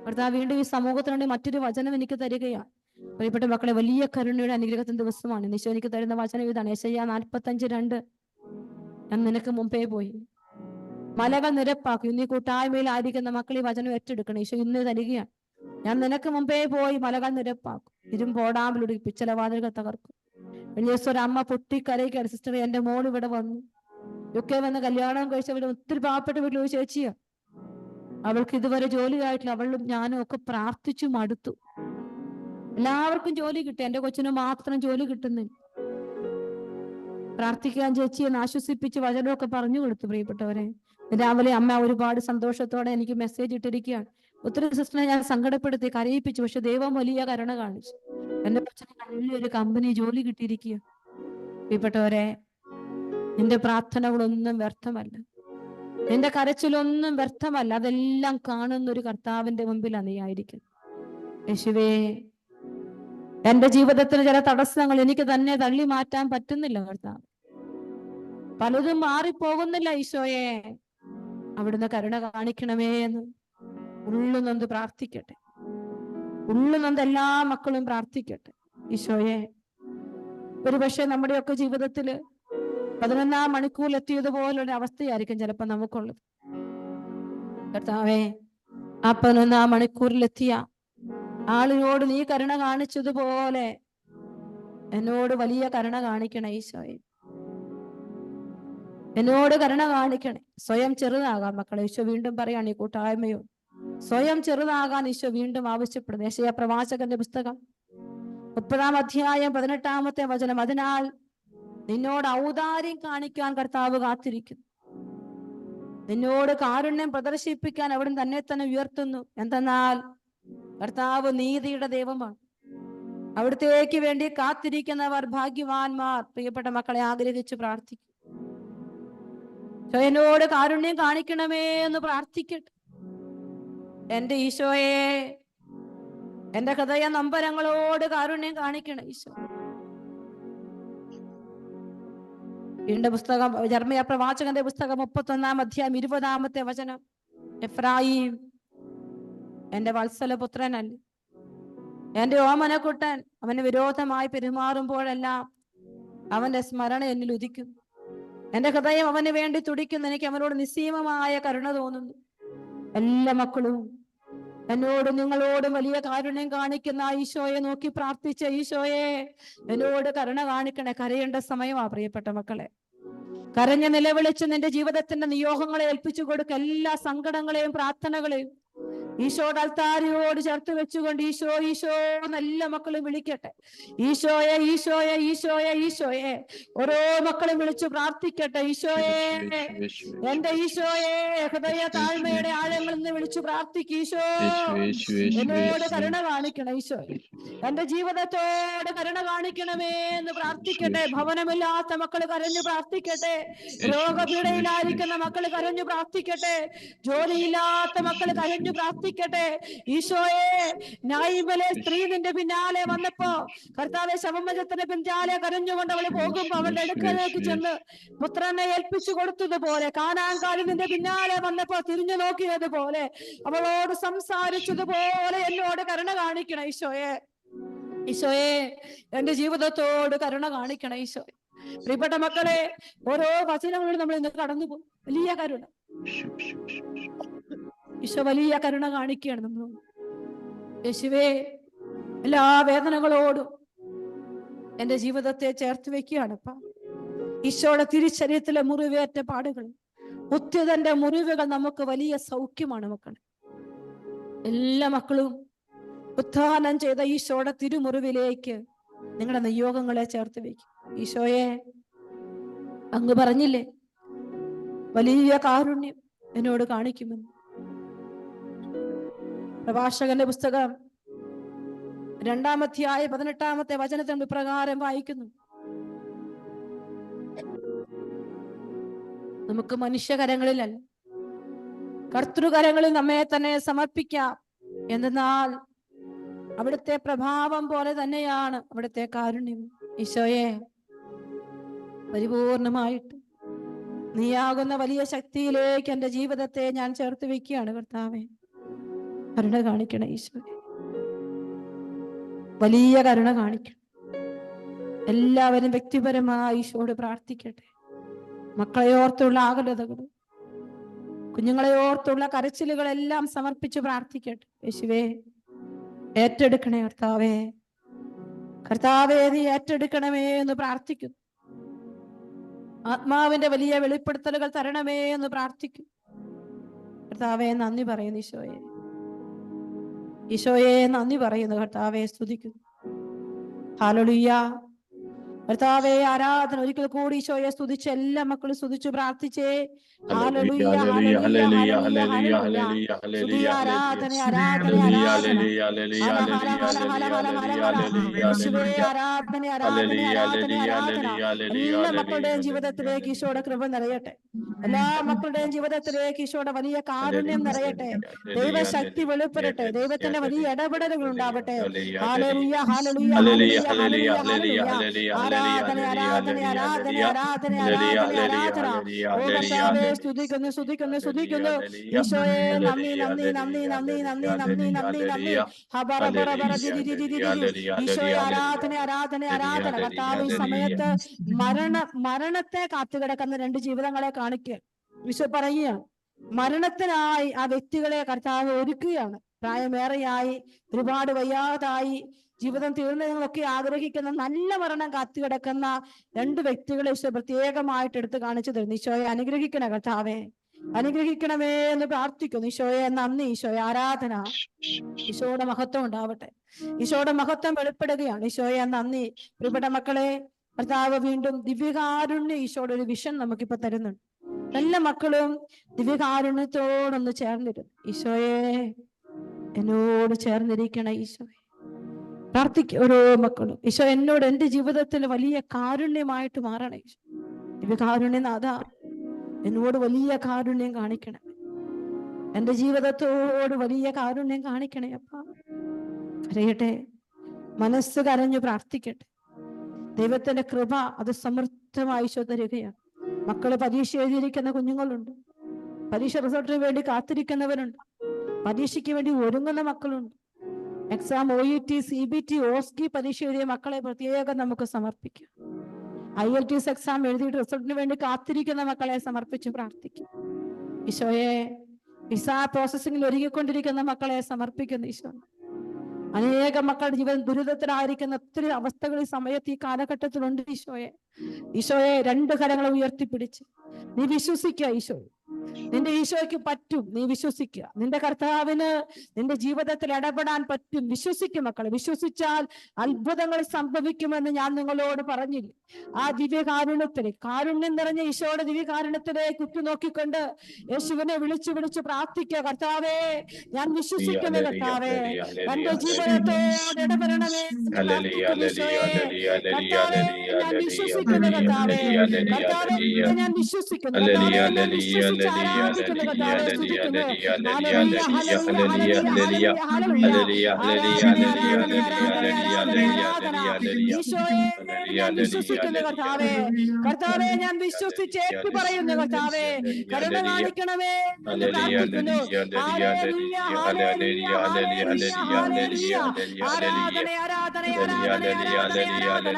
കർത്താവ് വീണ്ടും ഈ സമൂഹത്തിനുവേണ്ടി മറ്റൊരു വചനം എനിക്ക് തരികയാണ്. പ്രിയപ്പെട്ട മക്കളെ, വലിയ കരുണയുടെ അനുഗ്രഹത്തിന്റെ ദിവസമാണ്. ഈശോ എനിക്ക് തരുന്ന വചനം ഇതാണ്, യെശയ്യാ 45:2. ഞാൻ നിനക്ക് മുമ്പേ പോയി മലകൾ നിരപ്പാക്കും. ഇന്ന് ഈ കൂട്ടായ്മയിലായിരിക്കുന്ന മക്കൾ ഈ വചനം ഏറ്റെടുക്കണം. ഈശോ ഇന്ന് തരികയാണ്. ഞാൻ നിനക്ക് മുമ്പേ പോയി മലകൾ നിരപ്പാക്കും, ഇരുമ്പോടാമ്പിലൂടെ പിച്ചളവാതിലുകൾ തകർക്കും. ഒരു ദിവസം ഒരു അമ്മ പൊട്ടിക്കരയ്ക്കാണ്, സിസ്റ്റർ എൻ്റെ മോൾ ഇവിടെ വന്നു, ഒക്കെ വന്ന് കല്യാണം കഴിച്ചവര് ഒത്തിരി പാവപ്പെട്ട വീട്ടിലൊരു ചേച്ചിയാ. അവൾക്ക് ഇതുവരെ ജോലി ആയിട്ടില്ല. അവളും ഞാനും ഒക്കെ പ്രാർത്ഥിച്ചു മടുത്തു. എല്ലാവർക്കും ജോലി കിട്ടി, എന്റെ കൊച്ചിന് മാത്രം ജോലി കിട്ടുന്നില്ല. പ്രാർത്ഥിക്കാൻ ചേച്ചിയെ ആശ്വസിപ്പിച്ച് വചനമൊക്കെ പറഞ്ഞു കൊടുത്തു. പ്രിയപ്പെട്ടവരെ, രാവിലെ അമ്മ ഒരുപാട് സന്തോഷത്തോടെ എനിക്ക് മെസ്സേജ് ഇട്ടിരിക്കുകയാണ്. ഒത്തിരി സിസ്റ്ററിനെ ഞാൻ സങ്കടപ്പെടുത്തി, കരയിപ്പിച്ചു. പക്ഷെ ദൈവം വലിയ കരുണ കാണിച്ചു. എന്റെ കൊച്ചിന് നല്ലൊരു കമ്പനി ജോലി കിട്ടിയിരിക്കുക. പ്രിയപ്പെട്ടവരെ, നിന്റെ പ്രാർത്ഥനകളൊന്നും വ്യർത്ഥമല്ല, നിന്റെ കരച്ചിലൊന്നും വ്യർത്ഥമല്ല. അതെല്ലാം കാണുന്ന ഒരു കർത്താവിന്റെ മുമ്പിലാണ് നീ ആയിരിക്കുന്നത്. യേശുവേ, എന്റെ ജീവിതത്തിൽ ചില തടസ്സങ്ങൾ എനിക്ക് തന്നെ തള്ളി മാറ്റാൻ പറ്റുന്നില്ല കർത്താവ്. പലതും മാറിപ്പോകുന്നില്ല ഈശോയെ, അവിടുന്ന് കരുണ കാണിക്കണമേ എന്ന് ഉള്ളുനൊന്ന് പ്രാർത്ഥിക്കട്ടെ. ഉള്ളുനൊന്ന് എല്ലാ മക്കളും പ്രാർത്ഥിക്കട്ടെ. ഈശോയെ, ഒരുപക്ഷെ നമ്മുടെയൊക്കെ ജീവിതത്തില് 11-ാം മണിക്കൂറിൽ എത്തിയതുപോലൊരു അവസ്ഥയായിരിക്കും ചിലപ്പോൾ നമുക്കുള്ളത്. കർത്താവേ, ആ 11-ാം മണിക്കൂറിലെത്തിയ ആളിനോട് നീ കരുണ കാണിച്ചതുപോലെ എന്നോട് വലിയ കരുണ കാണിക്കണേ ഈശോയെ. എന്നോട് കരുണ കാണിക്കണേ. സ്വയം ചെറുതാകാം മക്കളെ. ഈശോ വീണ്ടും പറയാണ് ഈ കൂട്ടായ്മയോ സ്വയം ചെറുതാകാൻ ഈശോ വീണ്ടും ആവശ്യപ്പെടുന്നു. യെശയ്യാ പ്രവാചകന്റെ പുസ്തകം 30-ാം അധ്യായം 18-ാമത്തെ വചനം. അതിനാൽ നിന്നോട് ഔദാര്യം കാണിക്കാൻ കർത്താവ് കാത്തിരിക്കുന്നു. നിന്നോട് കാരുണ്യം പ്രദർശിപ്പിക്കാൻ അവിടുന്ന് തന്നെ തന്നെ ഉയർത്തുന്നു. എന്തെന്നാൽ കർത്താവ് നീതിയുടെ ദൈവമാണ്. അവിടുത്തേക്ക് വേണ്ടി കാത്തിരിക്കുന്നവർ ഭാഗ്യവാന്മാർ. പ്രിയപ്പെട്ട മക്കളെ, ആഗ്രഹിച്ച് പ്രാർത്ഥിക്കും. എന്നോട് കാരുണ്യം കാണിക്കണമേ എന്ന് പ്രാർത്ഥിക്കട്ടെ. എന്റെ ഈശോയെ, എന്റെ ഹൃദയ നൊമ്പരങ്ങളോട് കാരുണ്യം കാണിക്കണം ഈശോ. വീണ്ടും പുസ്തകം യിരെമ്യാ പ്രവാചകന്റെ പുസ്തകം 31-ാം അധ്യായം 20-ാമത്തെ വചനം. എഫ്രായീം എന്റെ വത്സലപുത്രനല്ല, എന്റെ ഓമനക്കുട്ടൻ. അവന് വിരോധമായി പെരുമാറുമ്പോഴെല്ലാം അവന്റെ സ്മരണ എന്നിൽ ഉദിക്കും. എന്റെ ഹൃദയം അവന് വേണ്ടി തുടിക്കുന്നു. എനിക്ക് അവനോട് നിസ്സീമമായ കരുണ തോന്നുന്നു. എല്ലാ മക്കളും എന്നോടും നിങ്ങളോടും വലിയ കാരുണ്യം കാണിക്കുന്ന ഈശോയെ നോക്കി പ്രാർത്ഥിച്ച ഈശോയെ, എന്നോട് കരുണ കാണിക്കണേ. കരയേണ്ട സമയമാ പ്രിയപ്പെട്ട മക്കളെ. കരഞ്ഞ് നിലവിളിച്ച് നിന്റെ ജീവിതത്തിന്റെ നിയോഗങ്ങളെ ഏൽപ്പിച്ചു കൊടുക്ക. എല്ലാ സങ്കടങ്ങളെയും പ്രാർത്ഥനകളെയും ഈശോയുടെ അൽത്താരയോട് ചേർത്ത് വെച്ചുകൊണ്ട് ഈശോ ഈശോ എല്ലാ മക്കളും വിളിക്കട്ടെ. ഈശോയെ, ഈശോയെ, ഈശോയെ, ഈശോയെ. ഓരോ മക്കളും വിളിച്ചു പ്രാർത്ഥിക്കട്ടെ. ഈശോയെ, എന്റെ ഈശോയെ, ഹൃദയ താഴ്മയുടെ ആഴങ്ങളിൽ നിന്ന് വിളിച്ചു പ്രാർത്ഥിക്കും. ഈശോ, എന്നോട് കരുണ കാണിക്കണം. ഈശോ, എന്റെ ജീവിതത്തോട് കരുണ കാണിക്കണമേ എന്ന് പ്രാർത്ഥിക്കട്ടെ. ഭവനമില്ലാത്ത മക്കൾ കരഞ്ഞു പ്രാർത്ഥിക്കട്ടെ. രോഗപീഠയിലായിരിക്കുന്ന മക്കൾ കരഞ്ഞു പ്രാർത്ഥിക്കട്ടെ. ജോലിയില്ലാത്ത മക്കൾ കരഞ്ഞു പ്രാർത്ഥിക്കട്ടെ. ഈശോയെ, നായിബലെ സ്ത്രീ നിന്റെ പിന്നാലെ വന്നപ്പോ കർത്താവെ, ശവമഞ്ചത്തിന്റെ പിന്നാലെ കരഞ്ഞുകൊണ്ട് അവള് പോകുമ്പോ അവളുടെ അടുക്കലേക്ക് ചെന്ന് പുത്രനെ ഏൽപ്പിച്ചു കൊടുത്തതുപോലെ, കാനാൻകാരി നിന്റെ പിന്നാലെ വന്നപ്പോ തിരിഞ്ഞു നോക്കിയതുപോലെ, അവളോട് സംസാരിച്ചതുപോലെ എന്നോട് കരുണ കാണിക്കണം ഈശോയെ. ഈശോയെ, എന്റെ ജീവിതത്തോട് കരുണ കാണിക്കണം ഈശോയെ. പ്രിയപ്പെട്ട മക്കളെ, ഓരോ വചനങ്ങളും നമ്മൾ ഇന്ന് കടന്നു പോകും. വലിയ കരുണ ഈശോ വലിയ കരുണ കാണിക്കുകയാണ് നമ്മളോട്. യേശുവേ, എല്ലാ വേദനകളോടും എന്റെ ജീവിതത്തെ ചേർത്ത് വെക്കുകയാണപ്പ. ഈശോയുടെ തിരിച്ചറിയത്തിലെ മുറിവേറ്റ പാടുകൾ, ഉത്യതന്റെ മുറിവുകൾ നമുക്ക് വലിയ സൗഖ്യമാണ് മക്കളെ. എല്ലാ മക്കളും ഉത്ഥാനം ചെയ്ത ഈശോയുടെ തിരുമുറിവിലേക്ക് നിങ്ങളുടെ നിയോഗങ്ങളെ ചേർത്ത് വെക്കും. ഈശോയെ, അങ്ങ് പറഞ്ഞില്ലേ വലിയ കാരുണ്യം എന്നോട് കാണിക്കുമെന്ന്. പ്രഭാഷകന്റെ പുസ്തകം 2-ാം അധ്യായം 18-ാമത്തെ വചനത്തിൽ ഇപ്രകാരം വായിക്കുന്നു. നമുക്ക് മനുഷ്യകരങ്ങളിലല്ല, കർത്തൃകരങ്ങളിൽ നമ്മെ തന്നെ സമർപ്പിക്കാം. എന്നാൽ അവിടുത്തെ പ്രഭാവം പോലെ തന്നെയാണ് അവിടുത്തെ കാരുണ്യം. ഈശോയെ, പരിപൂർണമായിട്ട് നീയാകുന്ന വലിയ ശക്തിയിലേക്ക് എന്റെ ജീവിതത്തെ ഞാൻ ചേർത്ത് വെക്കുകയാണ്. കർത്താവെ, കരുണ കാണിക്കണം ഈശോയെ, വലിയ കരുണ കാണിക്കണം. എല്ലാവരും വ്യക്തിപരമായി ഈശോയോട് പ്രാർത്ഥിക്കട്ടെ. മക്കളെ ഓർത്തുള്ള ആകുലതകളും കുഞ്ഞുങ്ങളെ ഓർത്തുള്ള കരച്ചിലുകളെല്ലാം സമർപ്പിച്ച് പ്രാർത്ഥിക്കട്ടെ. യേശുവേ, ഏറ്റെടുക്കണേ കർത്താവേ. കർത്താവേ, നീ ഏറ്റെടുക്കണമേ എന്ന് പ്രാർത്ഥിക്കുന്നു. ആത്മാവിന്റെ വലിയ വെളിപ്പെടുത്തലുകൾ തരണമേ എന്ന് പ്രാർത്ഥിക്കും. കർത്താവെ നന്ദി പറയുന്നു ഈശോയെ. ഈശോയെ നന്ദി പറയുന്നു കർത്താവെ, സ്തുതിക്കുന്നു. ഹല്ലേലൂയ. കർത്താവെ ആരാധന. ഒരിക്കൽ കൂടി ഈശോയെ സ്തുതിച്ച് എല്ലാ മക്കളും സ്തുതിച്ചു പ്രാർത്ഥിച്ചേ. ഹല്ലേലൂയ, ഹല്ലേലൂയ, ഹല്ലേലൂയ, ഹല്ലേലൂയ. സ്തുതി, ആരാധന, ആരാധന, ആരാധന. യേശുവേ, ആരാധന, ആരാധന, ആരാധന, ആരാധന. എല്ലാ മക്കളുടെയും ജീവിതത്തിലേക്ക് ഈശോയുടെ കൃപ നിറയട്ടെ. എല്ലാ മക്കളുടെയും ജീവിതത്തിലേക്ക് ഈശോയുടെ വലിയ കാരുണ്യം നിറയട്ടെ. ദൈവശക്തി വെളിപ്പെടട്ടെ. ദൈവത്തിന്റെ വലിയ ഇടപെടലുകൾ ഉണ്ടാവട്ടെ. ഹല്ലേലൂയ, ഹല്ലേലൂയ, ഹല്ലേലൂയ, ഹല്ലേലൂയ, ഹല്ലേലൂയ. ആരാധന, ആരാധന, ആരാധന, ആരാധന, ആരാധന, ആരാധന. ഓ കർത്താവേ, സ്തുതിക്കുന്നു, സ്തുതിക്കുന്നു, സ്തുതിക്കുന്നു. ഈശോയെ നന്ദി, നന്ദി, നന്ദി, നന്ദി, നന്ദി, നന്ദി, നന്ദി, നന്ദി. ഹബറ ബറ ബറ ദി ദി ദി ദി ദി. ഈശോയെ ആരാധന, ആരാധന, ആരാധന. കർത്താവ് ഈ സമയത്ത് മരണത്തെ കാത്തുകിടക്കുന്ന രണ്ട് ജീവിതങ്ങളെ കാണിക്കുക. ഈശോ പറയുക, മരണത്തിനായി ആ വ്യക്തികളെ കർത്താവ് ഒരുക്കുകയാണ്. പ്രായമേറെയായി, ഒരുപാട് വയ്യാതായി, ജീവിതം തീർന്നതൊക്കെ ആഗ്രഹിക്കുന്ന നല്ല മരണം കാത്തുകിടക്കുന്ന രണ്ട് വ്യക്തികളെ ഈശോ പ്രത്യേകമായിട്ട് എടുത്ത് കാണിച്ചു തരുന്നു. ഈശോയെ അനുഗ്രഹിക്കണേ കർത്താവെ, അനുഗ്രഹിക്കണമേ എന്ന് പ്രാർത്ഥിക്കുന്നു. ഈശോയെ നന്ദി, ഈശോയെ ആരാധന. ഈശോയുടെ മഹത്വം ഉണ്ടാവട്ടെ. ഈശോയുടെ മഹത്വം വെളിപ്പെടുകയാണ്. ഈശോയെ നന്ദി. പ്രിയപ്പെട്ട മക്കളെ, കർത്താവ് വീണ്ടും ദിവ്യകാരുണ്യ ഈശോയുടെ ഒരു വിഷൻ നമുക്കിപ്പോ തരുന്നുണ്ട്. എല്ലാ മക്കളും ദിവ്യകാരുണ്യത്തോടൊന്ന് ചേർന്നിരുന്നു. ഈശോയെ എന്നോട് ചേർന്നിരിക്കണ ഈശോയെ പ്രാർത്ഥിക്കുക. ഓരോ മക്കളും ഈശോ എന്നോട് എന്റെ ജീവിതത്തിൽ വലിയ കാരുണ്യമായിട്ട് മാറണേ. ഈശോ ദിവ്യകാരുണ്യനാഥ, എന്നോട് വലിയ കാരുണ്യം കാണിക്കണേ. എന്റെ ജീവിതത്തോട് വലിയ കാരുണ്യം കാണിക്കണേ അപ്പ. കരയട്ടെ, മനസ്സ് കരഞ്ഞു പ്രാർത്ഥിക്കട്ടെ. ദൈവത്തിന്റെ കൃപ അത് സമൃദ്ധമായി ഈശോ തരികയാണ്. മക്കള് പരീക്ഷ എഴുതിയിരിക്കുന്ന കുഞ്ഞുങ്ങളുണ്ട്. പരീക്ഷ റിസൾട്ടിന് വേണ്ടി കാത്തിരിക്കുന്നവരുണ്ട്. പരീക്ഷയ്ക്ക് വേണ്ടി ഒരുങ്ങുന്ന മക്കളുണ്ട്. എക്സാം, OET, CBT, OSCE പരീക്ഷ എഴുതിയ മക്കളെ പ്രത്യേകം നമുക്ക് സമർപ്പിക്കാം. IELTS എക്സാം എഴുതിയിട്ട് റിസൾട്ടിന് വേണ്ടി കാത്തിരിക്കുന്ന മക്കളെ സമർപ്പിച്ച് പ്രാർത്ഥിക്കും. ഈശോയെ വിസ പ്രോസസ്സിംഗിൽ ഒരുങ്ങിക്കൊണ്ടിരിക്കുന്ന മക്കളെ സമർപ്പിക്കുന്നു. ഈശോ, അനേക മക്കളുടെ ജീവിതം ദുരിതത്തിലായിരിക്കുന്ന ഒത്തിരി അവസ്ഥകൾ ഈ സമയത്ത് ഈ കാലഘട്ടത്തിലുണ്ട്. ഈശോയെ രണ്ട് കരങ്ങളെ ഉയർത്തിപ്പിടിച്ച് നീ വിശ്വസിക്കുക. ഈശോ, നിന്റെ ഈശോയ്ക്ക് പറ്റും. നീ വിശ്വസിക്കുക. നിന്റെ കർത്താവിന് നിന്റെ ജീവിതത്തിൽ ഇടപെടാൻ പറ്റും. വിശ്വസിക്കും മക്കളെ. വിശ്വസിച്ചാൽ അത്ഭുതങ്ങൾ സംഭവിക്കുമെന്ന് ഞാൻ നിങ്ങളോട് പറഞ്ഞില്ല. ആ ദിവ്യകാരുണ്യത്തിന്, കാരുണ്യം നിറഞ്ഞ ഈശോയുടെ ദിവ്യകാരുണ്യത്തിലേക്ക് ഉറ്റുനോക്കിക്കൊണ്ട് യേശുവിനെ വിളിച്ചു വിളിച്ചു പ്രാർത്ഥിക്കുക. കർത്താവേ, ഞാൻ വിശ്വസിക്കുന്നു. കർത്താവേ, എന്റെ ജീവിതത്തോട് ഇടപെടണമേ. കർത്താവേ, ഞാൻ വിശ്വസിക്കുന്നു. കർത്താവേ, കർത്താവേ, ഞാൻ വിശ്വസിക്കുന്നു. ഞാൻ വിശ്വസിച്ച് ആരാധിക്കുന്നു. കർത്താവേ, സ്തുതിക്കുന്നു. ഹല്ലേലൂയ, ഹല്ലേലൂയ, ഹല്ലേലൂയ, ഹല്ലേലൂയ, ഈശോയെ ഞാൻ വിശ്വസിക്കുന്നു. കർത്താവേ, കർത്താവേ, ഞാൻ വിശ്വസിച്ച് ഏറ്റു പറയുന്നു. കർത്താവേ, കരുണ കാണിക്കണമേ എന്ന് പ്രാർത്ഥിക്കുന്നു. ഹല്ലേലൂയ, ഹല്ലേലൂയ, ഹല്ലേലൂയ, ഹല്ലേലൂയ. ആരാധന, ആരാധന, ആരാധന, ആരാധന, ആരാധന.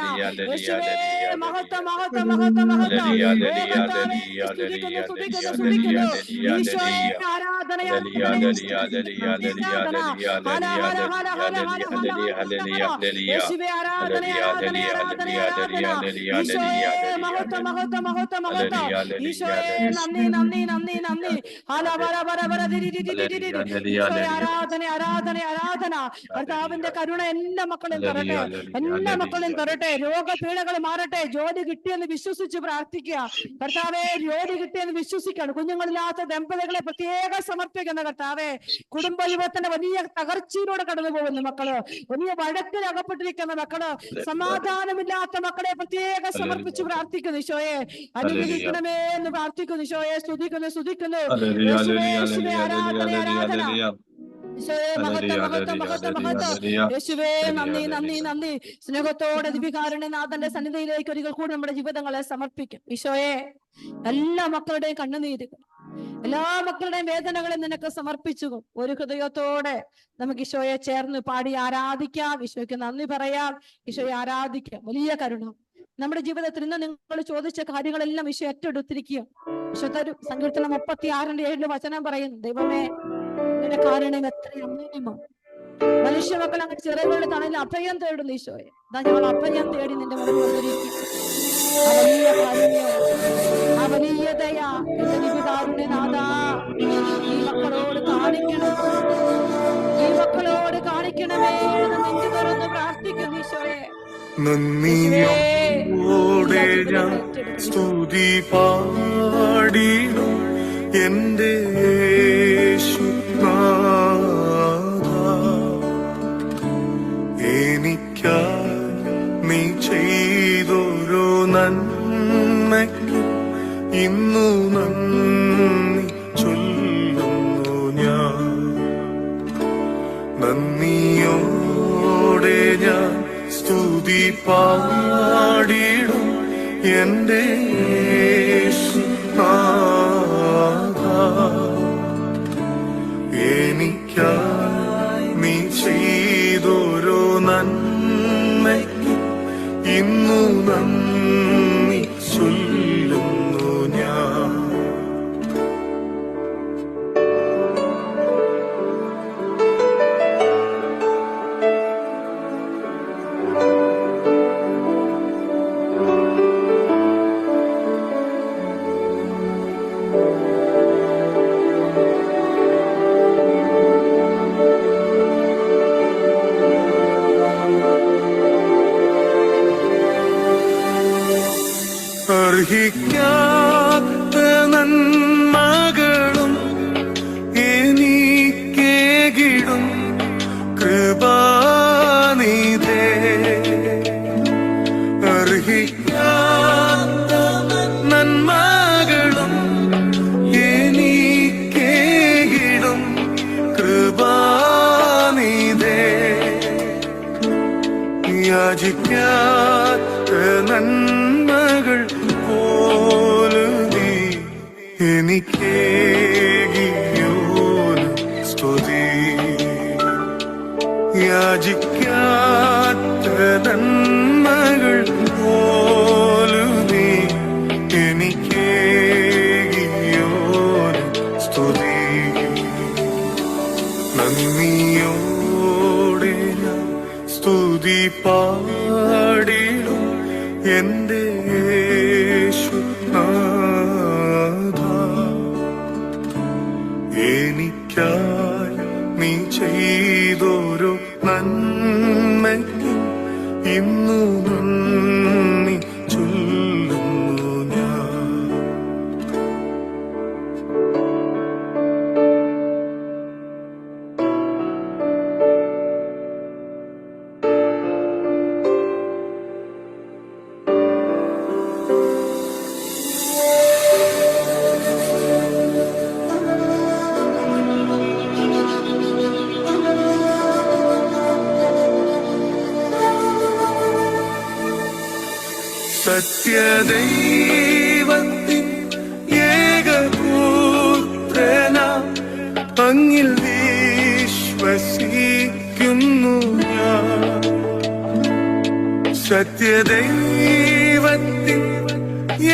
യേശുവേ, മഹത്വം, മഹത്വം, മഹത്വം, മഹത്വം. കർത്താവേ, സ്തുതിക്കുന്നു, സ്തുതിക്കുന്നു, സ്തുതിക്കുന്നു. ഈശോയെ ആരാധന, യേശുവേ ആരാധന, ആരാധന, ആരാധന, ആരാധന. ഈശോയെ മഹത്വം, മഹത്വം, മഹത്വം, മഹത്വം. ഈശോയെ നന്ദി, നന്ദി, നന്ദി, നന്ദി. ഈശോയെ ആരാധന, ആരാധന, ആരാധന. കർത്താവിന്റെ കരുണ എല്ലാ മക്കളും തരട്ടെ. എല്ലാ മക്കളും തരട്ടെ. രോഗപീഠകൾ മാറട്ടെ. ജോലി കിട്ടിയെന്ന് വിശ്വസിച്ച് പ്രാർത്ഥിക്കുക. കർത്താവെ, ജോലി കിട്ടിയെന്ന് വിശ്വസിക്കണം. കുഞ്ഞുങ്ങളില്ലാത്ത ദമ്പതികളെ പ്രത്യേകം സമർപ്പിക്കുന്ന കർത്താവെ, കുടുംബ ജീവിതത്തിന്റെ വലിയ തകർച്ചയിലൂടെ കടന്നു പോകുന്ന മക്കള്, വലിയ വഴക്കിൽ അകപ്പെട്ടിരിക്കുന്ന മക്കള്, സമാധാനമില്ലാത്ത മക്കളെ പ്രത്യേകം സമർപ്പിച്ച് പ്രാർത്ഥിക്കുന്നു. ഈശോയെ അനുഗ്രഹിക്കണമേ എന്ന് പ്രാർത്ഥിക്കുന്നു. ഈശോയെ സ്തുതിക്കുന്നു, സ്തുതിക്കുന്നു. യേശുവേ ആരാധന, ആരാധന. ഈശോയെ മഹത്വം, മഹത്വം, മഹത്വം, മഹത്വം. യേശുവേ നന്ദി, നന്ദി, നന്ദി. സ്നേഹത്തോടെ ദിവ്യകാരുണ്യനാഥന്റെ സന്നിധിയിലേക്ക് ഒരിക്കൽ കൂടി നമ്മുടെ ജീവിതങ്ങളെ സമർപ്പിക്കും. ഈശോയെ എല്ലാ മക്കളുടെയും കണ്ണുനീരുകൾ, എല്ലാ മക്കളുടെയും വേദനകളെ നിനക്ക് സമർപ്പിച്ചു ഒരു ഹൃദയത്തോടെ നമുക്ക് ഈശോയെ ചേർന്ന് പാടി ആരാധിക്കാം. ഈശോയ്ക്ക് നന്ദി പറയാം. ഈശോയെ ആരാധിക്കാം. വലിയ കരുണ നമ്മുടെ ജീവിതത്തിൽ ഇന്ന് നിങ്ങൾ ചോദിച്ച കാര്യങ്ങളെല്ലാം ഈശോ ഏറ്റെടുത്തിരിക്കുക. ഈശോ തരും. സങ്കീർത്തനം 36:7 വചനം പറയുന്നു, ദൈവമേ നിന്റെ കാരുണ്യം എത്ര അമൂല്യമാണ്. മനുഷ്യ മക്കൾ അങ്ങനെ ചിറകുകളുടെ തണലിൽ അഭയം തേടുന്നു. ഈശോയെ, ഞങ്ങൾ അഭയം തേടി നിന്റെ മുന്നിൽ വന്നിരിക്കും. ആ വലിയ കാരുണ്യം, ആ വലിയ ദയ എന്റെ ദിവ്യകാരുണ്യനാഥാ ഈ മക്കളോട് കാണിക്കണം, ഈ മക്കളോട് കാണിക്കണമേ എന്ന് നെഞ്ചു തുറന്ന് പ്രാർത്ഥിക്കുന്നു ഈശോയെ. നന്ദിയോടെ ഞാൻ സ്തുതി പാടിടും എന്റെ യേശുനാഥാ. എനിക്കായി നീ ചെയ്തൊരു നന്മയ്ക്ക് ഇന്നു നന്ദി ചൊല്ലുന്നു ഞാൻ. നന്ദിയോടെ ഞാൻ സ്തുതി പാടിടും എന്റെ യേശുനാഥാ. എനിക്കായി നീ ചെയ്തൊരു നന്മയ്ക്ക് ഇന്നു നന്ദി ചൊല്ലുന്നു ഞാൻ. അർഹിക്കാത്ത നന്മകളും എനിക്കേകിടും കൃപാനിധേ. അർഹിക്കാത്ത നന്മകളും എനിക്കേകിടും കൃപാനിധേ. യാചിക്കാത്ത നന്മകൾ പോലുമീ എനിക്കേകിയോന് സ്തുതി. യാചിക്കാത്ത നന്മകൾ പോലുമീ എനിക്കേകിയോന് സ്തുതി. നന്ദിയോടെ ഞാൻ സ്തുതി പാടിടും എന്റെ യേശുനാഥാ. എനിക്കായി നീ ചെയ്തൊരു നന്മയ്ക്ക് ഇന്നു നന്ദി ചൊല്ലുന്നു ഞാൻ. സത്യദൈവത്തിൻ ഏകപുത്രന അങ്ങിൽ വിശ്വസിക്കുന്നു ഞാൻ. സത്യദൈവത്തിൻ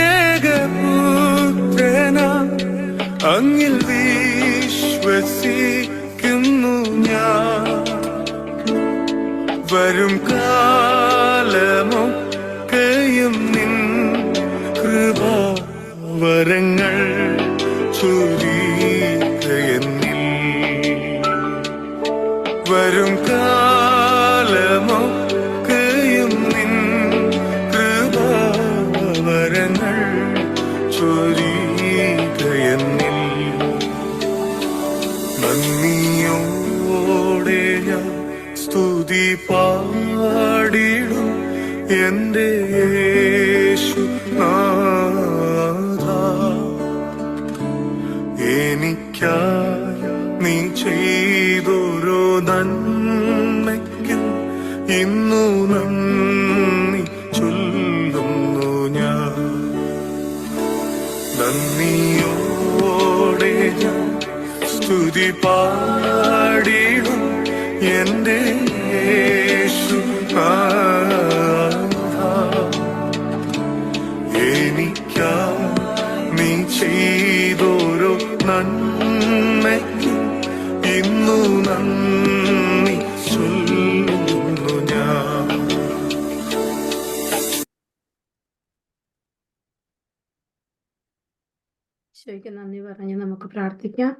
ഏകപുത്രന അങ്ങിൽ വിശ്വസിക്കുന്നു ഞാൻ. വരും കാലമോ യും നിൻ കൃപാവരങ്ങൾ ചൊരിയുകയെന്നിൽ. വരും കാലമൊക്കെയും നിൻ കൃപാവരങ്ങൾ ചൊരിയുകയെന്നിൽ. നന്ദിയോടെ ഞാൻ സ്തുതി പാടിടും എന്റെ യേശുനാഥാ. എനിക്കായി നീ ചെയ്തൊരു നന്മയ്ക്ക് ഇന്നു നന്ദി ചൊല്ലുന്നു ഞാൻ. നന്ദിയോടെ ഞാൻ സ്തുതി പാടിടും എന്റെ യേശുനാഥാ. എനിക്കായി നീ ചെയ്തൊരു നന്മയ്ക്ക് ഇന്നു നന്ദി ചൊല്ലുന്നു ഞാൻ. നന്ദി പറഞ്ഞ് നമുക്ക് പ്രാർത്ഥിക്കാം.